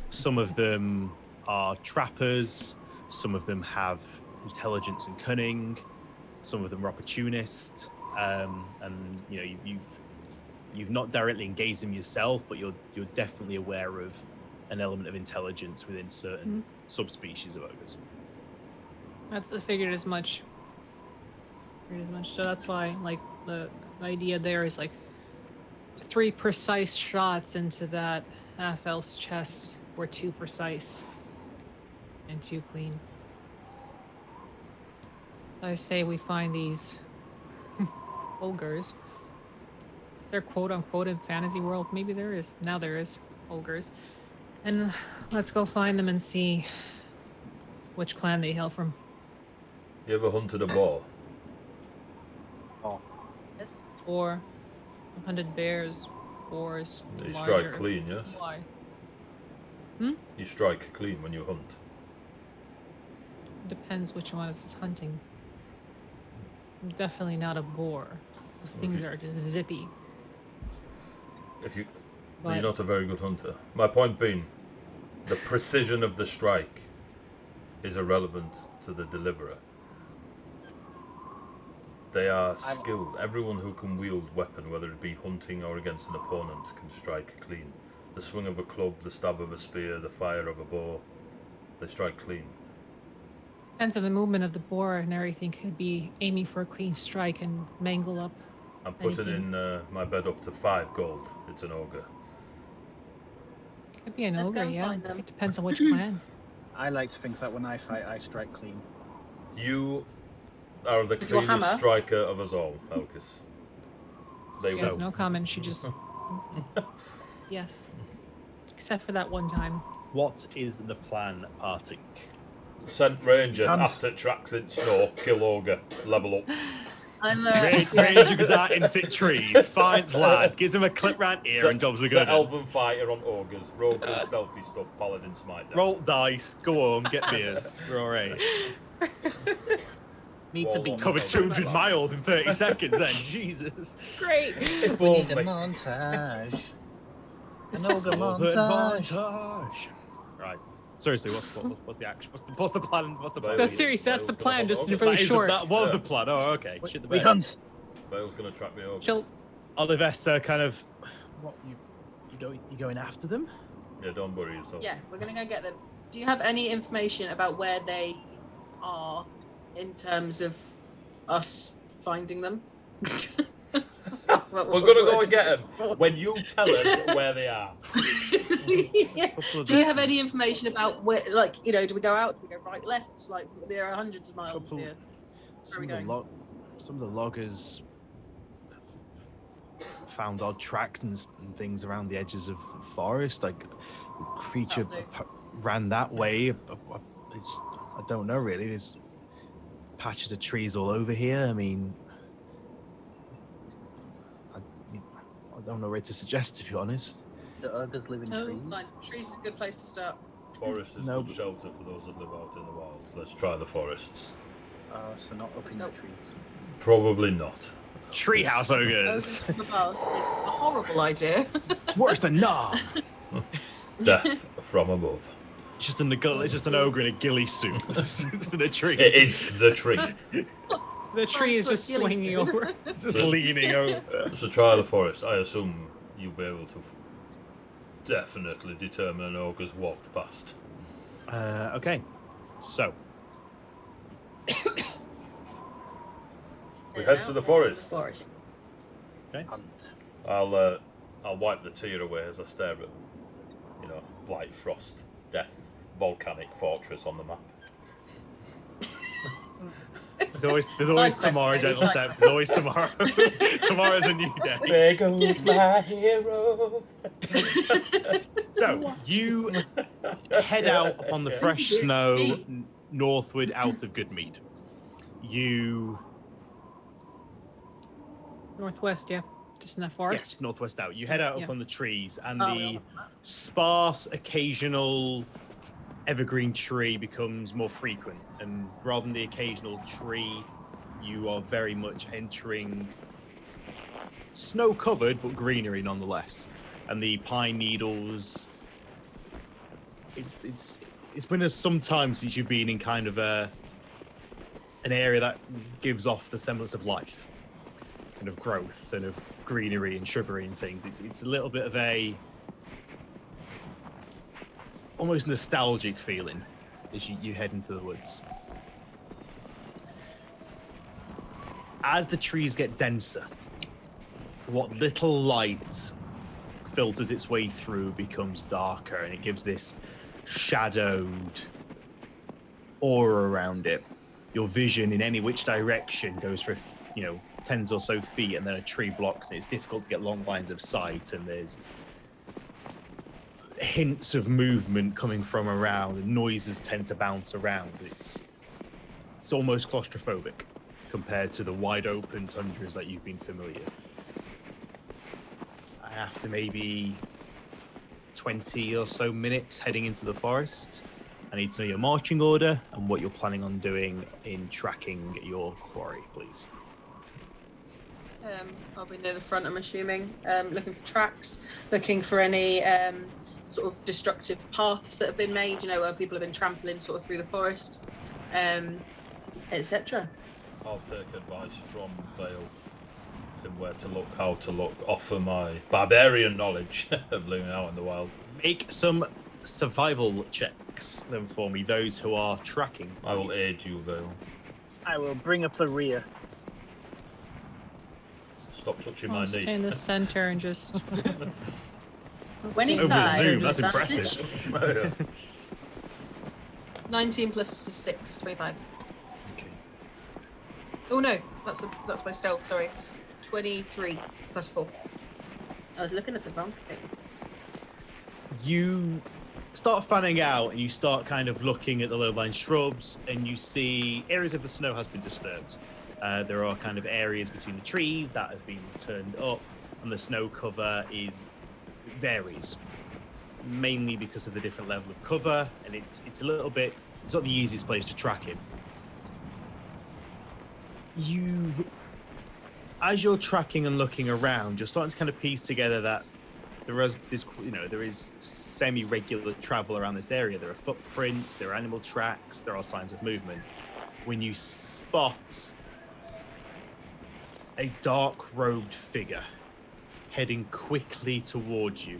some of them are trappers, some of them have intelligence and cunning, some of them are opportunist, and you've not directly engaged them yourself, but you're definitely aware of an element of intelligence within certain subspecies of ogres. I figured as much. So that's why, like, the idea there is like 3 precise shots into that half-elf's chest were too precise and too clean. So I say we find these ogres. They're quote-unquote in fantasy world. Maybe there is. Now there is ogres. And let's go find them and see which clan they hail from. You ever hunted a boar? Yes. Or hunted bears, boars. You larger. strike clean, yes? Why? You strike clean when you hunt. Depends which one is hunting. Definitely not a boar. Those things are just zippy. You're But not a very good hunter. My point being, the precision of the strike is irrelevant to the deliverer. They are skilled. Everyone who can wield weapon, whether it be hunting or against an opponent, can strike clean. The swing of a club, the stab of a spear, the fire of a bow, they strike clean. depends on the movement of the boar and everything. Could be aiming for a clean strike and mangle up. I'm putting anything. in my bed up to 5 gold. It's an ogre. Could be an Let's go ogre, and yeah. find them. It depends on which clan. I like to think that when I fight, I strike clean. You are the With your cleanest hammer? striker of us all, Elkis. They She has will. no comment. She just yes, except for that one time. What is the plan, parting? Scent ranger, Hands. after tracks in snow, kill ogre, level up. I'm Ranger goes out into trees, finds lad, gives him a clip round ear, and jobs are Set good. elven fighter on ogres, rogue and stealthy stuff, paladin smite them. Roll dice, go home, get beers. We're all right. Need to be Warlock. Cover 200 miles in 30 seconds then, Jesus. Great. If We need a only. montage. An ogre Over montage. montage. Right. Seriously, what's the action? What's the plan? What's the plan? That's serious. That's the plan. Just That really That is short. that was Yeah. the plan. Oh, okay. Shit the We bed. hunt. Bale's gonna track the ogre. She'll Olivessa kind of. What you going after them? Yeah, don't worry yourself. Yeah, we're gonna go get them. Do you have any information about where they are in terms of us finding them? We're gonna go and get them when you tell us where they are. Yeah. Do you have any information about where, like, do we go out? Do we go right, left? Like, there are hundreds of miles here. Where are we going? Some of the loggers found odd tracks and things around the edges of the forest. Like, a creature ran that way. I don't know really. There's patches of trees all over here. I mean, I don't know where to suggest, to be honest. The ogres live in No, trees. Fine. Trees is a good place to start. Forest is No, good shelter for those that live out in the wild. Let's try the forests. So not up in the Nope. trees. Probably not. Treehouse ogres. Ogres above is a horrible idea. Worse than none. Death from above. Just it's just an ogre in a ghillie suit. Just in a tree. It is the tree. The tree is just Gilly swinging suit. over. It's just leaning over. It's a trial of the forest. I assume you'll be able to definitely determine an ogre's walked past. Okay. So. We head to the forest. Okay. I'll wipe the tear away as I stare at, Blight, Frost, Death, volcanic fortress on the map. There's always tomorrow, gentle steps. There's always tomorrow. Tomorrow's a new day. There goes my hero. So you head out on the fresh snow northward out of Goodmead. You Northwest, yeah. Just in that forest. yes, northwest out. You head out up on the trees, and Oh, the yeah. sparse, occasional evergreen tree becomes more frequent. And rather than the occasional tree, you are very much entering snow-covered but greenery nonetheless. And the pine needles. It's been some time since you've been in kind of an area that gives off the semblance of life, and of growth, and of greenery and shrubbery and things. It's a little bit of a almost nostalgic feeling as you head into the woods. As the trees get denser, what little light filters its way through becomes darker, and it gives this shadowed aura around it. Your vision in any which direction goes for tens or so feet, and then a tree blocks, and it's difficult to get long lines of sight, and there's hints of movement coming from around, and noises tend to bounce around. It's almost claustrophobic compared to the wide open tundras that you've been familiar. After maybe 20 or so minutes heading into the forest, I need to know your marching order and what you're planning on doing in tracking your quarry, please. I'll be near the front, I'm assuming. Looking for tracks, looking for any sort of destructive paths that have been made, where people have been trampling sort of through the forest, etc. I'll take advice from Vale in where to look, how to look, offer my barbarian knowledge of living out in the wild. Make some survival checks then for me, those who are tracking. I will aid you, Vale. I will bring up the rear. Stop touching I'll my stay knee. in the center and just. When he Over dies, Zoom, that's advantage. impressive. 19 plus 6, 25. Okay. Oh no, that's my stealth, sorry. 23 plus 4. I was looking at the wrong thing. You start fanning out, and you start kind of looking at the low-lying shrubs, and you see areas of the snow has been disturbed. There are kind of areas between the trees that have been turned up, and the snow cover varies, mainly because of the different level of cover, and it's not the easiest place to track it. As you're tracking and looking around, you're starting to kind of piece together that there is semi-regular travel around this area. There are footprints, there are animal tracks, there are signs of movement. When you spot a dark-robed figure heading quickly towards you.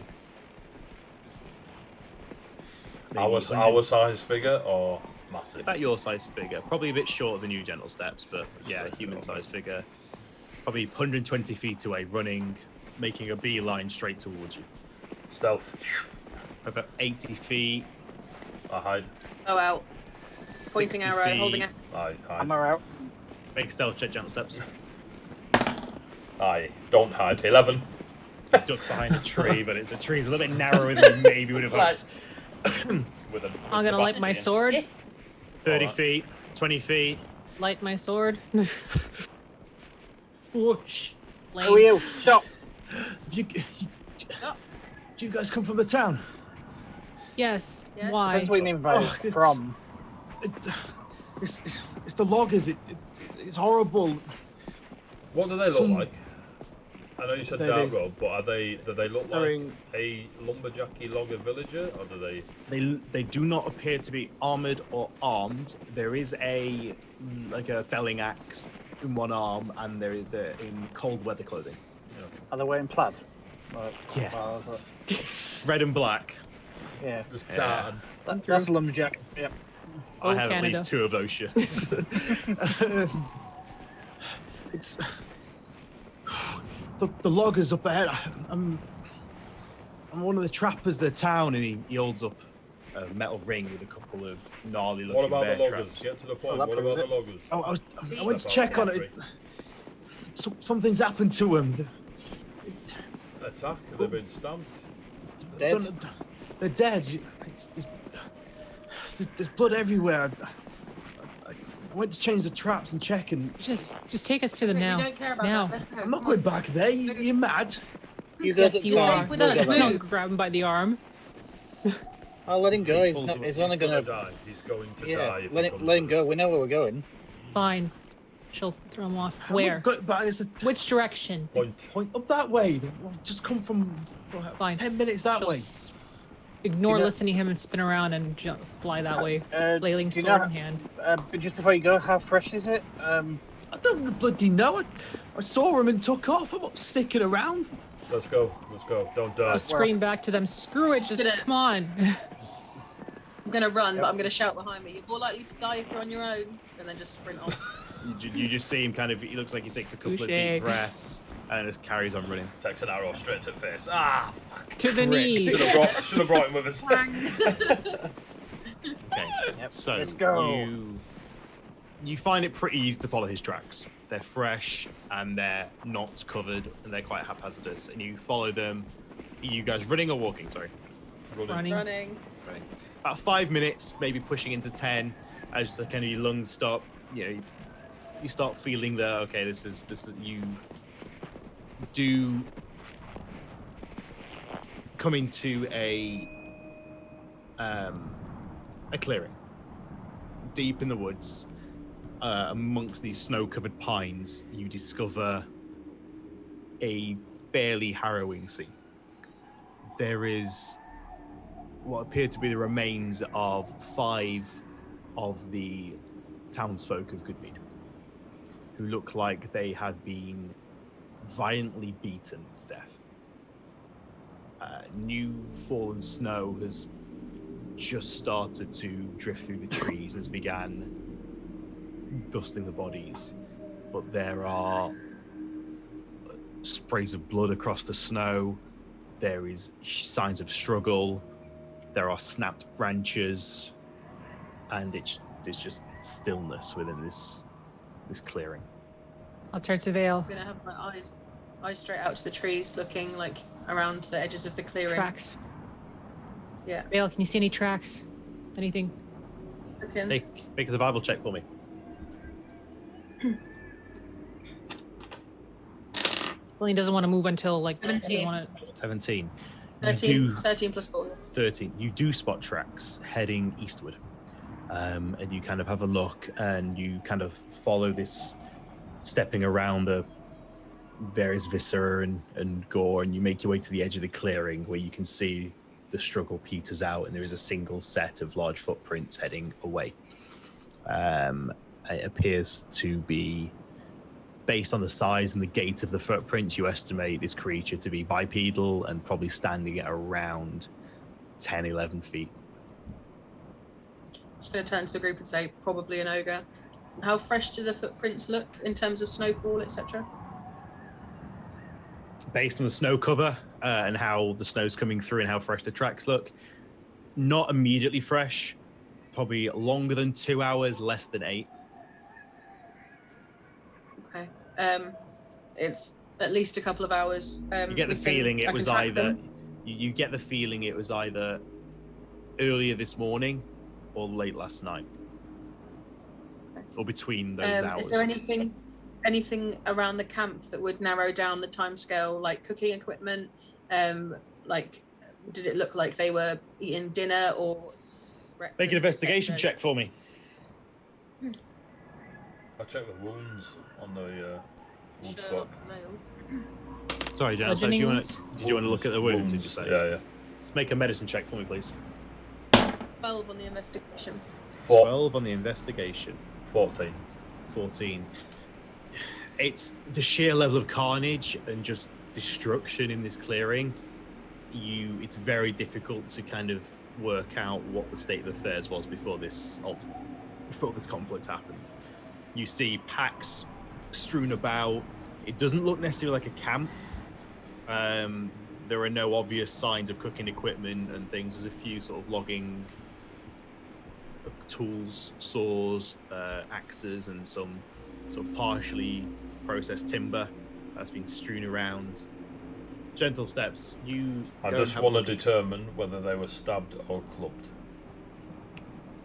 Our size figure or massive? About your size figure. Probably a bit shorter than you, Gentle Steps, but yeah, human-sized figure. Probably 120 feet away, running, making a beeline straight towards you. Stealth. About 80 feet. I hide. Oh, out. Pointing 60 arrow, feet. holding a. I hide. Am I out? Make a stealth check, Gentle Steps. I don't hide. 11. Duck behind a tree, but the tree's a little bit narrower than you maybe would have hoped. With I'm gonna light my sword. 30 Alright. feet, 20 feet. Light my sword. Whoosh. Who are you? Stop! Do you guys come from the town? Yes. Yes. Why? Depends what you mean by Oh, it's- from. It's the loggers. It's horrible. What do they look Some- like? I know you said There dark is- robe, but do they look They're like a lumberjacky logger villager, or do they? They do not appear to be armored or armed. There is a felling axe in one arm, and they're in cold weather clothing. Are they wearing plaid? Yeah. Red and black. Yeah. Just Yeah. tartan. That's a lumberjack. Yep. I Oh, have Canada. at least 2 of those shirts. It's the loggers up ahead. I'm one of the trappers of the town, and he holds up a metal ring with a couple of gnarly looking What about bear the loggers? traps. Get to the point. that What about the proves it. loggers? I went to check on it. Something's happened to him. Attack? They've been stamped. Dead? They're dead. There's blood everywhere. I went to change the traps and check, and Just take us to them We now. don't care about Now. that. Let's go. I'm not Come going on. back there. You're mad. You guys Yes, you You're are. safe with us. We'll Don't Move. grab him by the arm. I'll let him go. He's, He's not, he's He's only gonna gonna. die. He's going to Yeah. die. If Let he him comes let him with go. us. We know where we're going. Fine. She'll throw him off. I'm Where? not go- but it's a Which direction? Point. Point up that way. We've just come from Fine. 10 minutes that She'll way. Ignore You know- listening to him and spin around and fly that way. Flailing do you sword know- in hand. But just before you go, how fresh is it? I don't bloody know. I saw him and took off. I'm not sticking around. Let's go. Don't die. Just scream back to them. Screw it. Just Gonna- come on. I'm gonna run, but I'm gonna shout behind me. You're more likely to die if you're on your own, and then just sprint off. You just see him kind of. He looks like he takes a couple of Touche. deep breaths and just carries on running. Takes an arrow straight to the face. Ah, fuck. To the knee. Should have brought him with us. Okay. So Let's go. you find it pretty easy to follow his tracks. They're fresh and they're not covered and they're quite haphazardous. And you follow them. You guys running or walking? Sorry. Running. Running. Running. About 5 minutes, maybe pushing into 10, as the kind of your lungs stop. You start feeling that okay, this is you do come into a clearing deep in the woods, amongst these snow-covered pines. You discover a fairly harrowing scene. There is what appear to be the remains of 5 of the townsfolk of Goodmead, who look like they have been violently beaten to death. New fallen snow has just started to drift through the trees and has began dusting the bodies, but there are sprays of blood across the snow. There is signs of struggle. There are snapped branches, and there's just stillness within this clearing. I'll turn to Vale. I'm gonna have my eyes straight out to the trees, looking like around the edges of the clearing. Tracks. Yeah. Vale, can you see any tracks? Anything? Looking. Make a survival check for me. Celine doesn't want to move until like 17. 17. 13 plus 4. 13. You do spot tracks heading eastward. And you kind of have a look and you kind of follow this, stepping around the various viscera and gore, and you make your way to the edge of the clearing where you can see the struggle peters out and there is a single set of large footprints heading away. It appears to be, based on the size and the gait of the footprints, you estimate this creature to be bipedal and probably standing at around 10, 11 feet. Just going to turn to the group and say, probably an ogre. How fresh do the footprints look in terms of snowfall, etc.? Based on the snow cover and how the snow's coming through and how fresh the tracks look, not immediately fresh, probably longer than 2 hours, less than 8. Okay. It's at least a couple of hours. You get the feeling I it can was track either them. you get the feeling it was either earlier this morning or late last night, or between those hours. Is there anything around the camp that would narrow down the timescale, like cooking equipment? Like, did it look like they were eating dinner or breakfast? Make an investigation etc.? check for me. I'll check the wounds on the wound Sherlock fuck. Vale. Sorry, Jan. So if you want to, did you want to look at the wounds? Did you say? Yeah, yeah. Let's make a medicine check for me, please. 12 on the investigation. 12 on the investigation. 14. 14. It's the sheer level of carnage and just destruction in this clearing. It's very difficult to kind of work out what the state of affairs was before this conflict happened. You see packs strewn about. It doesn't look necessarily like a camp. There are no obvious signs of cooking equipment and things. There's a few sort of logging tools, saws, axes, and some sort of partially processed timber that's been strewn around. Gentle steps. I just want to determine whether they were stabbed or clubbed.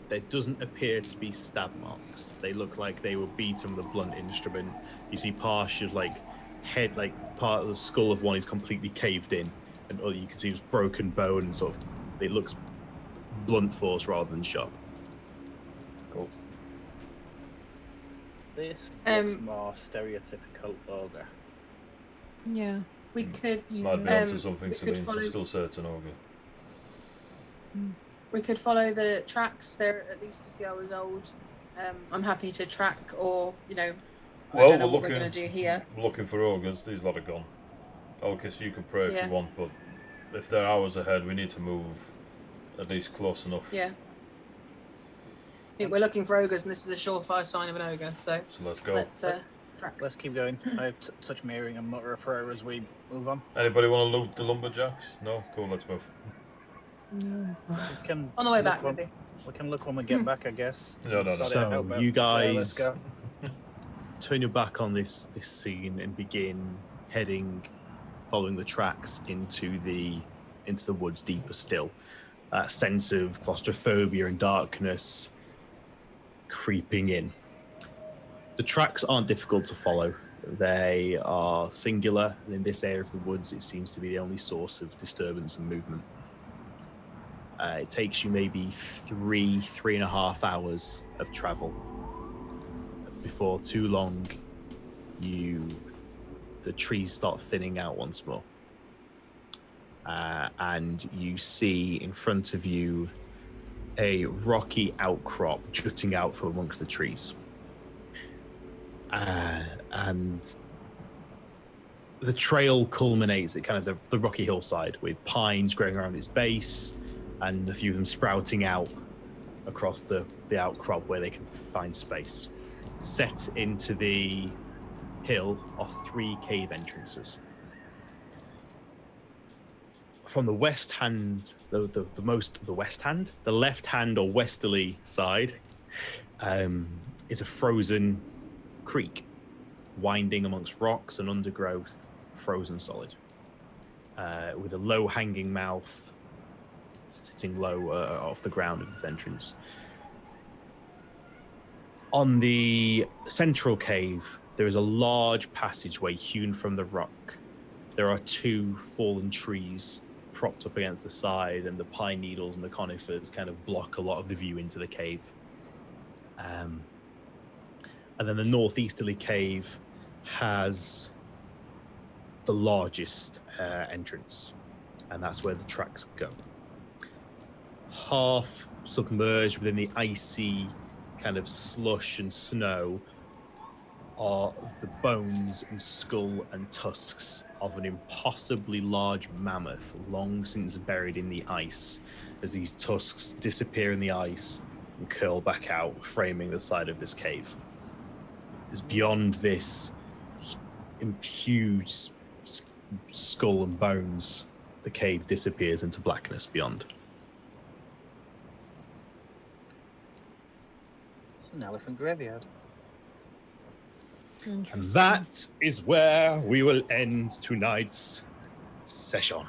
There doesn't appear to be stab marks. They look like they were beaten with a blunt instrument. You see partial head, part of the skull of one is completely caved in, and other you can see it's broken bone and sort of it looks blunt force rather than sharp. Cool. This looks more stereotypical ogre. Yeah. We could. Might be onto something, Celine. I'm still certain ogre. We could follow the tracks. They're at least a few hours old. I'm happy to track, or I don't know what we're going to do here. We're looking for ogres. These lot are gone. Elkis, you can pray if Yeah. you want, but if they're hours ahead, we need to move at least close enough. Yeah. I think we're looking for ogres, and this is a surefire sign of an ogre. So let's go. let's track. Let's keep going. I touch my earring and mutter a prayer as we move on. Anybody want to loot the lumberjacks? No? Cool, let's move. No. We can On the way look back, when- maybe. We can look when we get back, I guess. No. Sort it out, So but you let's guys go. turn your back on this scene and begin following the tracks into the woods deeper still. That sense of claustrophobia and darkness creeping in. The tracks aren't difficult to follow. They are singular, and in this area of the woods, it seems to be the only source of disturbance and movement. It takes you maybe 3.5 hours of travel. Before too long, the trees start thinning out once more. And you see in front of you a rocky outcrop jutting out from amongst the trees. And the trail culminates at kind of the rocky hillside with pines growing around its base and a few of them sprouting out across the outcrop where they can find space. Set into the hill are 3 cave entrances. From the west hand, the left hand or westerly side is a frozen creek winding amongst rocks and undergrowth, frozen solid, with a low hanging mouth sitting low off the ground of this entrance. On the central cave, there is a large passageway hewn from the rock. There are 2 fallen trees propped up against the side, and the pine needles and the conifers kind of block a lot of the view into the cave. And then the northeasterly cave has the largest entrance, and that's where the tracks go. Half submerged within the icy kind of slush and snow are the bones and skull and tusks of an impossibly large mammoth long since buried in the ice, as these tusks disappear in the ice and curl back out, framing the side of this cave. As beyond this huge skull and bones, the cave disappears into blackness beyond. It's an elephant graveyard. And that is where we will end tonight's session.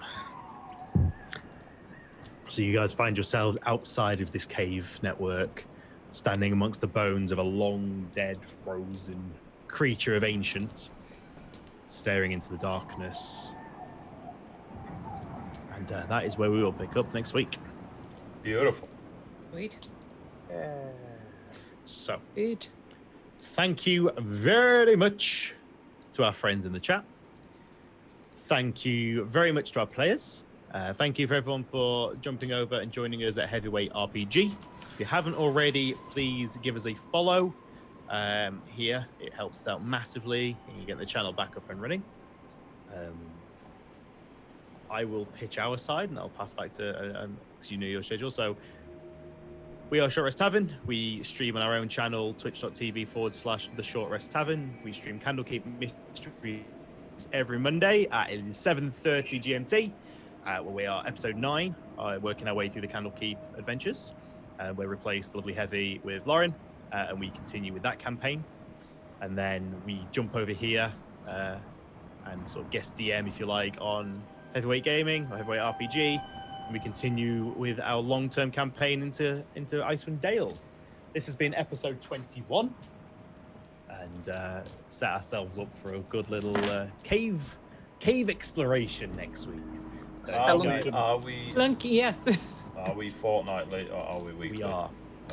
So you guys find yourselves outside of this cave network, standing amongst the bones of a long dead, frozen creature of ancient, staring into the darkness. And that is where we will pick up next week. Beautiful. Wait. So, Wait. thank you very much to our friends in the chat thank you very much to our players. Thank you for everyone for jumping over and joining us at Heavyweight RPG. If you haven't already, please give us a follow here. It helps out massively, and you get the channel back up and running. I will pitch our side, and I'll pass back to because you know your schedule. So we are Short Rest Tavern. We stream on our own channel, twitch.tv/The Short Rest Tavern. We stream Candlekeep Mysteries every Monday at 7:30 GMT. Where we are episode 9, working our way through the Candlekeep adventures. We replace Lovely Heavy with Lauren, and we continue with that campaign. And then we jump over here and sort of guest DM, if you like, on Heavyweight Gaming or Heavyweight RPG. And we continue with our long-term campaign into Icewind Dale. This has been episode 21, and set ourselves up for a good little cave exploration next week. So Are we Lunky, yes. Are we fortnightly or are we weekly?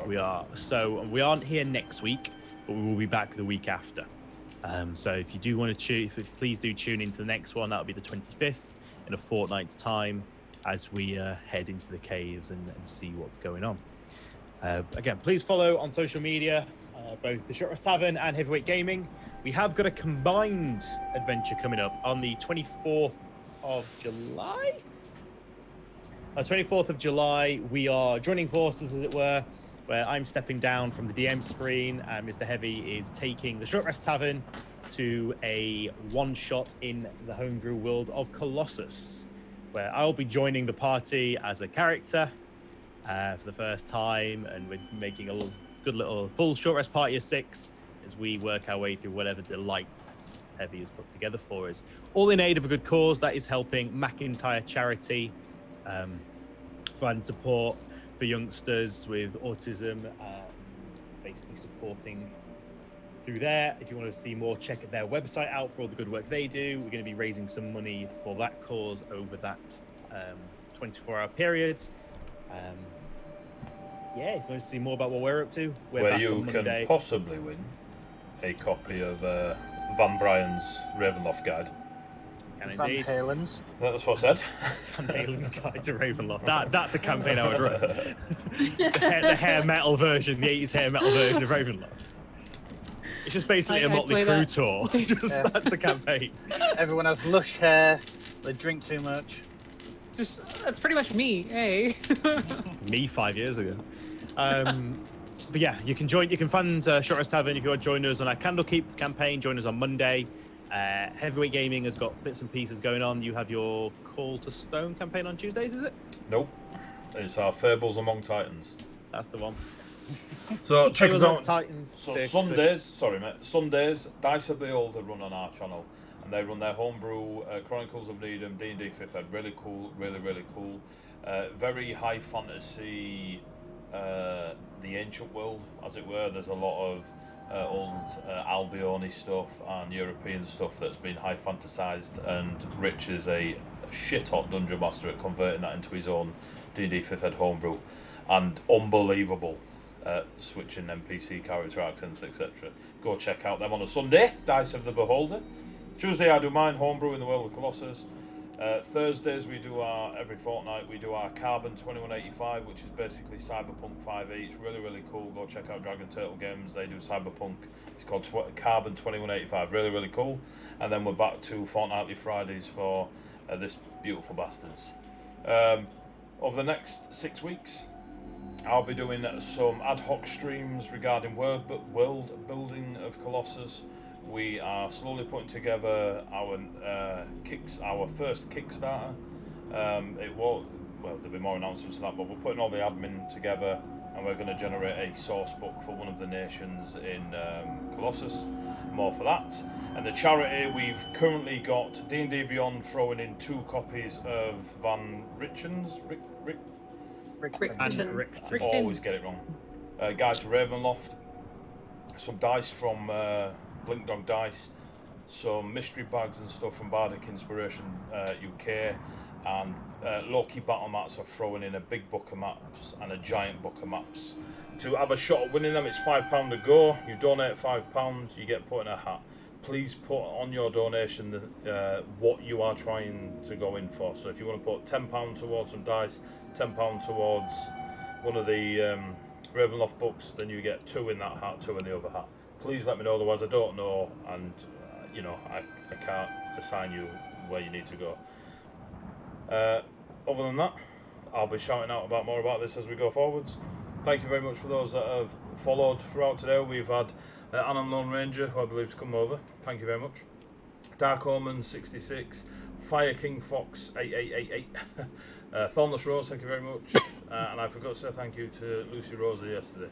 We are. So we aren't here next week, but we will be back the week after. So if you do want to please do tune into the next one. That'll be the 25th in a fortnight's time, as we head into the caves and see what's going on. Again, please follow on social media, both the Short Rest Tavern and Heavyweight Gaming. We have got a combined adventure coming up on the 24th of July. On 24th of July, we are joining forces, as it were, where I'm stepping down from the DM screen and Mr. Heavy is taking the Short Rest Tavern to a one-shot in the homebrew world of Colossus, where I'll be joining the party as a character for the first time, and we're making a good little full Short Rest party of 6 as we work our way through whatever delights Heavy has put together for us, all in aid of a good cause that is helping McIntyre Charity find support for youngsters with autism, basically supporting through there. If you want to see more, check their website out for all the good work they do. We're going to be raising some money for that cause over that 24-hour period. Yeah, if you want to see more about what we're up to, we're where back you on can Monday. possibly win a copy of Van Bryan's Ravenloft Guide. Can Van indeed. Halen's. That's what I said. Van Halen's Guide to Ravenloft. That's a campaign I would run. the hair metal version, the 80s hair metal version of Ravenloft. It's just basically a Motley Crue tour. That's the campaign. Everyone has lush hair. They drink too much. That's pretty much me. Hey. Me 5 years ago. But yeah, you can fund Short Rest Tavern if you want to join us on our Candlekeep campaign. Join us on Monday. Heavyweight Gaming has got bits and pieces going on. You have your Call to Stone campaign on Tuesdays, is it? Nope. It's our Fables Among Titans. That's the one. So check us out. Titans. So Sundays, Dice of the Older run on our channel, and they run their homebrew Chronicles of Needham, DnD5e. Really cool, really cool. Very high fantasy, the ancient world, as it were. There's a lot of old Albion stuff and European stuff that's been high fantasized, and Rich is a shit-hot dungeon master at converting that into his own DnD5e homebrew, and unbelievable switching NPC character accents, etc. Go check out them on a Sunday, Dice of the Beholder. Tuesday I do mine, homebrew in the world of Colossus. Thursdays every fortnight we do our Carbon 2185, which is basically Cyberpunk 5e. It's really cool. Go check out Dragon Turtle Games. They do Cyberpunk. It's called Carbon 2185. Really cool. And then we're back to fortnightly Fridays for this beautiful bastards. Over the next 6 weeks, I'll be doing some ad hoc streams regarding world building of Colossus. We are slowly putting together our first Kickstarter. There'll be more announcements on that, but we're putting all the admin together, and we're going to generate a source book for one of the nations in Colossus. More for that. And the charity, we've currently got D&D Beyond throwing in 2 copies of Van Richten's Rickton. Always get it wrong. Guide to Ravenloft. Some dice from Blink Dog Dice. Some mystery bags and stuff from Bardic Inspiration UK. And Loki Battle Mats are throwing in a big book of maps and a giant book of maps. To have a shot at winning them, it's £5 to go. You donate £5, you get put in a hat. please put on your donation what you are trying to go in for. So if you want to put £10 towards some dice, £10 towards one of the Ravenloft books, then you get 2 in that hat, 2 in the other hat. Please let me know, otherwise I don't know, and you know, I can't assign you where you need to go. Other than that, I'll be shouting out more about this as we go forwards. Thank you very much for those that have followed throughout today. We've had An Unknown Ranger, who I believe has come over. Thank you very much. Dark Omen 66, Fire King Fox 8888, Thornless Rose, thank you very much. And I forgot to say thank you to Lucy Rosa yesterday.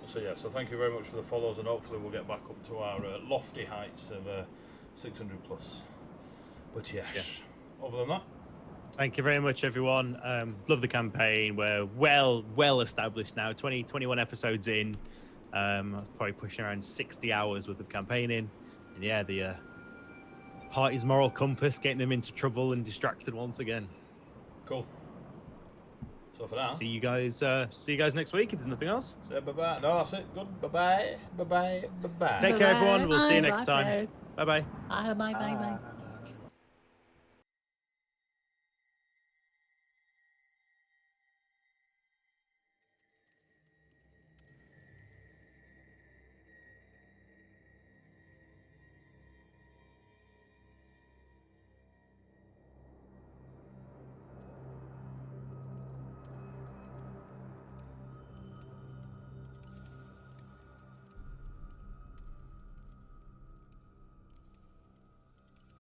So thank you very much for the follows, and hopefully we'll get back up to our lofty heights of 600 plus. But yes, other than that, thank you very much, everyone. Love the campaign. We're well established now. 21 episodes in. I was probably pushing around 60 hours worth of campaigning. And yeah, the party's moral compass, getting them into trouble and distracted once again. Cool. So for now, see you guys next week if there's nothing else. Say bye-bye. No, that's it. Good. Bye-bye. Bye-bye. Bye-bye. Take care, everyone. We'll see you next time. Bye-bye. Bye.